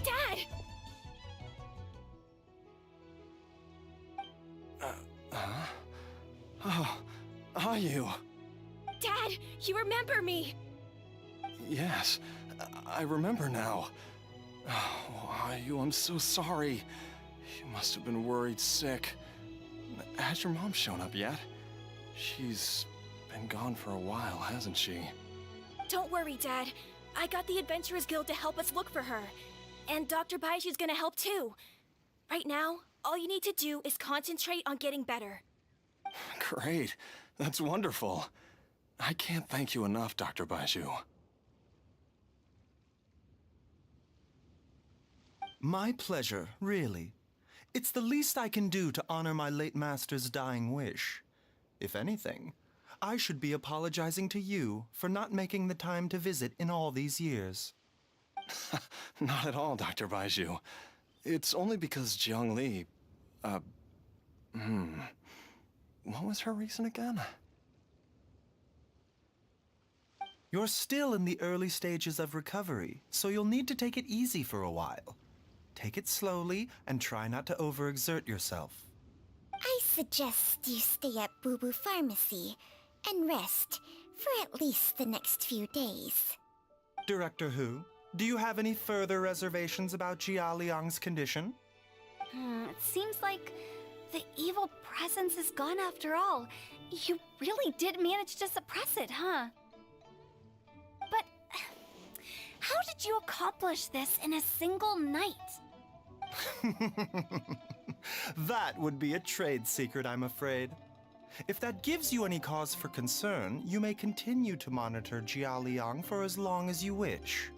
Speaker 11: Dad!
Speaker 18: Oh, are you?
Speaker 11: Dad, you remember me!
Speaker 18: Yes, I remember now. Oh, are you? I'm so sorry. You must have been worried sick. Has your mom shown up yet? She's been gone for a while, hasn't she?
Speaker 11: Don't worry, Dad. I got the Adventurers Guild to help us look for her. And Dr. Baiju's gonna help too. Right now, all you need to do is concentrate on getting better.
Speaker 18: Great. That's wonderful. I can't thank you enough, Dr. Baiju.
Speaker 15: My pleasure, really. It's the least I can do to honor my late master's dying wish. If anything, I should be apologizing to you for not making the time to visit in all these years.
Speaker 18: Not at all, Dr. Baiju. It's only because Jiang Li, what was her reason again?
Speaker 15: You're still in the early stages of recovery, so you'll need to take it easy for a while. Take it slowly and try not to overexert yourself.
Speaker 2: I suggest you stay at Boo Boo Pharmacy and rest for at least the next few days.
Speaker 15: Director Hu, do you have any further reservations about Jia Liang's condition?
Speaker 10: It seems like the evil presence is gone after all. You really did manage to suppress it, huh? But how did you accomplish this in a single night?
Speaker 15: That would be a trade secret, I'm afraid. If that gives you any cause for concern, you may continue to monitor Jia Liang for as long as you wish.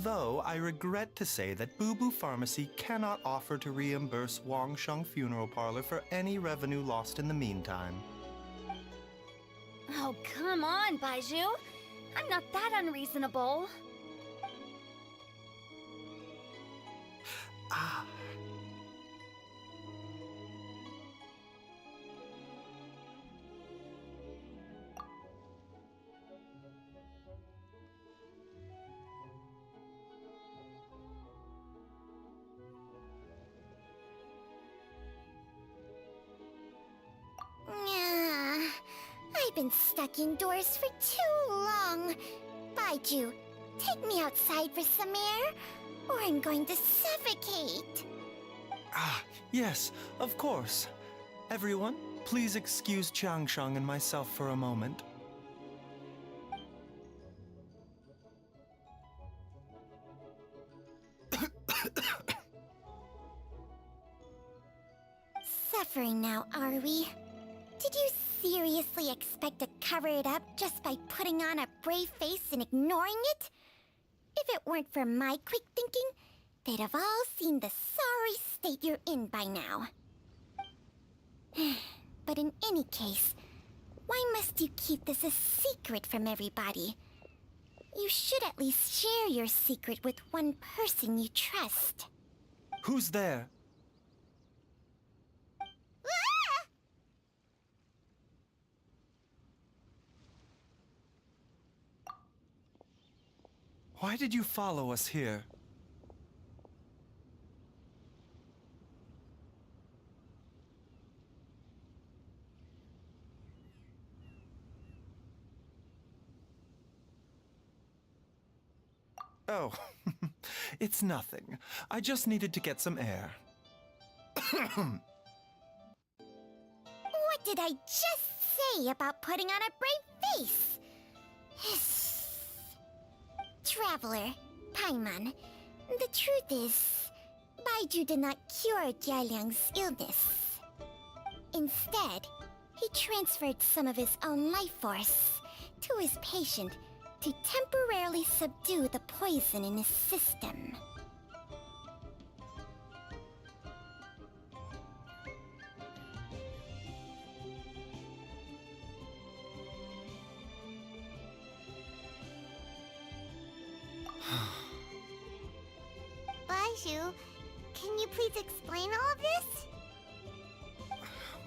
Speaker 15: Though I regret to say that Boo Boo Pharmacy cannot offer to reimburse Wang Sheng Funeral Parlor for any revenue lost in the meantime.
Speaker 10: Oh, come on, Baiju. I'm not that unreasonable.
Speaker 15: Ah.
Speaker 2: I've been stuck indoors for too long. Baiju, take me outside for some air, or I'm going to suffocate.
Speaker 15: Ah, yes, of course. Everyone, please excuse Changsheng and myself for a moment.
Speaker 2: Suffering now, are we? Did you seriously expect to cover it up just by putting on a brave face and ignoring it? If it weren't for my quick thinking, they'd have all seen the sorry state you're in by now. But in any case, why must you keep this a secret from everybody? You should at least share your secret with one person you trust.
Speaker 15: Who's there? Why did you follow us here? Oh, it's nothing. I just needed to get some air.
Speaker 2: What did I just say about putting on a brave face? Traveler, Paimon, the truth is, Baiju did not cure Jialiang's illness. Instead, he transferred some of his own life force to his patient to temporarily subdue the poison in his system. Baiju, can you please explain all of this?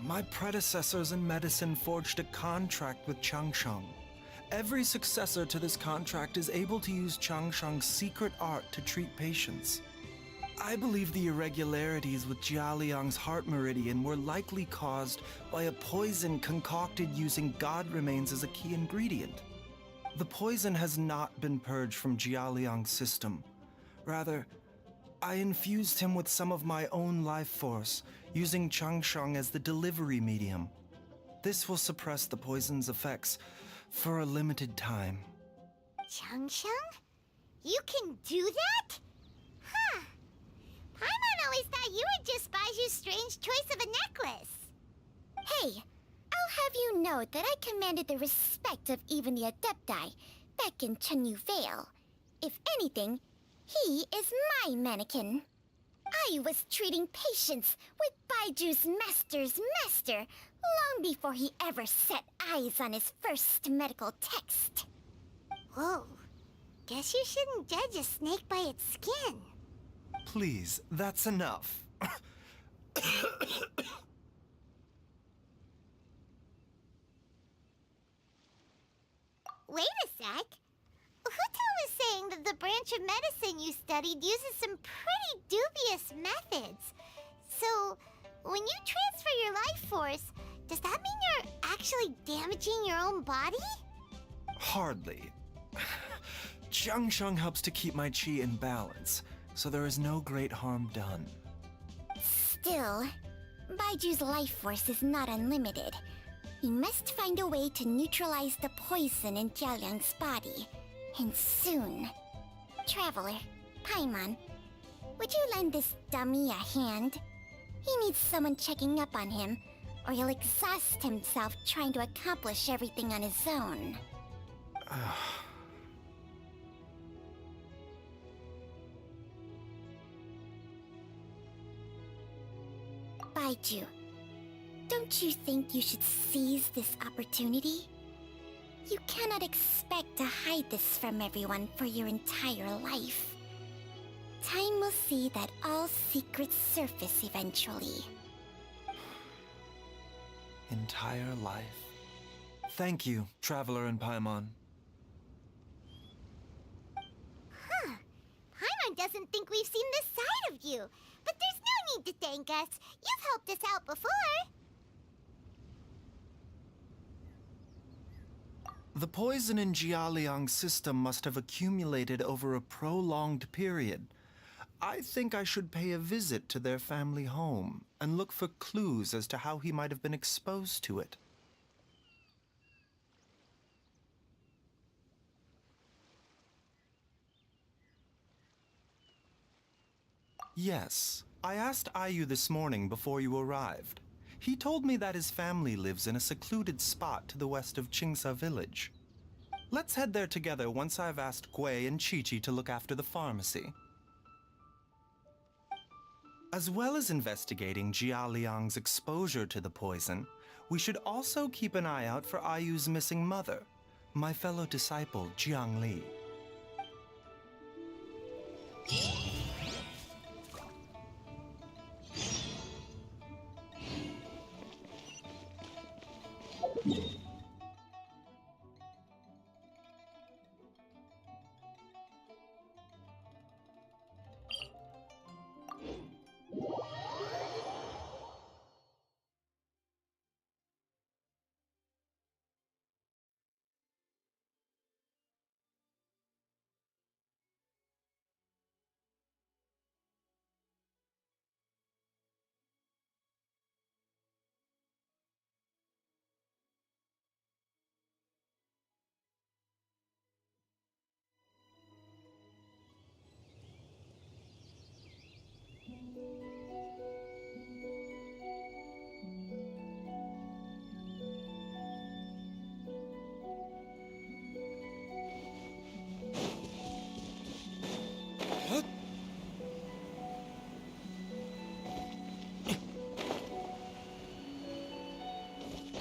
Speaker 15: My predecessors in medicine forged a contract with Changsheng. Every successor to this contract is able to use Changsheng's secret art to treat patients. I believe the irregularities with Jialiang's heart meridian were likely caused by a poison concocted using god remains as a key ingredient. The poison has not been purged from Jialiang's system. Rather, I infused him with some of my own life force, using Changsheng as the delivery medium. This will suppress the poison's effects for a limited time.
Speaker 2: Changsheng? You can do that? Huh. Paimon always thought you were just Baiju's strange choice of a necklace. Hey, I'll have you know that I commanded the respect of even the Adepti back in Chenyu Vale. If anything, he is my mannequin. I was treating patients with Baiju's master's master long before he ever set eyes on his first medical text. Whoa. Guess you shouldn't judge a snake by its skin.
Speaker 15: Please, that's enough.
Speaker 2: Wait a sec. Huto was saying that the branch of medicine you studied uses some pretty dubious methods. So, when you transfer your life force, does that mean you're actually damaging your own body?
Speaker 15: Hardly. Changsheng helps to keep my chi in balance, so there is no great harm done.
Speaker 2: Still, Baiju's life force is not unlimited. We must find a way to neutralize the poison in Jialiang's body. And soon. Traveler, Paimon, would you lend this dummy a hand? He needs someone checking up on him, or he'll exhaust himself trying to accomplish everything on his own. Baiju, don't you think you should seize this opportunity? You cannot expect to hide this from everyone for your entire life. Time will see that all secrets surface eventually.
Speaker 15: Entire life. Thank you, Traveler and Paimon.
Speaker 2: Huh. Paimon doesn't think we've seen this side of you. But there's no need to thank us. You've helped us out before.
Speaker 15: The poison in Jialiang's system must have accumulated over a prolonged period. I think I should pay a visit to their family home and look for clues as to how he might have been exposed to it. Yes, I asked Ayu this morning before you arrived. He told me that his family lives in a secluded spot to the west of Qingsa village. Let's head there together once I've asked Gui and Chi-Chi to look after the pharmacy. As well as investigating Jialiang's exposure to the poison, we should also keep an eye out for Ayu's missing mother, my fellow disciple Jiang Li.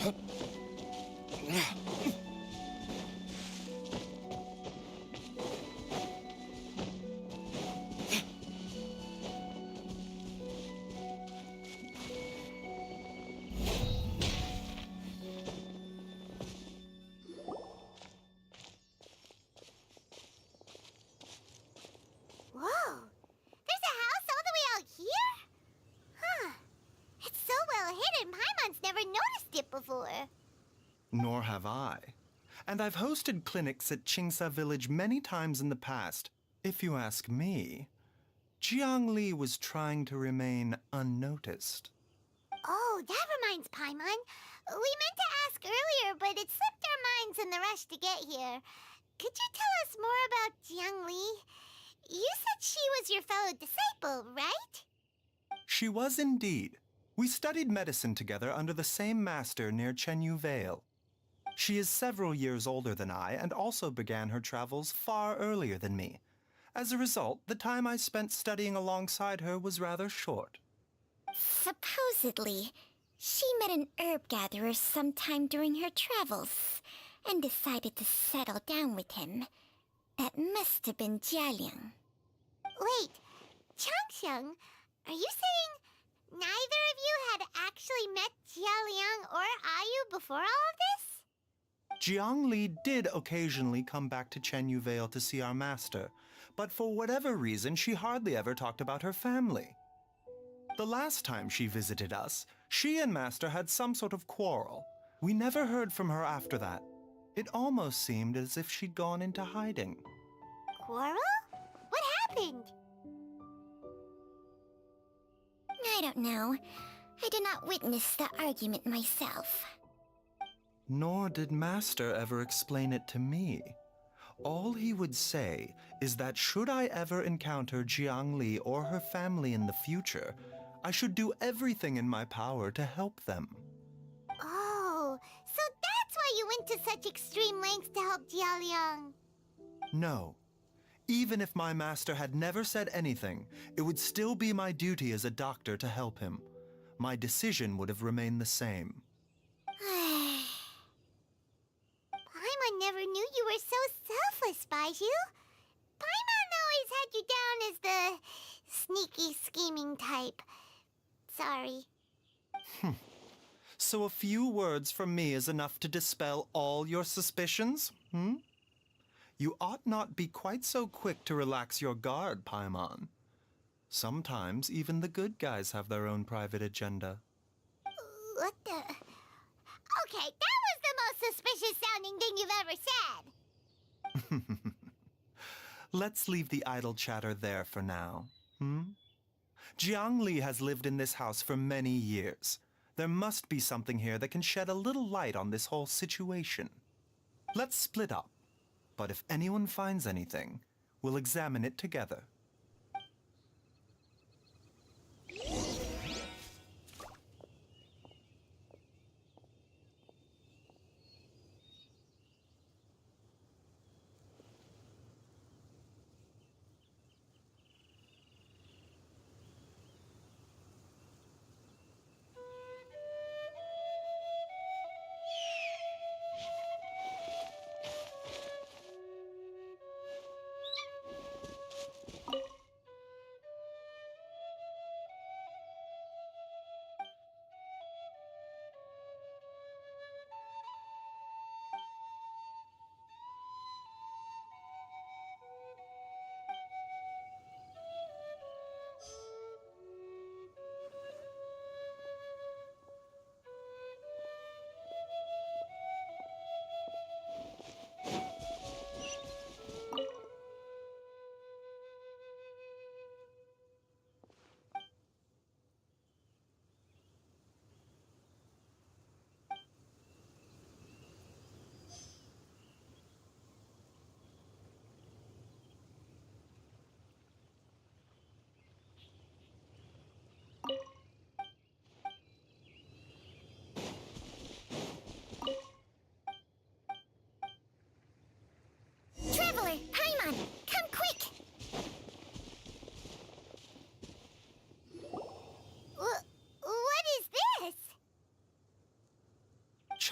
Speaker 2: Whoa! There's a house all the way out here? Huh. It's so well hidden, Paimon's never noticed it before.
Speaker 15: Nor have I. And I've hosted clinics at Qingsa Village many times in the past. If you ask me, Jiangli was trying to remain unnoticed.
Speaker 2: Oh, that reminds Paimon. We meant to ask earlier, but it slipped our minds in the rush to get here. Could you tell us more about Jiang Li? You said she was your fellow disciple, right?
Speaker 15: She was indeed. We studied medicine together under the same master near Chenyu Vale. She is several years older than I and also began her travels far earlier than me. As a result, the time I spent studying alongside her was rather short.
Speaker 7: Supposedly, she met an herb gatherer sometime during her travels and decided to settle down with him. That must have been Jialiang.
Speaker 2: Wait, Changxiang, are you saying neither of you had actually met Jialiang or Ayu before all of this?
Speaker 15: Jiang Li did occasionally come back to Chenyu Vale to see our master, but for whatever reason, she hardly ever talked about her family. The last time she visited us, she and Master had some sort of quarrel. We never heard from her after that. It almost seemed as if she'd gone into hiding.
Speaker 2: Quarrel? What happened?
Speaker 7: I don't know. I did not witness the argument myself.
Speaker 15: Nor did Master ever explain it to me. All he would say is that should I ever encounter Jiang Li or her family in the future, I should do everything in my power to help them.
Speaker 2: Oh, so that's why you went to such extreme lengths to help Jialiang.
Speaker 15: No. Even if my master had never said anything, it would still be my duty as a doctor to help him. My decision would have remained the same.
Speaker 2: Paimon never knew you were so selfless, Baiju. Paimon always had you down as the sneaky, scheming type. Sorry.
Speaker 15: So a few words from me is enough to dispel all your suspicions, hmm? You ought not be quite so quick to relax your guard, Paimon. Sometimes even the good guys have their own private agenda.
Speaker 2: What the... Okay, that was the most suspicious sounding thing you've ever said.
Speaker 15: Let's leave the idle chatter there for now, hmm? Jiang Li has lived in this house for many years. There must be something here that can shed a little light on this whole situation. Let's split up, but if anyone finds anything, we'll examine it together.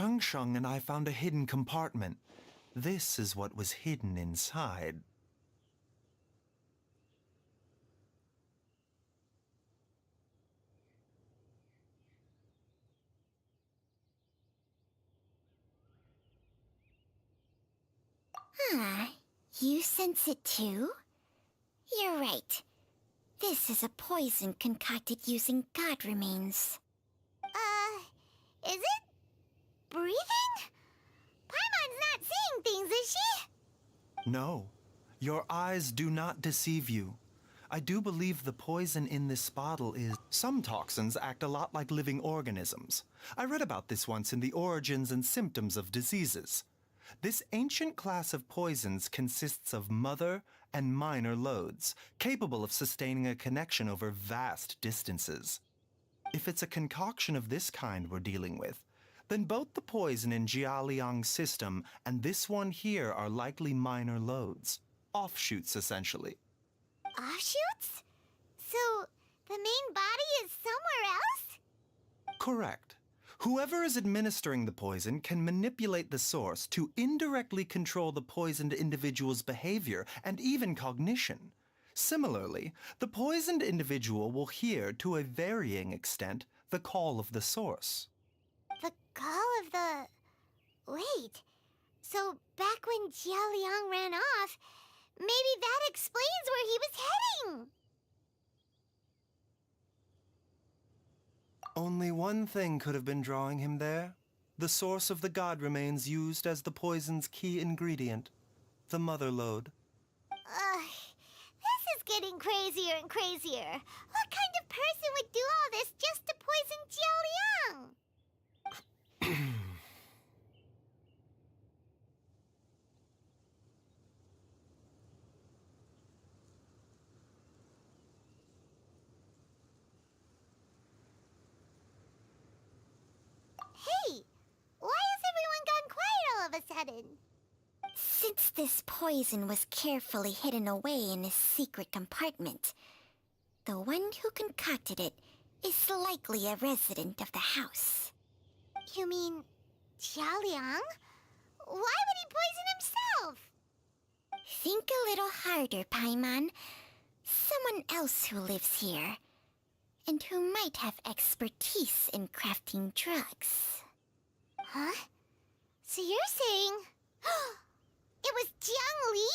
Speaker 15: Changsheng and I found a hidden compartment. This is what was hidden inside.
Speaker 2: Huh. You sense it too? You're right. This is a poison concocted using god remains. Is it? Breathing? Paimon's not seeing things, is she?
Speaker 15: No, your eyes do not deceive you. I do believe the poison in this bottle is... Some toxins act a lot like living organisms. I read about this once in the Origins and Symptoms of Diseases. This ancient class of poisons consists of mother and minor loads, capable of sustaining a connection over vast distances. If it's a concoction of this kind we're dealing with, then both the poison in Jialiang's system and this one here are likely minor loads. Offshoots, essentially.
Speaker 2: Offshoots? So, the main body is somewhere else?
Speaker 15: Correct. Whoever is administering the poison can manipulate the source to indirectly control the poisoned individual's behavior and even cognition. Similarly, the poisoned individual will hear, to a varying extent, the call of the source.
Speaker 2: The call of the... Wait. So, back when Jialiang ran off, maybe that explains where he was heading!
Speaker 15: Only one thing could have been drawing him there. The source of the god remains used as the poison's key ingredient. The mother lode.
Speaker 2: This is getting crazier and crazier. What kind of person would do all this just to poison Jialiang? Hey, why has everyone gone quiet all of a sudden? Since this poison was carefully hidden away in a secret compartment, the one who concocted it is likely a resident of the house. You mean Jialiang? Why would he poison himself? Think a little harder, Paimon. Someone else who lives here, and who might have expertise in crafting drugs. Huh? So you're saying... it was Jiang Li?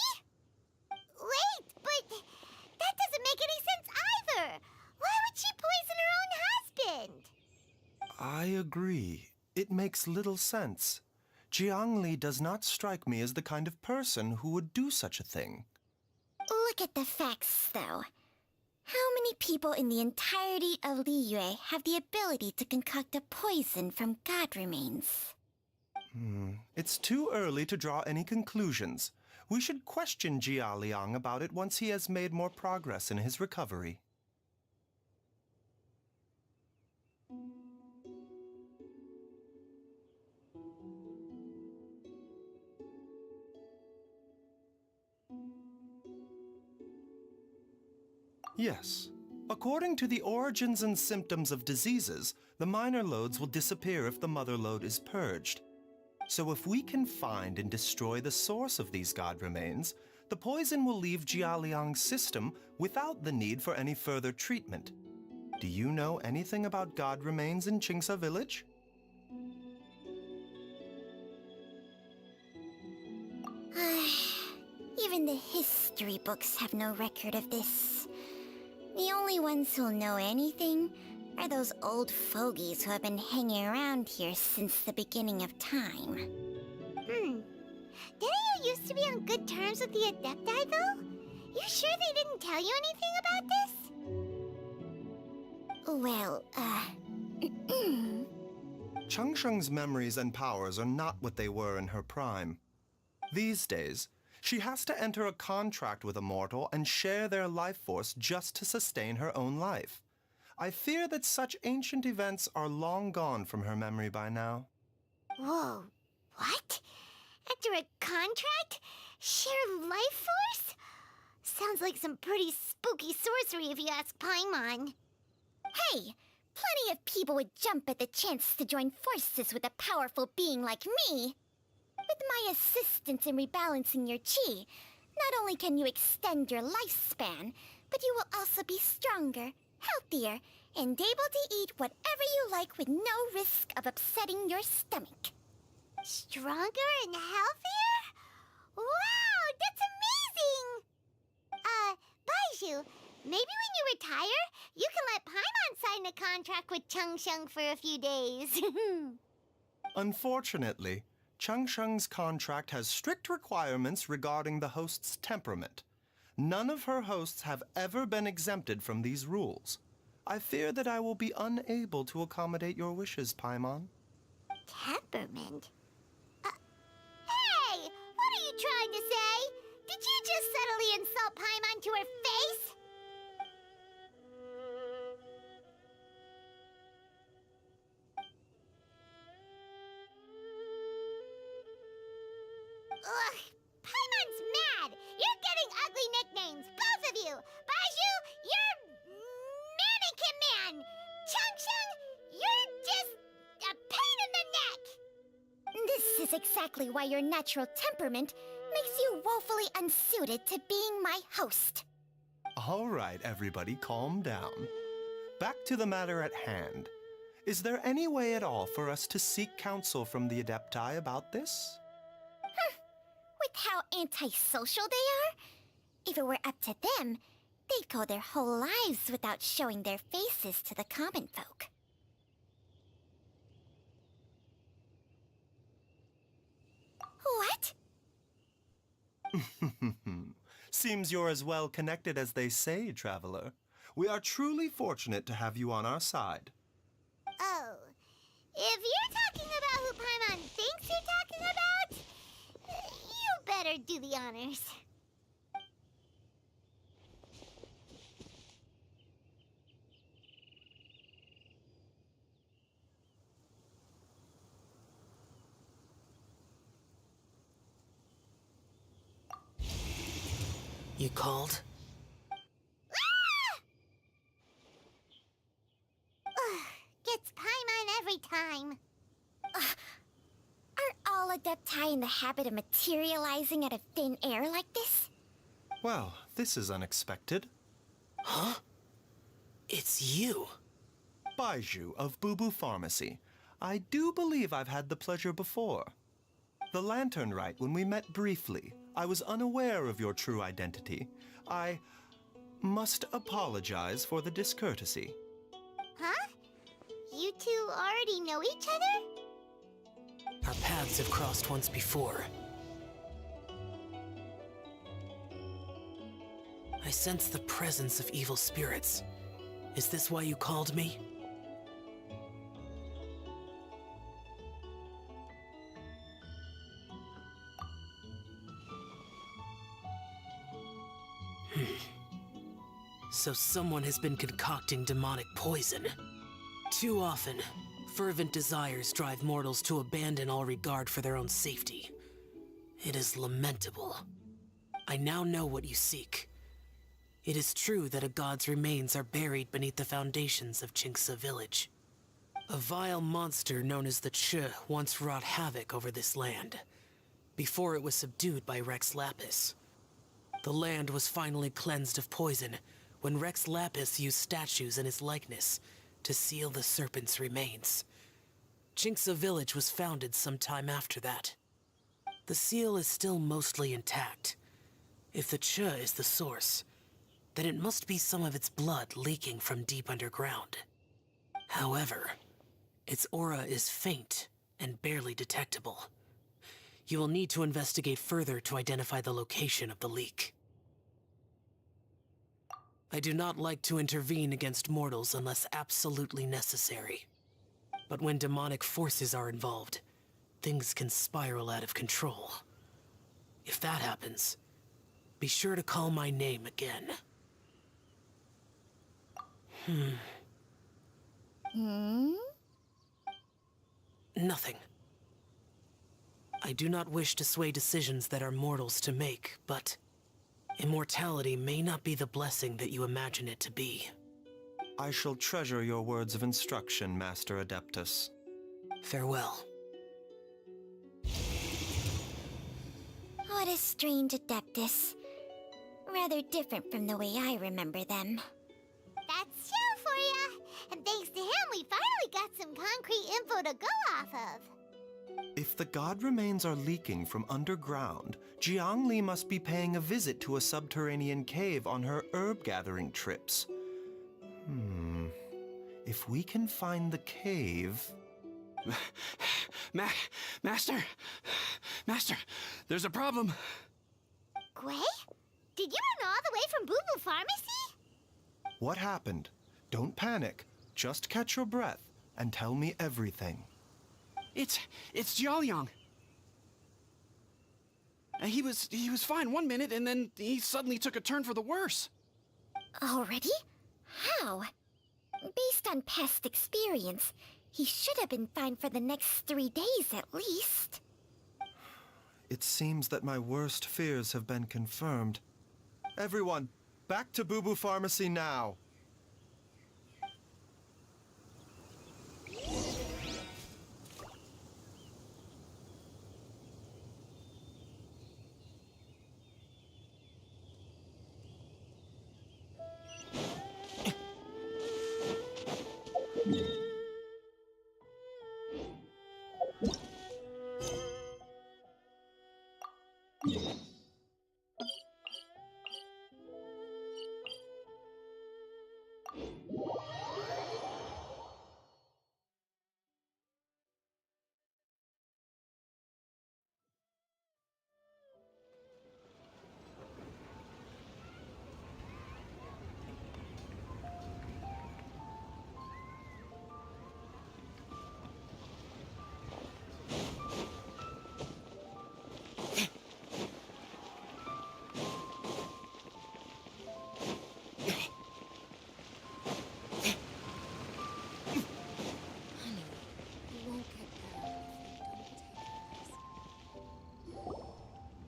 Speaker 2: Wait, but that doesn't make any sense either! Why would she poison her own husband?
Speaker 15: I agree. It makes little sense. Jiang Li does not strike me as the kind of person who would do such a thing.
Speaker 2: Look at the facts, though. How many people in the entirety of Liyue have the ability to concoct a poison from god remains?
Speaker 15: It's too early to draw any conclusions. We should question Jia Liang about it once he has made more progress in his recovery. Yes. According to the Origins and Symptoms of Diseases, the minor loads will disappear if the mother lode is purged. So if we can find and destroy the source of these god remains, the poison will leave Jialiang's system without the need for any further treatment. Do you know anything about god remains in Qingsa village?
Speaker 2: Even the history books have no record of this. The only ones who'll know anything are those old fogies who have been hanging around here since the beginning of time. Didn't you used to be on good terms with the Adepti, though? You sure they didn't tell you anything about this? Well,
Speaker 15: Changsheng's memories and powers are not what they were in her prime. These days, she has to enter a contract with a mortal and share their life force just to sustain her own life. I fear that such ancient events are long gone from her memory by now.
Speaker 2: Whoa, what? Enter a contract? Share life force? Sounds like some pretty spooky sorcery if you ask Paimon. Hey, Plenty of people would jump at the chance to join forces with a powerful being like me. With my assistance in rebalancing your chi, not only can you extend your lifespan, but you will also be stronger, healthier, and able to eat whatever you like with no risk of upsetting your stomach. Stronger and healthier? Wow, that's amazing! Baiju, maybe when you retire, you can let Paimon sign a contract with Changsheng for a few days.
Speaker 15: Unfortunately, Changsheng's contract has strict requirements regarding the host's temperament. None of her hosts have ever been exempted from these rules. I fear that I will be unable to accommodate your wishes, Paimon.
Speaker 2: Temperament? Hey! What are you trying to say? Did you just subtly insult Paimon to her face? Ugh! Paimon's mad! You're getting ugly nicknames, both of you! Baiju, you're... Mannequin Man! Changsheng, you're just... a pain in the neck! This is exactly why your natural temperament makes you woefully unsuited to being my host.
Speaker 15: All right, everybody, calm down. Back to the matter at hand. Is there any way at all for us to seek counsel from the Adepti about this?
Speaker 2: With how antisocial they are, if it were up to them, they'd go their whole lives without showing their faces to the common folk. What?
Speaker 15: Seems you're as well connected as they say, Traveler. We are truly fortunate to have you on our side.
Speaker 2: Oh, if you're talking about who Paimon thinks you're talking about, you better do the honors.
Speaker 19: You called?
Speaker 2: Gets Paimon every time. Are all Adepti in the habit of materializing out of thin air like this?
Speaker 15: Well, this is unexpected.
Speaker 19: Huh? It's you.
Speaker 15: Baiju of Boo Boo Pharmacy. I do believe I've had the pleasure before. The Lantern Rite, when we met briefly, I was unaware of your true identity. I must apologize for the discourtesy.
Speaker 2: Huh? You two already know each other?
Speaker 19: Our paths have crossed once before. I sense the presence of evil spirits. Is this why you called me? So someone has been concocting demonic poison. Too often, fervent desires drive mortals to abandon all regard for their own safety. It is lamentable. I now know what you seek. It is true that a god's remains are buried beneath the foundations of Jinxa village. A vile monster known as the Ch once wrought havoc over this land, before it was subdued by Rex Lapis. The land was finally cleansed of poison when Rex Lapis used statues in his likeness to seal the serpent's remains. Jinxa village was founded some time after that. The seal is still mostly intact. If the Ch is the source, then it must be some of its blood leaking from deep underground. However, its aura is faint and barely detectable. You will need to investigate further to identify the location of the leak. I do not like to intervene against mortals unless absolutely necessary. But when demonic forces are involved, things can spiral out of control. If that happens, be sure to call my name again. Nothing. I do not wish to sway decisions that are mortals to make, but immortality may not be the blessing that you imagine it to be.
Speaker 15: I shall treasure your words of instruction, Master Adeptus.
Speaker 19: Farewell.
Speaker 2: What a strange Adeptus. Rather different from the way I remember them. That's Shell for ya! And thanks to him, we finally got some concrete info to go off of.
Speaker 15: If the god remains are leaking from underground, Jiangli must be paying a visit to a subterranean cave on her herb-gathering trips. If we can find the cave...
Speaker 14: Master! Master, there's a problem.
Speaker 2: Gwei? Did you run all the way from Boo Boo Pharmacy?
Speaker 15: What happened? Don't panic. Just catch your breath and tell me everything.
Speaker 14: It's Jiaoliang. He was fine one minute, and then he suddenly took a turn for the worse.
Speaker 2: Already? How? Based on past experience, he should have been fine for the next 3 days at least.
Speaker 15: It seems that my worst fears have been confirmed. Everyone, back to Boo Boo Pharmacy now!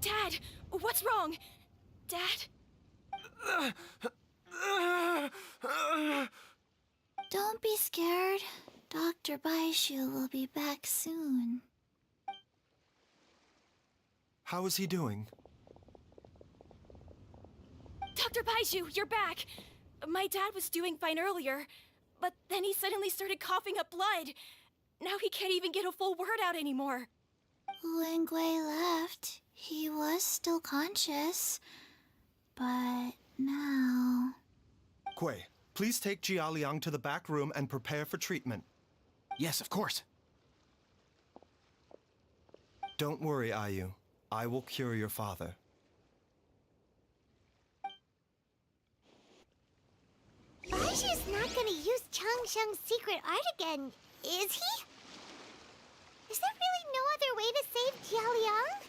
Speaker 11: Dad! What's wrong? Dad?
Speaker 7: Don't be scared. Dr. Baishu will be back soon.
Speaker 15: How is he doing?
Speaker 11: Dr. Baishu, you're back! My dad was doing fine earlier, but then he suddenly started coughing up blood. Now he can't even get a full word out anymore.
Speaker 7: When Gwei left, he was still conscious. But now...
Speaker 15: Gwei, please take Jiaoliang to the back room and prepare for treatment.
Speaker 14: Yes, of course.
Speaker 15: Don't worry, Ayu. I will cure your father.
Speaker 2: Baishu's not gonna use Changsheng's secret art again, is he? Is there really no other way to save Jiaoliang?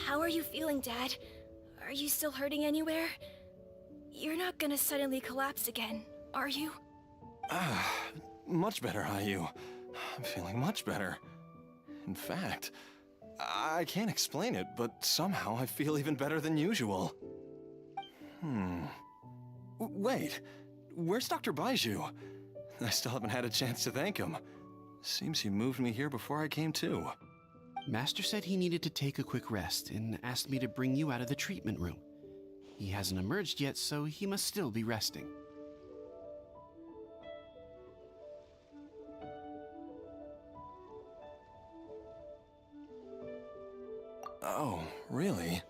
Speaker 11: How are you feeling, Dad? Are you still hurting anywhere? You're not gonna suddenly collapse again, are you?
Speaker 18: Much better, Ayu. I'm feeling much better. In fact, I can't explain it, but somehow I feel even better than usual. Wait, where's Dr. Baiju? I still haven't had a chance to thank him. Seems he moved me here before I came to.
Speaker 14: Master said he needed to take a quick rest and asked me to bring you out of the treatment room. He hasn't emerged yet, so he must still be resting.
Speaker 18: Oh, really?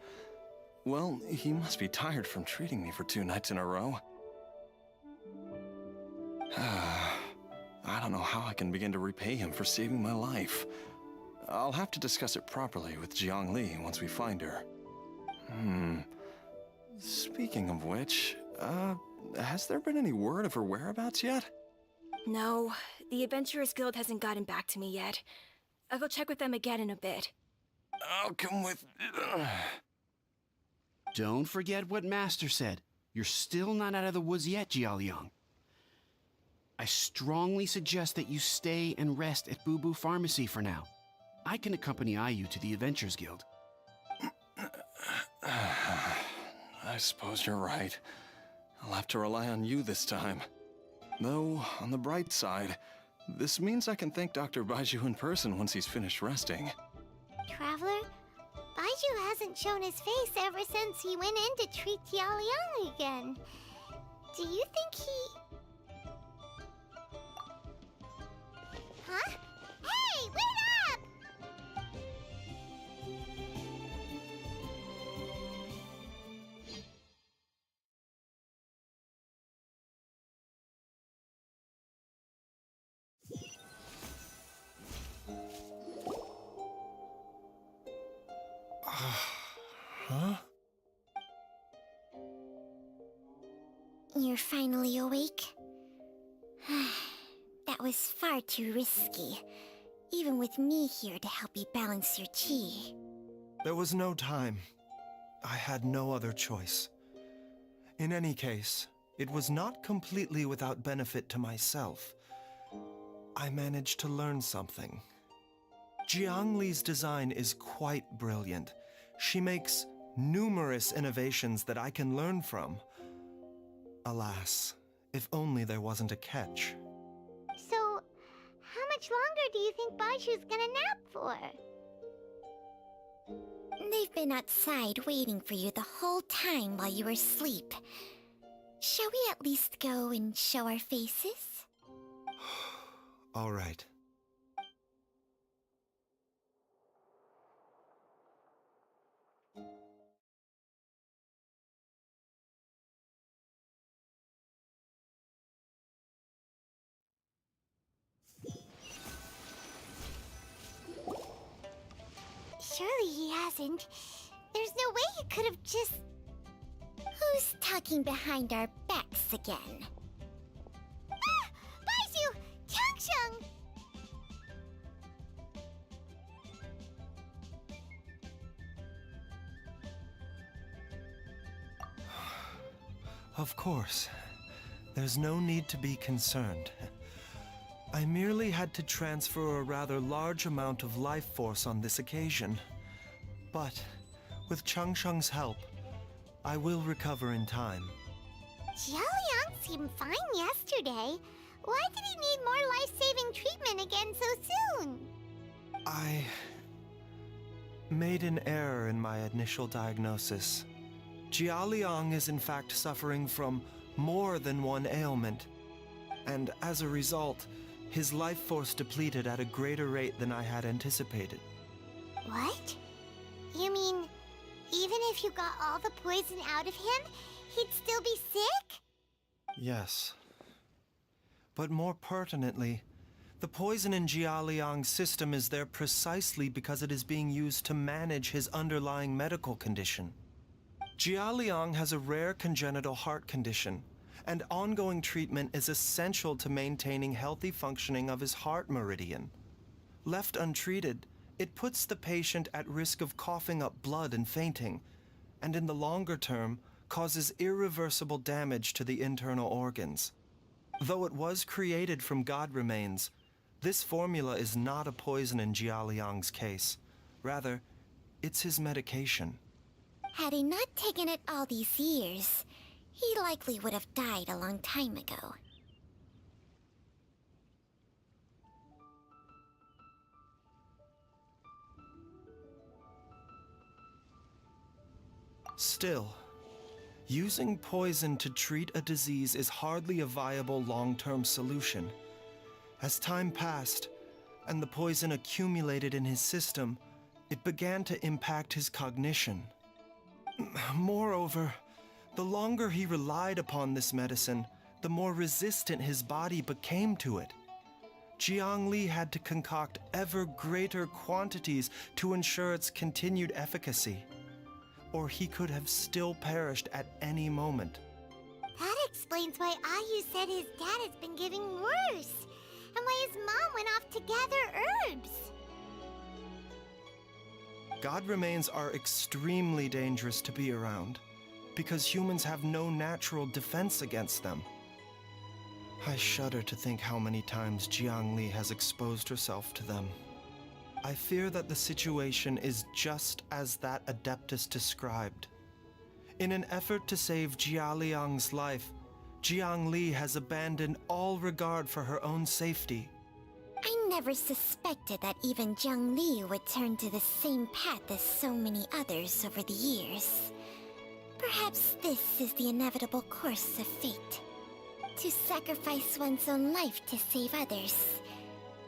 Speaker 18: Well, he must be tired from treating me for 2 nights in a row. how I can begin to repay him for saving my life. I'll have to discuss it properly with Jiangli once we find her. Speaking of which, has there been any word of her whereabouts yet?
Speaker 11: No, the Adventurers Guild hasn't gotten back to me yet. I'll go check with them again in a bit.
Speaker 18: I'll come with...
Speaker 14: Don't forget what Master said. You're still not out of the woods yet, Jialiang. I strongly suggest that you stay and rest at Boo Boo Pharmacy for now. I can accompany IU to the Adventurers Guild.
Speaker 18: I suppose you're right. I'll have to rely on you this time. Though, on the bright side, this means I can thank Dr. Baiju in person once he's finished resting.
Speaker 2: Traveler, Baiju hasn't shown his face ever since he went in to treat Jialiang again. Do you think he... Huh? Hey, wait up!
Speaker 15: Huh?
Speaker 2: You're finally awake? That was far too risky, even with me here to help you balance your chi.
Speaker 15: There was no time. I had no other choice. In any case, it was not completely without benefit to myself. I managed to learn something. Jiangli's design is quite brilliant. She makes numerous innovations that I can learn from. Alas, if only there wasn't a catch.
Speaker 2: So, how much longer do you think Baiju's gonna nap for? They've been outside waiting for you the whole time while you were asleep. Shall we at least go and show our faces?
Speaker 15: All right.
Speaker 2: Surely he hasn't. There's no way he could have just... Who's talking behind our backs again? Ah! Baiju! Changsheng!
Speaker 15: Of course. There's no need to be concerned. I merely had to transfer a rather large amount of life force on this occasion. But, with Changsheng's help, I will recover in time.
Speaker 2: Jialiang seemed fine yesterday. Why did he need more life-saving treatment again so soon?
Speaker 15: I made an error in my initial diagnosis. Jialiang is in fact suffering from more than one ailment, and as a result, his life force depleted at a greater rate than I had anticipated.
Speaker 2: What? You mean, even if you got all the poison out of him, he'd still be sick?
Speaker 15: Yes. But more pertinently, the poison in Jialiang's system is there precisely because it is being used to manage his underlying medical condition. Jialiang has a rare congenital heart condition, and ongoing treatment is essential to maintaining healthy functioning of his heart meridian. Left untreated, it puts the patient at risk of coughing up blood and fainting, and in the longer term, causes irreversible damage to the internal organs. Though it was created from god remains, this formula is not a poison in Jialiang's case. Rather, it's his medication.
Speaker 2: Had he not taken it all these years, he likely would have died a long time ago.
Speaker 15: Still, using poison to treat a disease is hardly a viable long-term solution. As time passed, and the poison accumulated in his system, it began to impact his cognition. Moreover, the longer he relied upon this medicine, the more resistant his body became to it. Jiang Li had to concoct ever greater quantities to ensure its continued efficacy. Or he could have still perished at any moment.
Speaker 2: That explains why Ayu said his dad has been getting worse, and why his mom went off to gather herbs.
Speaker 15: God remains are extremely dangerous to be around, because humans have no natural defense against them. I shudder to think how many times Jiang Li has exposed herself to them. I fear that the situation is just as that Adeptus described. In an effort to save Jia Liang's life, Jiang Li has abandoned all regard for her own safety.
Speaker 2: I never suspected that even Jiang Li would turn to the same path as so many others over the years. Perhaps this is the inevitable course of fate. To sacrifice one's own life to save others.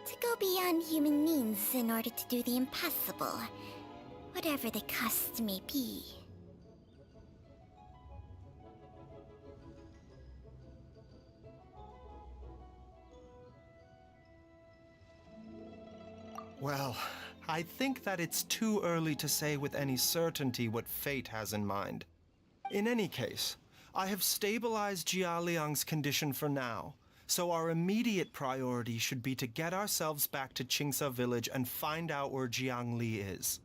Speaker 2: To go beyond human means in order to do the impossible, whatever the cost may be.
Speaker 15: Well, I think that it's too early to say with any certainty what fate has in mind. In any case, I have stabilized Jia Liang's condition for now, so our immediate priority should be to get ourselves back to Qingce village and find out where Jiang Li is.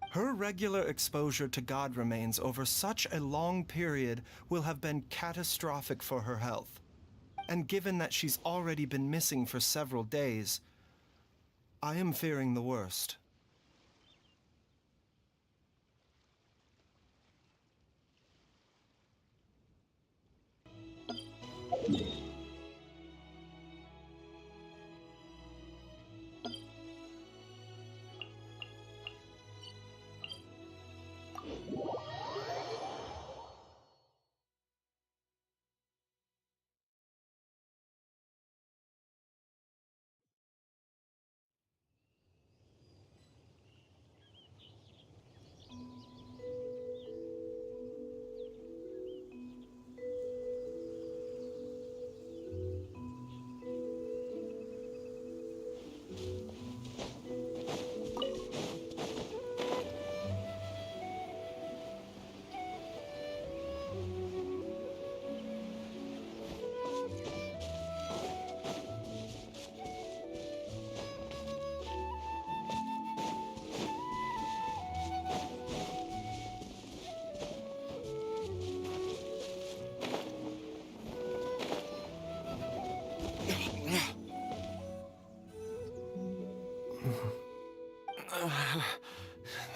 Speaker 15: Her regular exposure to God remains over such a long period will have been catastrophic for her health. And given that she's already been missing for several days, I am fearing the worst.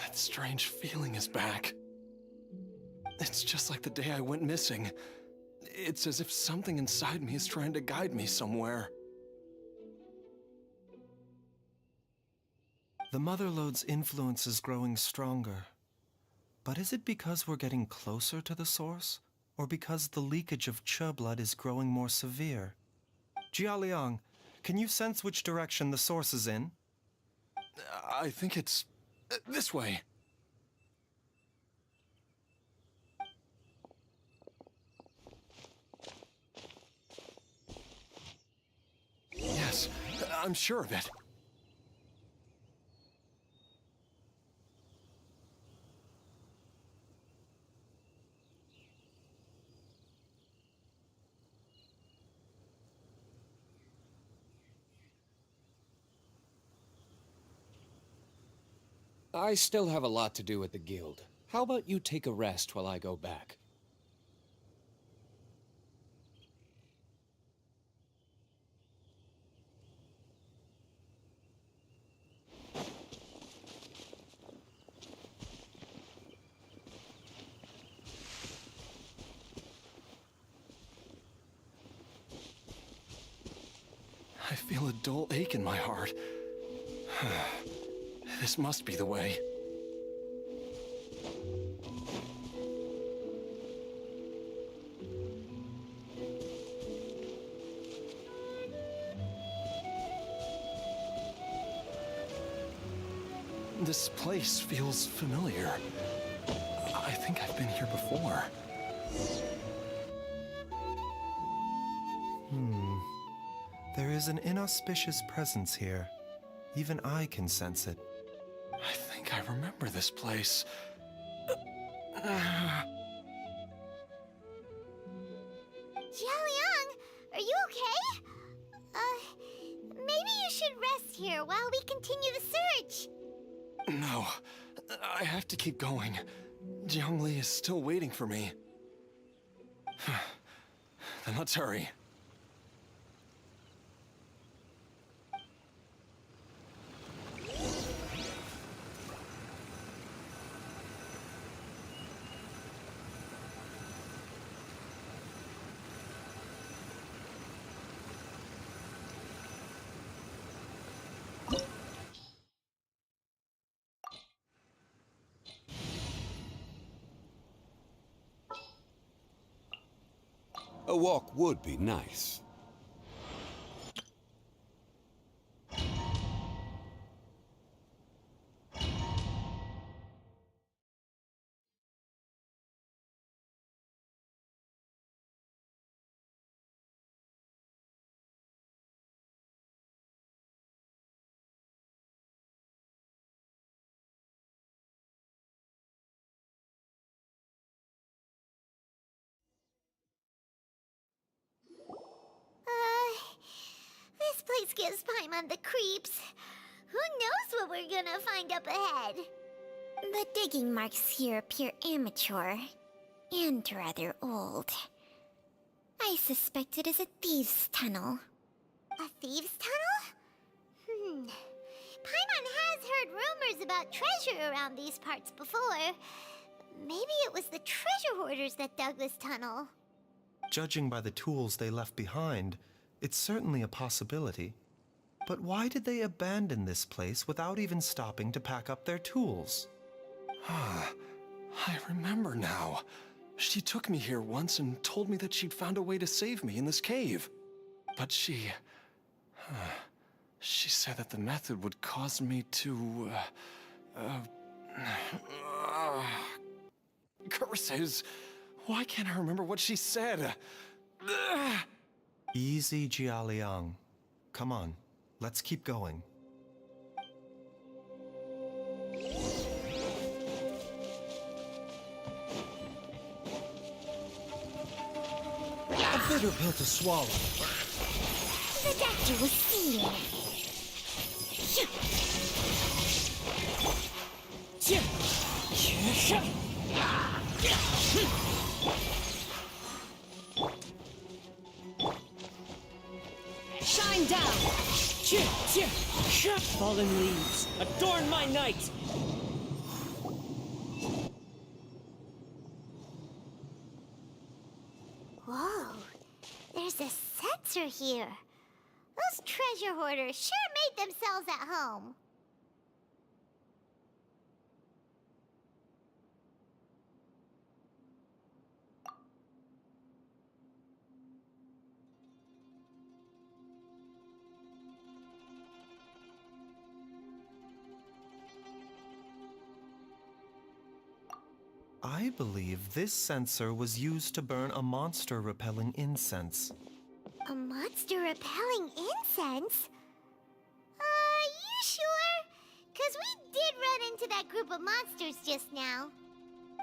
Speaker 18: That strange feeling is back. It's just like the day I went missing. It's as if something inside me is trying to guide me somewhere.
Speaker 15: The Mother Lode's influence is growing stronger. But is it because we're getting closer to the source? Or because the leakage of Che blood is growing more severe? Jia Liang, can you sense which direction the source is in?
Speaker 18: I think it's this way. Yes, I'm sure of it.
Speaker 3: I still have a lot to do at the guild. How about you take a rest while I go back?
Speaker 18: I feel a dull ache in my heart. This must be the way. This place feels familiar. I think I've been here before.
Speaker 15: There is an inauspicious presence here. Even I can sense it.
Speaker 18: I think I remember this place.
Speaker 2: Jialiang, are you okay? Maybe you should rest here while we continue the search.
Speaker 18: No, I have to keep going. Jiangli is still waiting for me. Then let's hurry.
Speaker 20: A walk would be nice.
Speaker 2: This place gives Paimon the creeps. Who knows what we're gonna find up ahead? The digging marks here appear amateur and rather old. I suspect it is a thieves' tunnel. A thieves' tunnel? Paimon has heard rumors about treasure around these parts before. Maybe it was the treasure hoarders that dug this tunnel.
Speaker 15: Judging by the tools they left behind, it's certainly a possibility. But why did they abandon this place without even stopping to pack up their tools?
Speaker 18: I remember now. She took me here once and told me that she'd found a way to save me in this cave. But she said that the method would cause me to, curses. Why can't I remember what she said?
Speaker 15: Easy, Jialiang. Come on, let's keep going.
Speaker 21: A bitter pill to swallow.
Speaker 2: The doctor was seeing.
Speaker 21: Shine down! Fallen leaves, adorn my night!
Speaker 2: Whoa, there's a sensor here. Those treasure hoarders sure made themselves at home.
Speaker 15: I believe this sensor was used to burn a monster-repelling incense.
Speaker 2: A monster-repelling incense? You sure? 'Cause we did run into that group of monsters just now.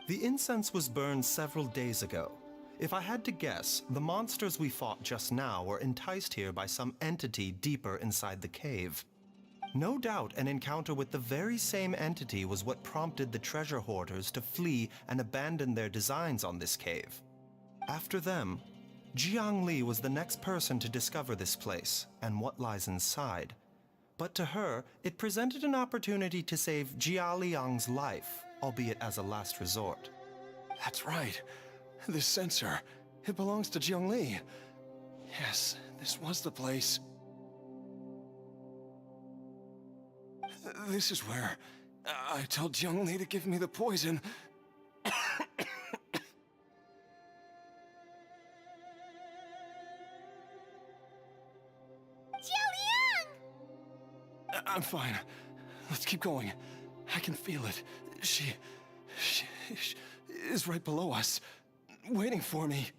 Speaker 15: The incense was burned several days ago. If I had to guess, the monsters we fought just now were enticed here by some entity deeper inside the cave. No doubt an encounter with the very same entity was what prompted the treasure hoarders to flee and abandon their designs on this cave. After them, Jiangli was the next person to discover this place and what lies inside. But to her, it presented an opportunity to save Jialiang's life, albeit as a last resort.
Speaker 18: That's right. This sensor, it belongs to Jiangli. Yes, this was the place. This is where I told Jiangli to give me the poison.
Speaker 2: Jialiang!
Speaker 18: I'm fine. Let's keep going. I can feel it. She is right below us, waiting for me.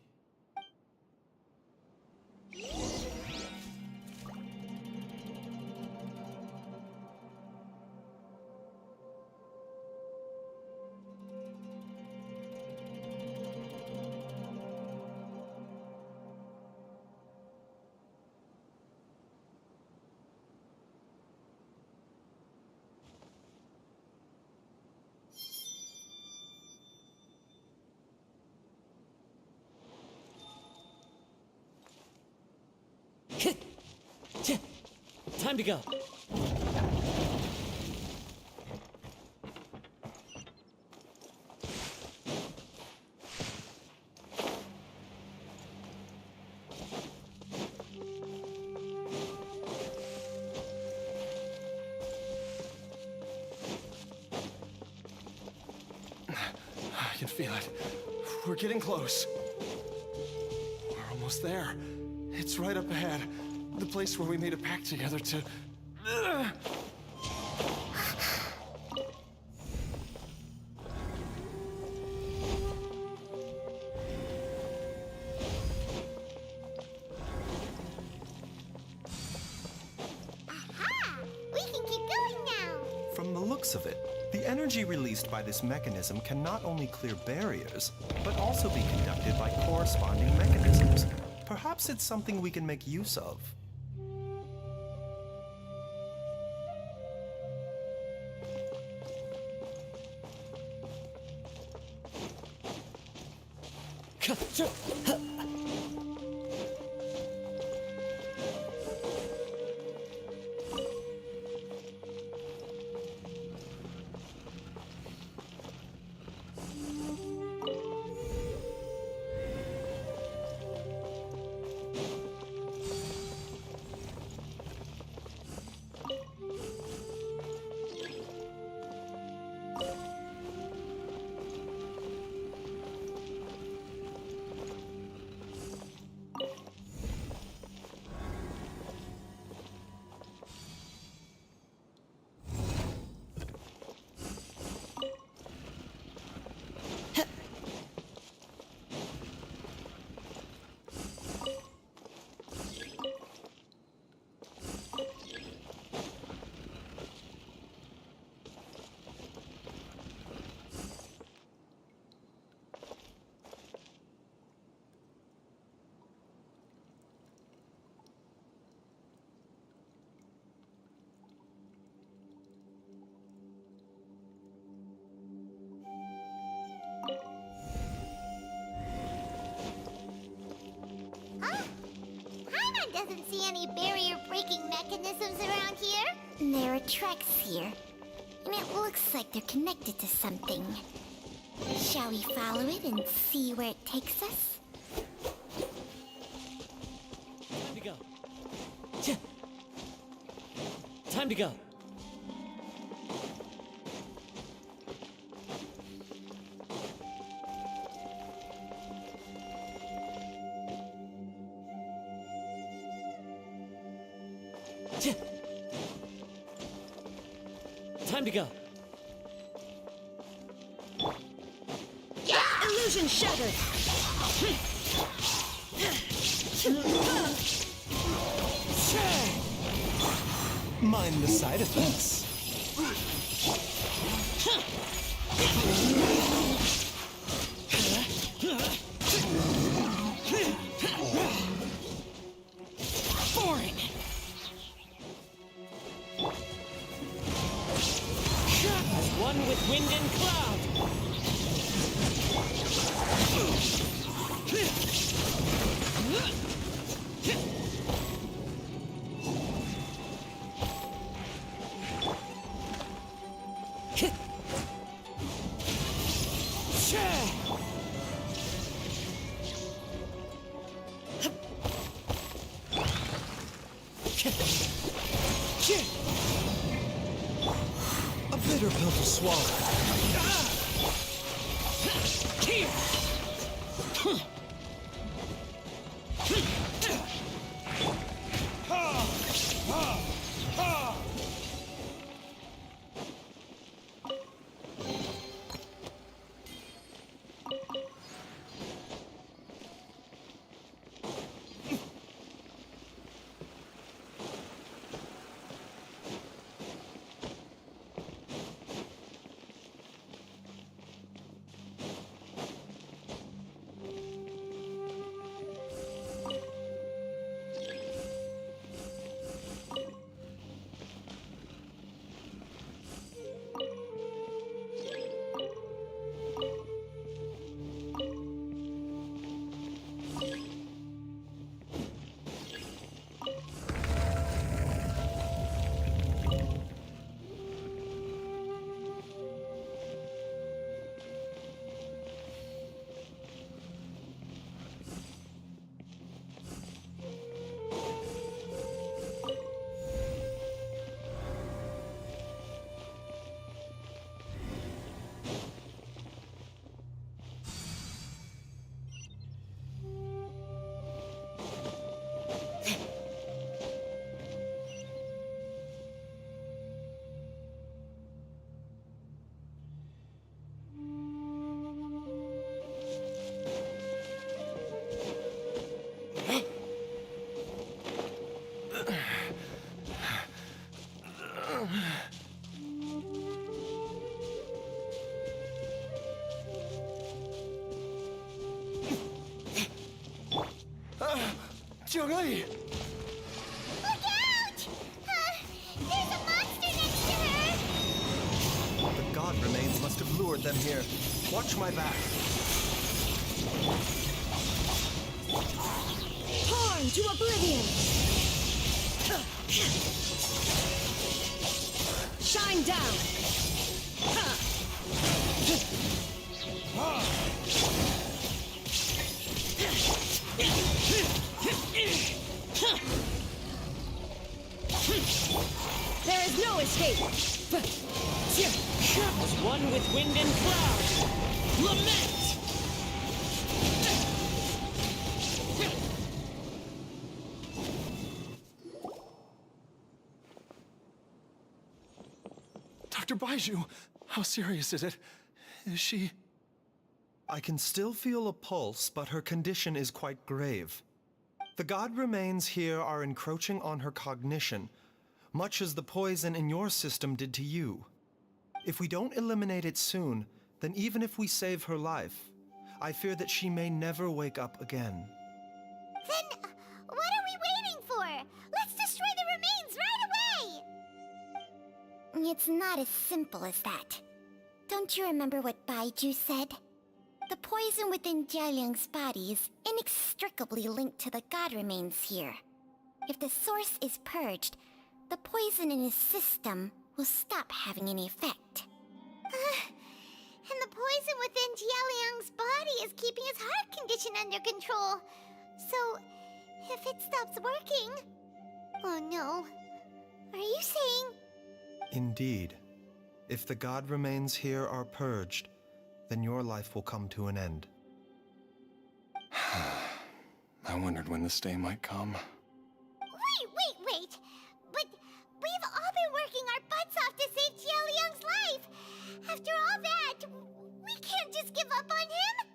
Speaker 21: Time to go.
Speaker 18: I can feel it. We're getting close. We're almost there. It's right up ahead. The place where we made a pact together to...
Speaker 2: Aha! We can keep going now!
Speaker 15: From the looks of it, the energy released by this mechanism can not only clear barriers, but also be conducted by corresponding mechanisms. Perhaps it's something we can make use of.
Speaker 2: Paimon doesn't see any barrier-breaking mechanisms around here.
Speaker 7: There are tracks here, and it looks like they're connected to something. Shall we follow it and see where it takes us?
Speaker 21: Time to go. Time to go. Time to go.
Speaker 13: Illusion shattered!
Speaker 15: Mind the side effects.
Speaker 13: Boring!
Speaker 21: As one with wind and cloud.
Speaker 15: A bitter pill to swallow.
Speaker 18: Why?
Speaker 2: Look out! There's a monster next to her!
Speaker 15: The god remains must have lured them here. Watch my back.
Speaker 13: Torn to oblivion! Shine down! There is no escape!
Speaker 21: As one with wind and cloud! Lament!
Speaker 18: Dr. Baiju, how serious is it? Is she...
Speaker 15: I can still feel a pulse, but her condition is quite grave. The god remains here are encroaching on her cognition, much as the poison in your system did to you. If we don't eliminate it soon, then even if we save her life, I fear that she may never wake up again.
Speaker 2: Then, what are we waiting for? Let's destroy the remains right away! It's not as simple as that. Don't you remember what Baiju said? The poison within Jialiang's body is inextricably linked to the god remains here. If the source is purged, the poison in his system will stop having any effect. And the poison within Jialiang's body is keeping his heart condition under control. So, if it stops working... Oh no. Are you saying...
Speaker 15: Indeed. If the god remains here are purged, then your life will come to an end.
Speaker 18: I wondered when this day might come.
Speaker 2: Wait! But we've all been working our butts off to save Jialiang's life! After all that, we can't just give up on him!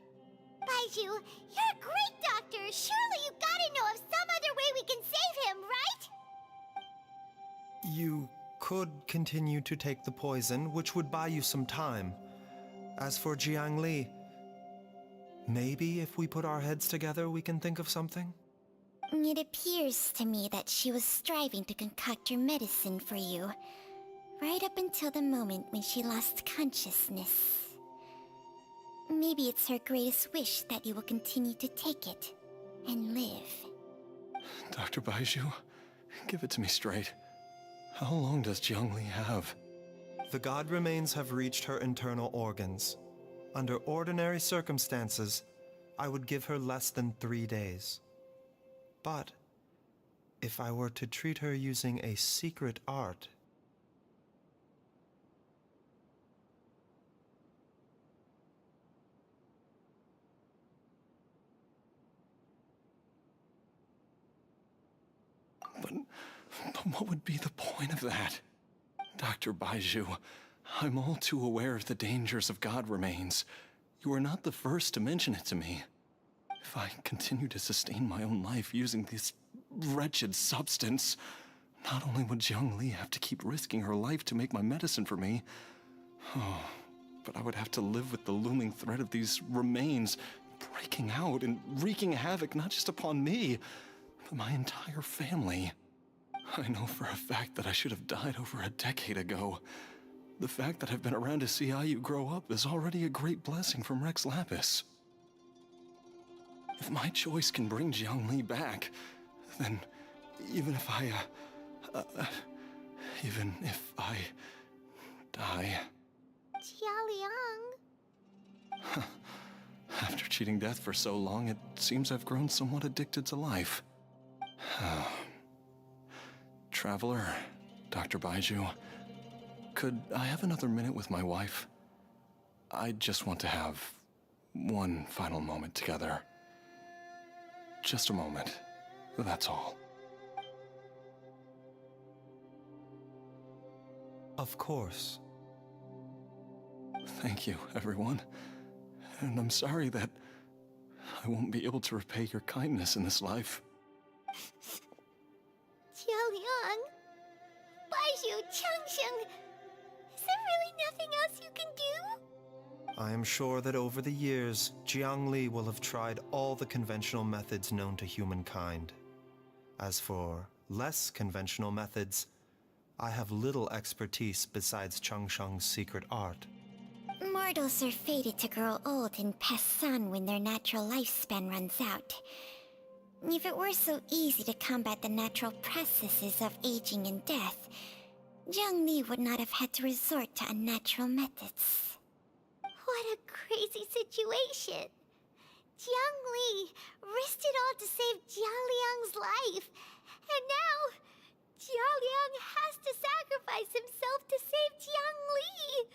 Speaker 2: Baiju, you're a great doctor! Surely you gotta know of some other way we can save him, right?
Speaker 15: You could continue to take the poison, which would buy you some time. As for Jiang Li, maybe if we put our heads together, we can think of something?
Speaker 2: It appears to me that she was striving to concoct your medicine for you, right up until the moment when she lost consciousness. Maybe it's her greatest wish that you will continue to take it and live.
Speaker 18: Dr. Baiju, give it to me straight. How long does Jiang Li have?
Speaker 15: The god remains have reached her internal organs. Under ordinary circumstances, I would give her less than 3 days. But if I were to treat her using a secret art...
Speaker 18: But what would be the point of that? Dr. Baiju, I'm all too aware of the dangers of god remains. You are not the first to mention it to me. If I continue to sustain my own life using this wretched substance, not only would Jiang Li have to keep risking her life to make my medicine for me, but I would have to live with the looming threat of these remains breaking out and wreaking havoc not just upon me, but my entire family. I know for a fact that I should have died over a decade ago. The fact that I've been around to see Ayu grow up is already a great blessing from Rex Lapis. If my choice can bring Jiang Li back, then even if I die...
Speaker 2: Jialiang...
Speaker 18: After cheating death for so long, it seems I've grown somewhat addicted to life. Traveler, Dr. Baiju, could I have another minute with my wife? I just want to have one final moment together. Just a moment, that's all.
Speaker 15: Of course.
Speaker 18: Thank you, everyone. And I'm sorry that I won't be able to repay your kindness in this life.
Speaker 2: Jialiang, Baiju, Changsheng, is there really nothing else you can do?
Speaker 15: I am sure that over the years, Jiang Li will have tried all the conventional methods known to humankind. As for less conventional methods, I have little expertise besides Changsheng's secret art.
Speaker 2: Mortals are fated to grow old and pass on when their natural lifespan runs out. If it were so easy to combat the natural processes of aging and death, Zhongli would not have had to resort to unnatural methods.
Speaker 7: What a crazy situation! Jiangli risked it all to save Jialiang's life, and now Jialiang has to sacrifice himself to save Jiangli!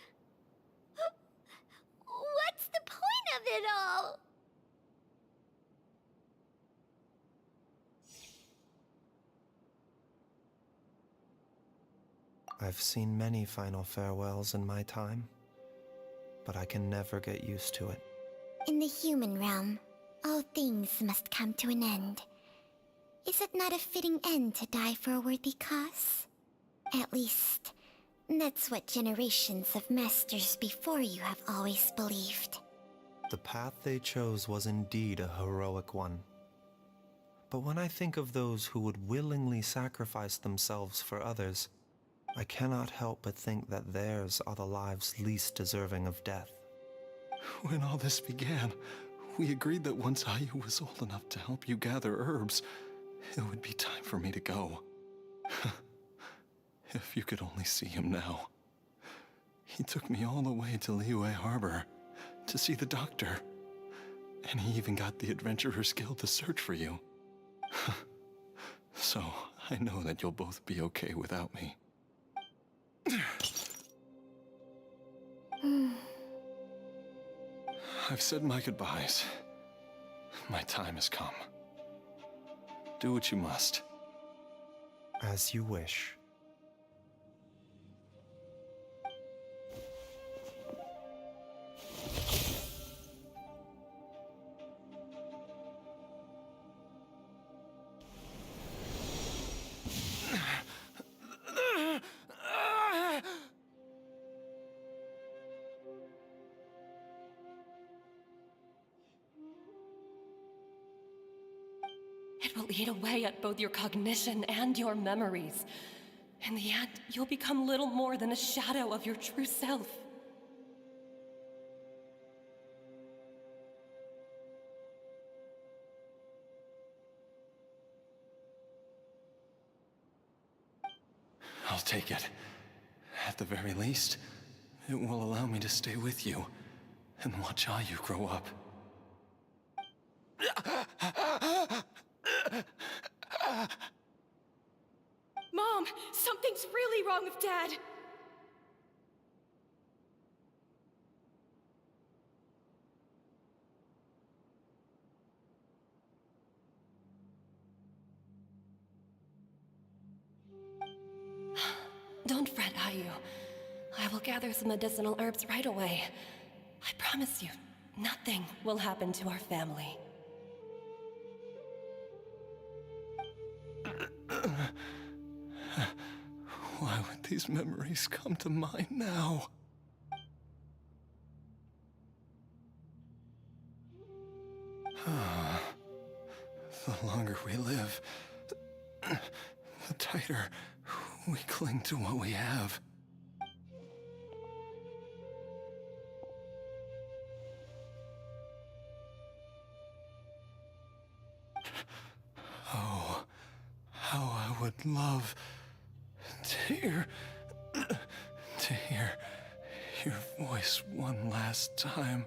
Speaker 7: What's the point of it all?
Speaker 15: I've seen many final farewells in my time, but I can never get used to it.
Speaker 2: In the human realm, all things must come to an end. Is it not a fitting end to die for a worthy cause? At least, that's what generations of masters before you have always believed.
Speaker 15: The path they chose was indeed a heroic one. But when I think of those who would willingly sacrifice themselves for others, I cannot help but think that theirs are the lives least deserving of death.
Speaker 18: When all this began, we agreed that once Ayu was old enough to help you gather herbs, it would be time for me to go. If you could only see him now. He took me all the way to Liyue Harbor to see the doctor. And he even got the Adventurers Guild to search for you. So, I know that you'll both be okay without me. I've said my goodbyes. My time has come. Do what you must.
Speaker 15: As you wish.
Speaker 6: It will eat away at both your cognition and your memories. In the end, you'll become little more than a shadow of your true self.
Speaker 18: I'll take it. At the very least, it will allow me to stay with you and watch Ayu grow up.
Speaker 6: Mom, something's really wrong with Dad. Don't fret, Ayu. I will gather some medicinal herbs right away. I promise you, nothing will happen to our family.
Speaker 18: Why would these memories come to mind now? The longer we live, the tighter we cling to what we have. Oh, how I would love to hear your voice one last time.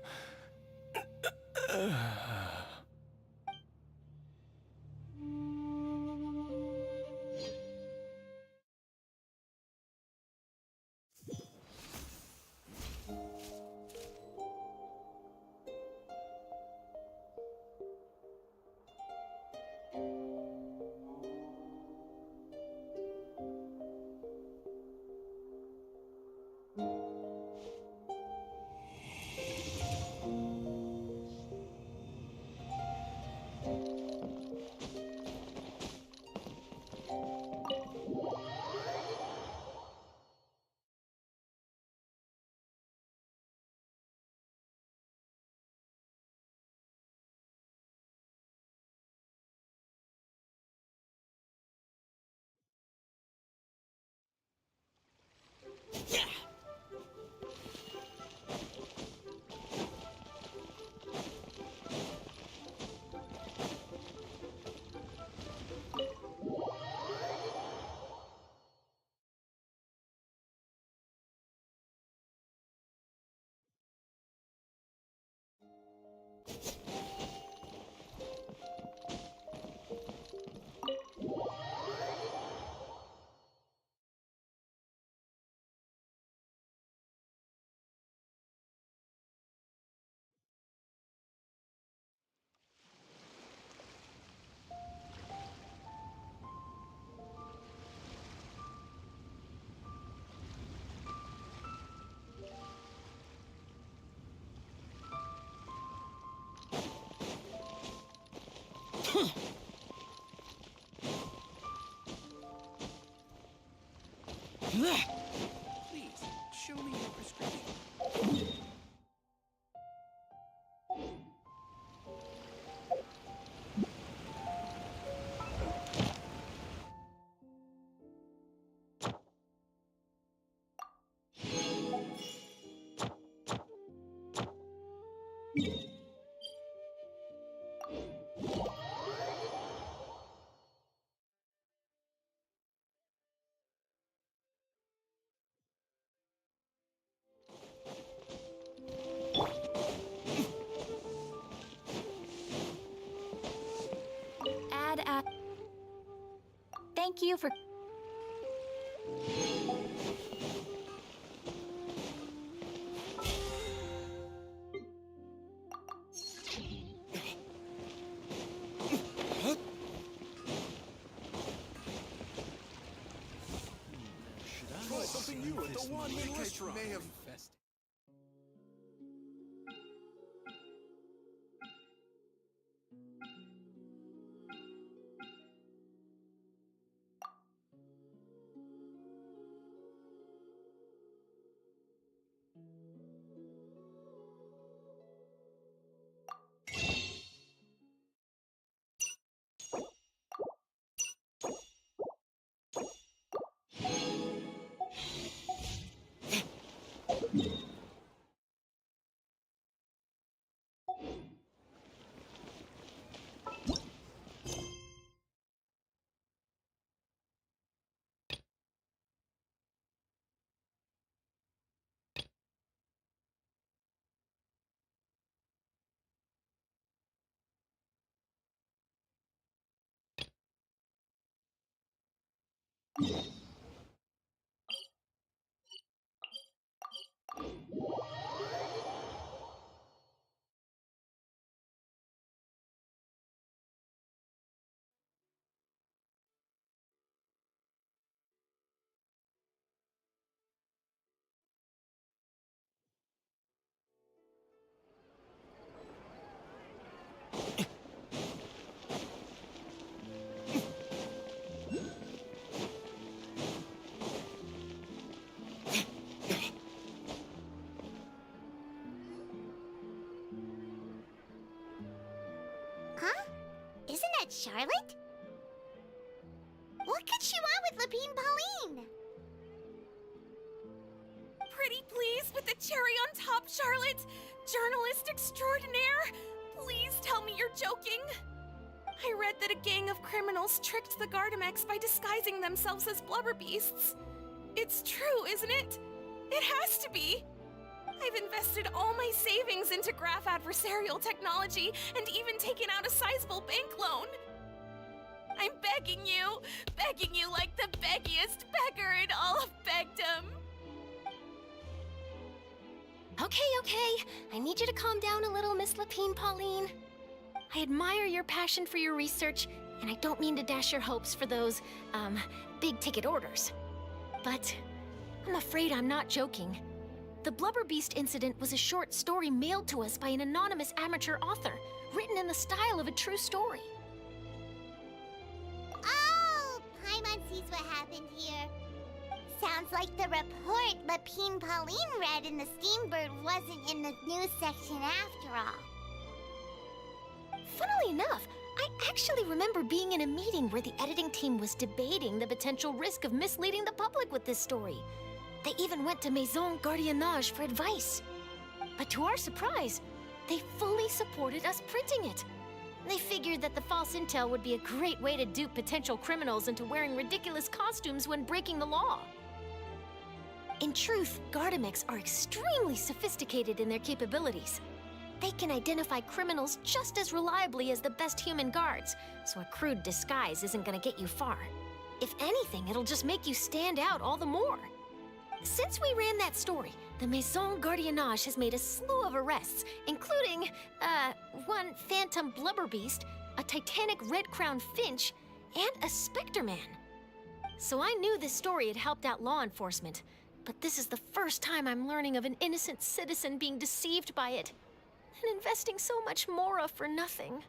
Speaker 14: Please, show me your prescription.
Speaker 10: Thank you for...
Speaker 16: Try something new at the One Restaurant. May have
Speaker 2: Huh? Isn't that Charlotte? What could she want with Lapine Pauline?
Speaker 11: Pretty please with the cherry on top, Charlotte! Journalist extraordinaire! Please tell me you're joking! I read that a gang of criminals tricked the Gardamex by disguising themselves as blubber beasts. It's true, isn't it? It has to be! I've invested all my savings into graph adversarial technology and even taken out a sizable bank loan. I'm begging you like the beggiest beggar in all of begdom.
Speaker 5: Okay. I need you to calm down a little, Miss Lapine Pauline. I admire your passion for your research, and I don't mean to dash your hopes for those, big-ticket orders. But I'm afraid I'm not joking. The Blubber Beast incident was a short story mailed to us by an anonymous amateur author, written in the style of a true story.
Speaker 2: Oh, Paimon sees what happened here. Sounds like the report Lapine Pauline read in the Steambird wasn't in the news section after all.
Speaker 5: Funnily enough, I actually remember being in a meeting where the editing team was debating the potential risk of misleading the public with this story. They even went to Maison Gardiennage for advice. But to our surprise, they fully supported us printing it. They figured that the false intel would be a great way to dupe potential criminals into wearing ridiculous costumes when breaking the law. In truth, Gardamex are extremely sophisticated in their capabilities. They can identify criminals just as reliably as the best human guards, so a crude disguise isn't gonna get you far. If anything, it'll just make you stand out all the more. Since we ran that story, the Maison Gardiennage has made a slew of arrests, including, one phantom blubber beast, a titanic red-crowned finch, and a specter man. So I knew this story had helped out law enforcement, but this is the first time I'm learning of an innocent citizen being deceived by it, and investing so much Mora for nothing.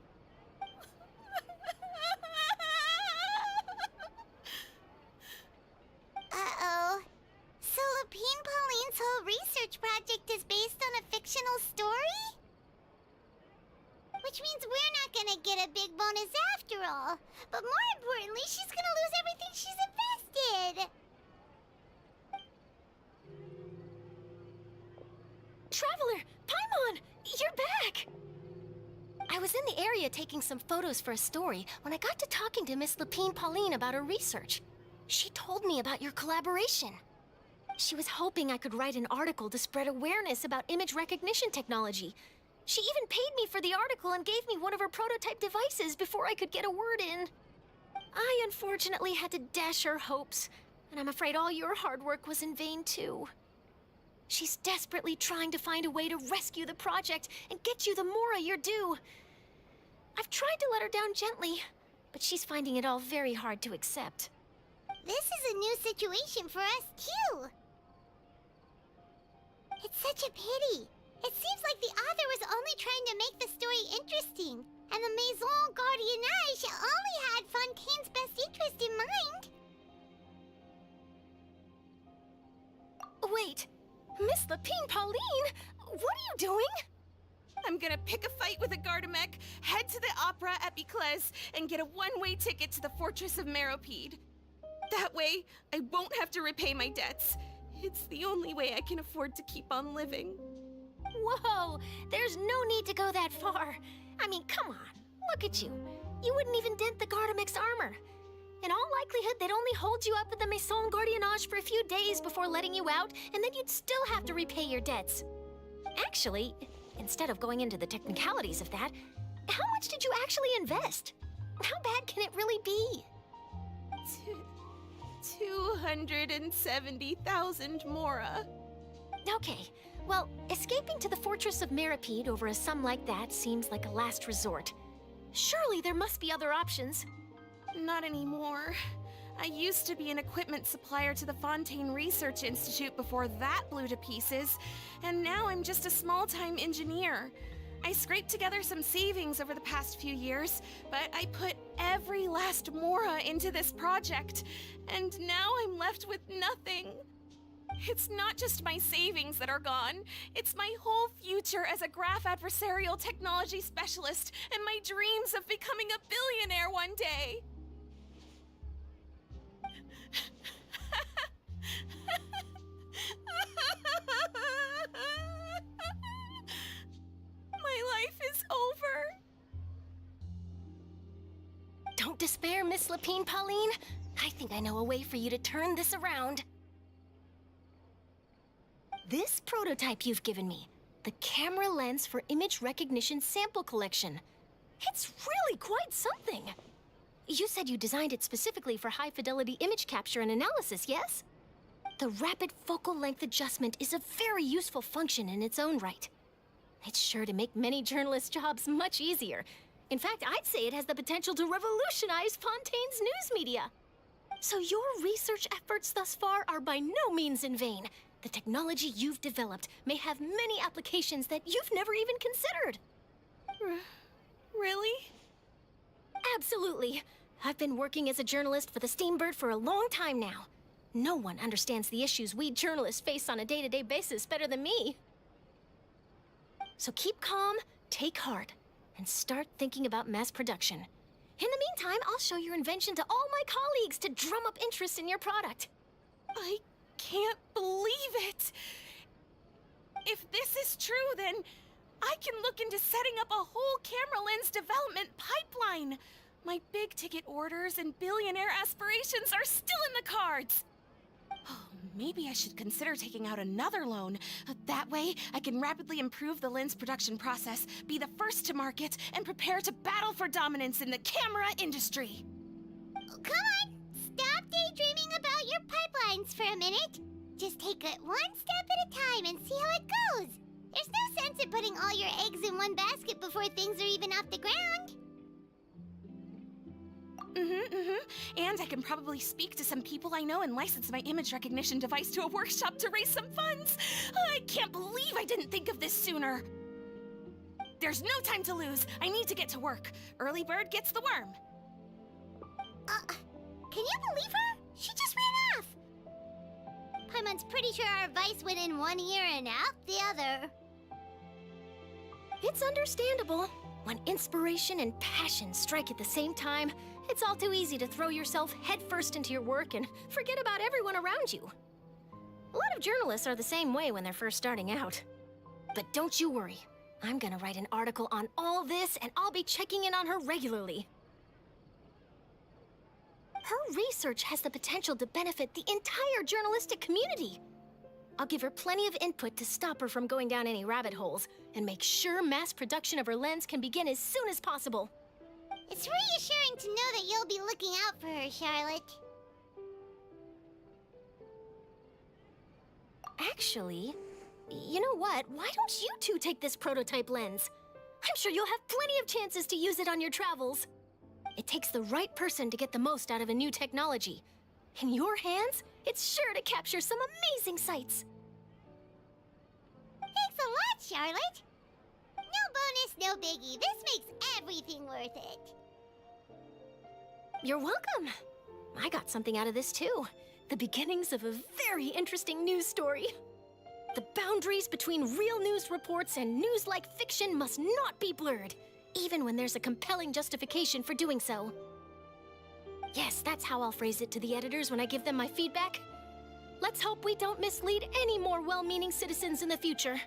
Speaker 2: Uh-oh. So Lapine Pauline's whole research project is based on a fictional story? Which means we're not gonna get a big bonus after all. But more importantly, she's gonna lose everything she's invested.
Speaker 5: Traveler, Paimon, you're back! I was in the area taking some photos for a story when I got to talking to Miss Lapine Pauline about her research. She told me about your collaboration. She was hoping I could write an article to spread awareness about image recognition technology. She even paid me for the article and gave me one of her prototype devices before I could get a word in. I unfortunately had to dash her hopes, and I'm afraid all your hard work was in vain too. She's desperately trying to find a way to rescue the project and get you the Mora you're due. I've tried to let her down gently, but she's finding it all very hard to accept.
Speaker 2: This is a new situation for us, too. It's such a pity. It seems like the author was only trying to make the story interesting, and the Maison Gardiennage only had Fontaine's best interest in mind.
Speaker 11: Wait, Miss Lapine Pauline, what are you doing? I'm gonna pick a fight with a Gardamek, head to the opera at Biclès, and get a one-way ticket to the Fortress of Meropide. That way, I won't have to repay my debts. It's the only way I can afford to keep on living.
Speaker 5: Whoa! There's no need to go that far. I mean, come on. Look at you. You wouldn't even dent the Gardamek's armor. In all likelihood, they'd only hold you up at the Maison Gardiennage for a few days before letting you out, and then you'd still have to repay your debts. Actually, instead of going into the technicalities of that, how much did you actually invest? How bad can it really be?
Speaker 11: 270,000 Mora.
Speaker 5: Okay, well, escaping to the Fortress of Meropide over a sum like that seems like a last resort. Surely there must be other options.
Speaker 11: Not anymore. I used to be an equipment supplier to the Fontaine Research Institute before that blew to pieces, and now I'm just a small-time engineer. I scraped together some savings over the past few years, but I put every last Mora into this project, and now I'm left with nothing. It's not just my savings that are gone, it's my whole future as a graph adversarial technology specialist and my dreams of becoming a billionaire one day. My life is over.
Speaker 5: Don't despair, Miss Lapine Pauline. I think I know a way for you to turn this around. This prototype you've given me, the camera lens for image recognition sample collection. It's really quite something. You said you designed it specifically for high-fidelity image capture and analysis, yes? The rapid focal length adjustment is a very useful function in its own right. It's sure to make many journalists' jobs much easier. In fact, I'd say it has the potential to revolutionize Fontaine's news media. So your research efforts thus far are by no means in vain. The technology you've developed may have many applications that you've never even considered.
Speaker 11: Really?
Speaker 5: Absolutely. I've been working as a journalist for the Steambird for a long time now. No one understands the issues we journalists face on a day-to-day basis better than me. So keep calm, take heart, and start thinking about mass production. In the meantime, I'll show your invention to all my colleagues to drum up interest in your product.
Speaker 11: I can't believe it! If this is true, then I can look into setting up a whole camera lens development pipeline. My big ticket orders and billionaire aspirations are still in the cards. Oh Maybe I should consider taking out another loan. That way, I can rapidly improve the lens production process, be the first to market, and prepare to battle for dominance in the camera industry.
Speaker 2: Come on, stop daydreaming about your pipelines for a minute. Just take it one step at a time and see how it goes. There's no sense in putting all your eggs in one basket before things are even off the ground.
Speaker 11: And I can probably speak to some people I know and license my image recognition device to a workshop to raise some funds. I can't believe I didn't think of this sooner. There's no time to lose. I need to get to work. Early bird gets the worm.
Speaker 2: Can you believe her? She just ran off. Paimon's pretty sure our advice went in one ear and out the other.
Speaker 5: It's understandable. When inspiration and passion strike at the same time, it's all too easy to throw yourself headfirst into your work and forget about everyone around you. A lot of journalists are the same way when they're first starting out. But don't you worry. I'm gonna write an article on all this, and I'll be checking in on her regularly. Her research has the potential to benefit the entire journalistic community. I'll give her plenty of input to stop her from going down any rabbit holes, and make sure mass production of her lens can begin as soon as possible.
Speaker 2: It's reassuring to know that you'll be looking out for her, Charlotte.
Speaker 5: Actually, you know what? Why don't you two take this prototype lens? I'm sure you'll have plenty of chances to use it on your travels. It takes the right person to get the most out of a new technology. In your hands, it's sure to capture some amazing sights.
Speaker 2: Thanks a lot, Charlotte. No bonus, no biggie. This makes everything worth it.
Speaker 5: You're welcome. I got something out of this too. The beginnings of a very interesting news story. The boundaries between real news reports and news-like fiction must not be blurred, even when there's a compelling justification for doing so. Yes, that's how I'll phrase it to the editors when I give them my feedback. Let's hope we don't mislead any more well-meaning citizens in the future.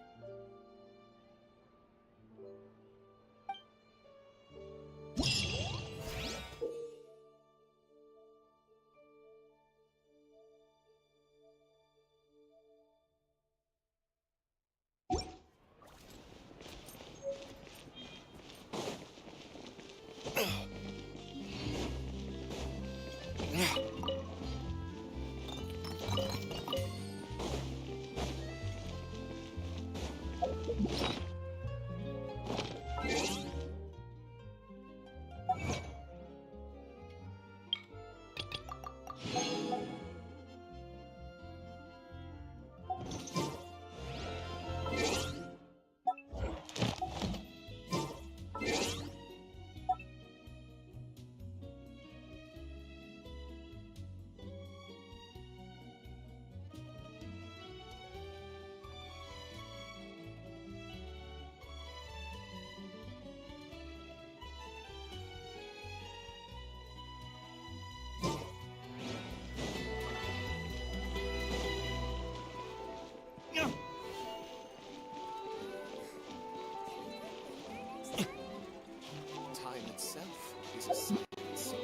Speaker 3: Time itself is a science.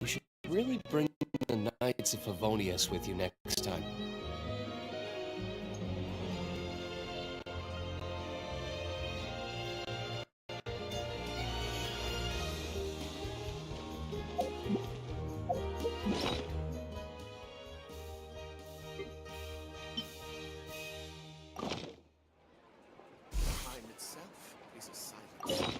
Speaker 4: You should really bring the Knights of Favonius with you next time.
Speaker 3: Time itself is a silence.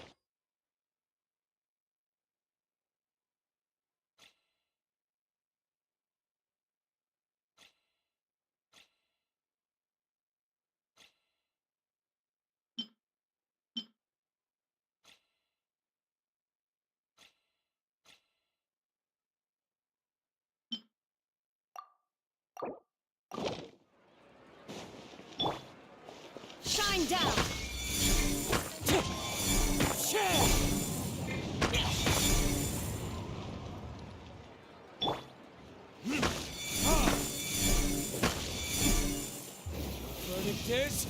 Speaker 21: Shine down!
Speaker 3: Verdict is...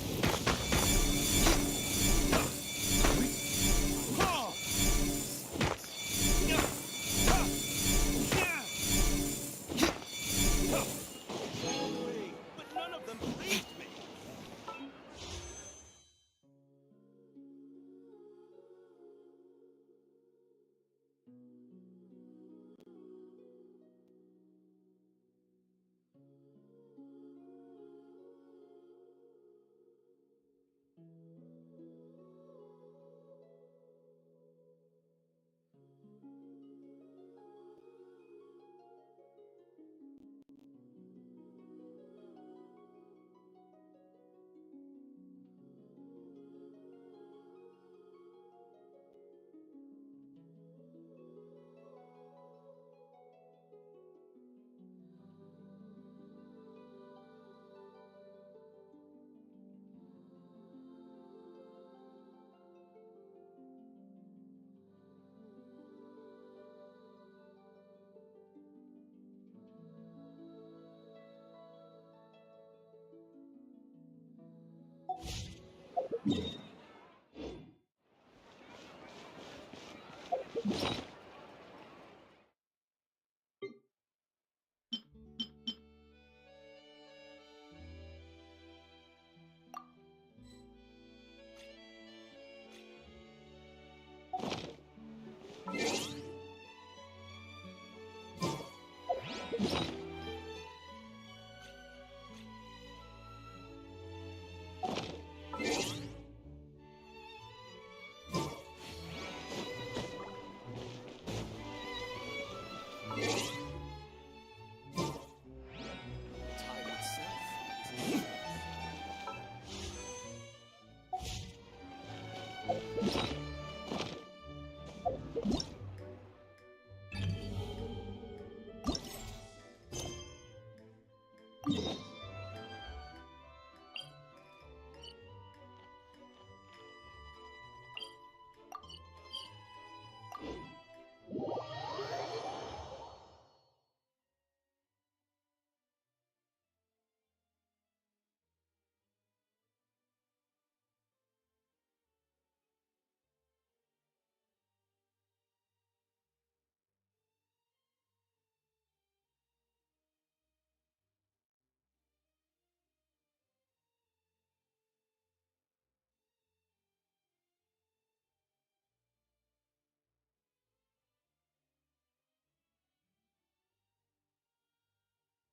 Speaker 8: But none of them believed me.